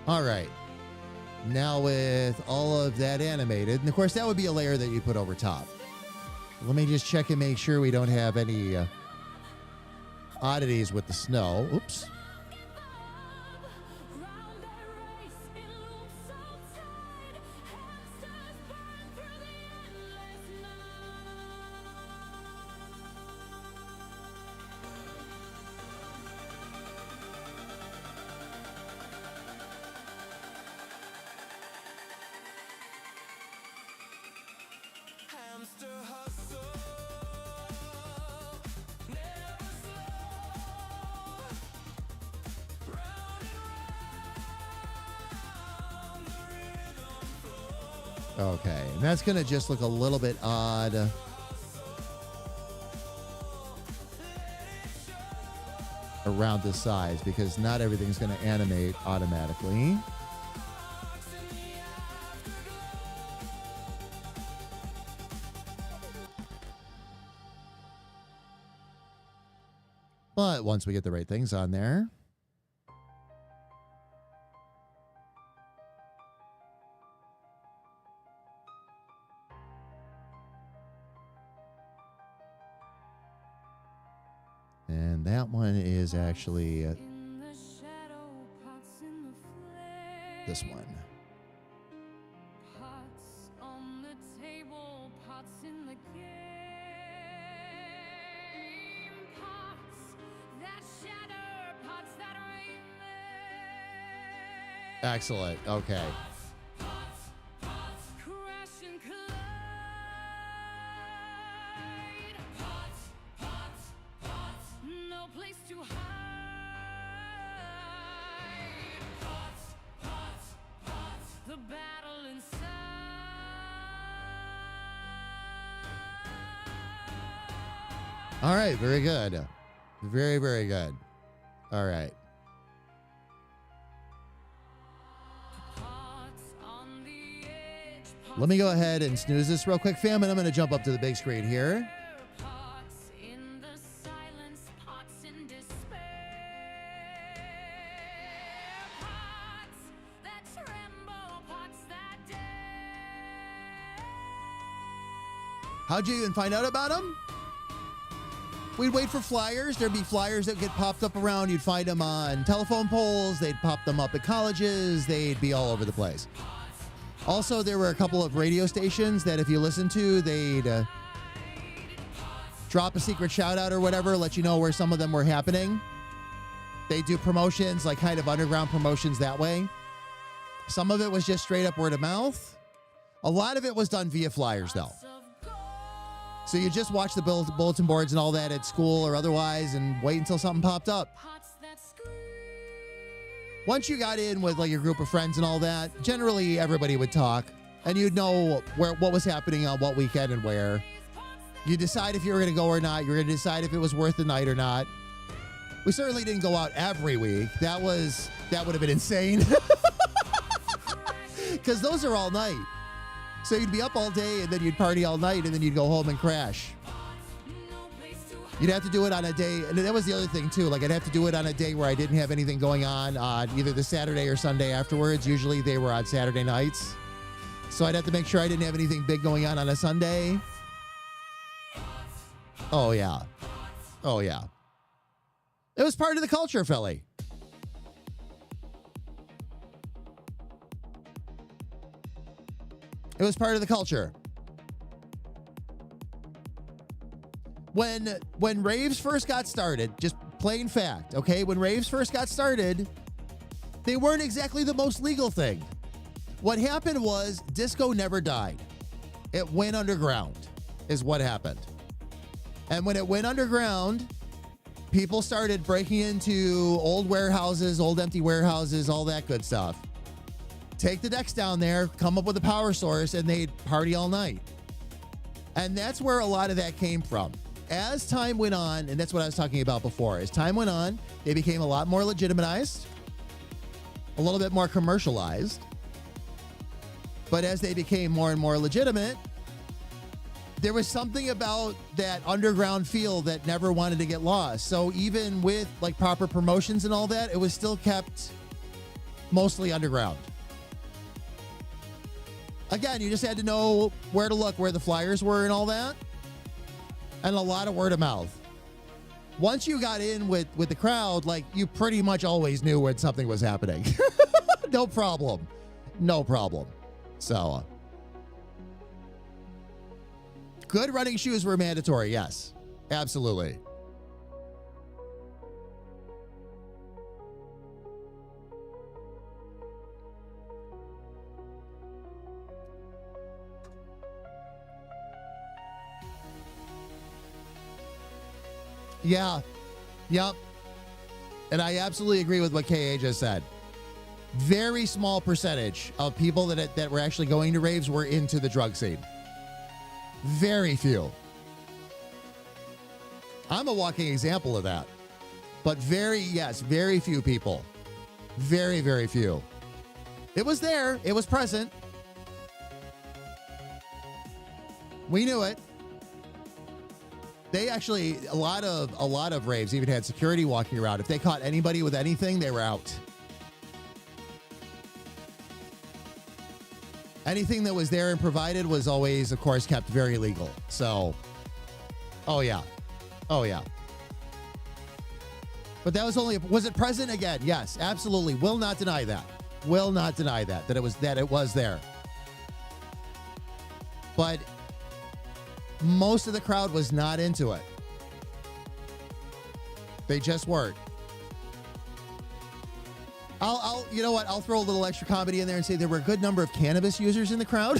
All right. Now with all of that animated, and of course that would be a layer that you put over top. Let me just check and make sure we don't have any oddities with the snow. Oops. Okay, and that's going to just look a little bit odd. Around the sides, because not everything's going to animate automatically. But once we get the right things on there. And that one is actually this one. Excellent. Okay. All right, very good. Very, very good. All right. Let me go ahead and snooze this real quick, fam, and I'm going to jump up to the big screen here. How'd you even find out about them? We'd wait for flyers. There'd be flyers that get popped up around. You'd find them on telephone poles. They'd pop them up at colleges. They'd be all over the place. Also, there were a couple of radio stations that if you listen to, they'd drop a secret shout out or whatever, let you know where some of them were happening. They do promotions, like kind of underground promotions that way. Some of it was just straight up word of mouth. A lot of it was done via flyers, though. So you just watch the bulletin boards and all that at school or otherwise and wait until something popped up. Once you got in with like your group of friends and all that, generally everybody would talk and you'd know what was happening on what weekend and where. You decide if you were going to go or not. You were going to decide if it was worth the night or not. We certainly didn't go out every week. That would have been insane. Because those are all night. So you'd be up all day and then you'd party all night and then you'd go home and crash. You'd have to do it on a day. And that was the other thing too. Like I'd have to do it on a day where I didn't have anything going on either the Saturday or Sunday afterwards. Usually they were on Saturday nights. So I'd have to make sure I didn't have anything big going on a Sunday. Oh yeah. Oh yeah. It was part of the culture, Philly. It was part of the culture. When raves first got started, just plain fact, okay? When raves first got started, they weren't exactly the most legal thing. What happened was disco never died. It went underground, is what happened. And when it went underground, people started breaking into old warehouses, old empty warehouses, all that good stuff. Take the decks down there, come up with a power source, and they'd party all night. And that's where a lot of that came from. As time went on, and that's what I was talking about before, as time went on, they became a lot more legitimized, a little bit more commercialized. But as they became more and more legitimate, there was something about that underground feel that never wanted to get lost. So even with like proper promotions and all that, it was still kept mostly underground. Again, you just had to know where to look, where the flyers were and all that. And a lot of word of mouth. Once you got in with the crowd, like you pretty much always knew when something was happening. No problem. No problem. So, good running shoes were mandatory, yes. Absolutely. Yeah. Yep. And I absolutely agree with what KA just said. Very small percentage of people that were actually going to raves were into the drug scene. Very few. I'm a walking example of that. But very few people. Very, very few. It was there. It was present. We knew it. They actually, a lot of raves even had security walking around. If they caught anybody with anything, they were out. Anything that was there and provided was always, of course, kept very legal. So, oh yeah. Oh yeah. But that was it present again? Yes, absolutely. Will not deny that. Will not deny that it was there. But most of the crowd was not into it. They just weren't. You know what? I'll throw a little extra comedy in there and say there were a good number of cannabis users in the crowd.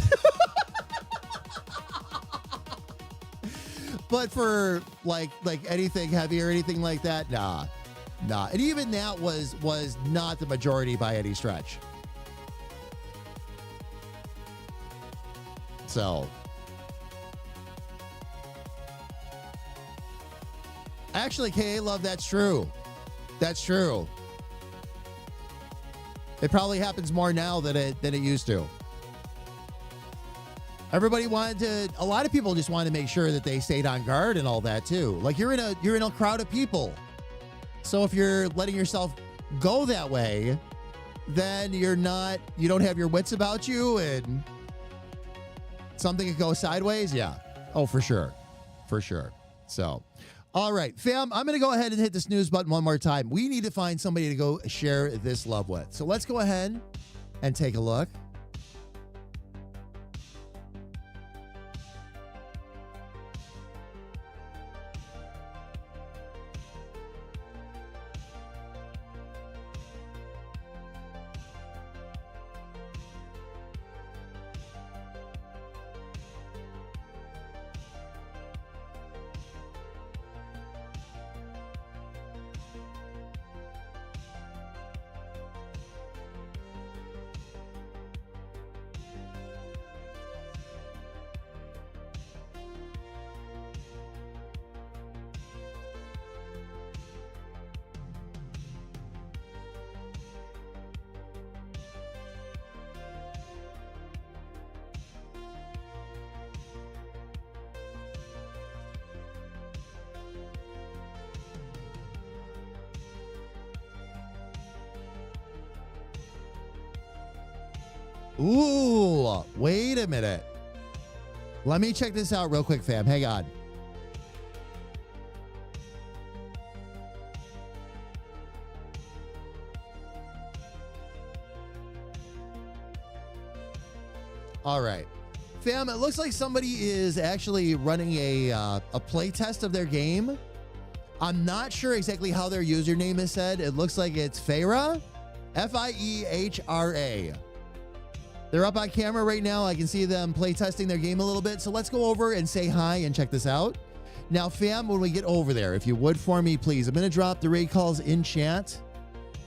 But for like anything heavy or anything like that, nah. And even that was not the majority by any stretch. So Actually, KA Love, that's true. That's true. It probably happens more now than it used to. Everybody a lot of people just wanted to make sure that they stayed on guard and all that too. Like you're in a crowd of people. So if you're letting yourself go that way, then you don't have your wits about you and something could go sideways. Yeah. Oh, for sure. For sure. So, all right, fam, I'm going to go ahead and hit the snooze button one more time. We need to find somebody to go share this love with. So let's go ahead and take a look. Ooh, wait a minute. Let me check this out real quick, fam. Hang on. All right. Fam, it looks like somebody is actually running a play test of their game. I'm not sure exactly how their username is said. It looks like it's Fiehra, Fiehra. They're up on camera right now. I can see them play testing their game a little bit. So let's go over and say hi and check this out. Now, fam, when we get over there, if you would for me, please, I'm going to drop the raid calls in chat.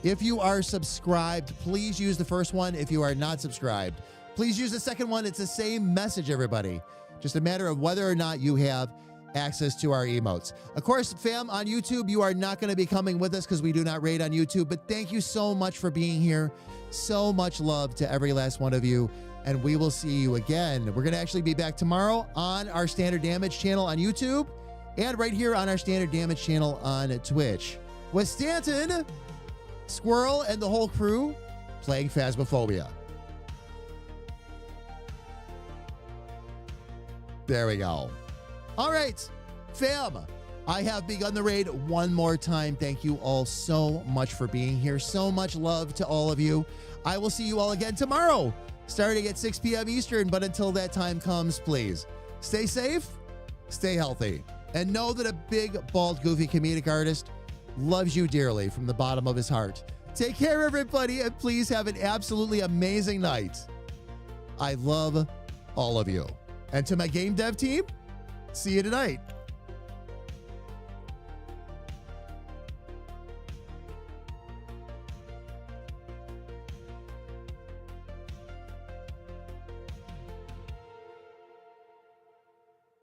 If you are subscribed, please use the first one. If you are not subscribed, please use the second one. It's the same message, everybody. Just a matter of whether or not you have access to our emotes. Of course, fam, on YouTube, you are not going to be coming with us because we do not raid on YouTube, but thank you so much for being here. So much love to every last one of you, and we will see you again. We're going to actually be back tomorrow on our Standard Damage channel on YouTube and right here on our Standard Damage channel on Twitch with Stanton, Squirrel, and the whole crew playing Phasmophobia. There we go. All right, fam, I have begun the raid one more time. Thank you all so much for being here. So much love to all of you. I will see you all again tomorrow, starting at 6 p.m. Eastern. But until that time comes, please stay safe, stay healthy, and know that a big, bald, goofy comedic artist loves you dearly from the bottom of his heart. Take care, everybody, and please have an absolutely amazing night. I love all of you. And to my game dev team, see you tonight.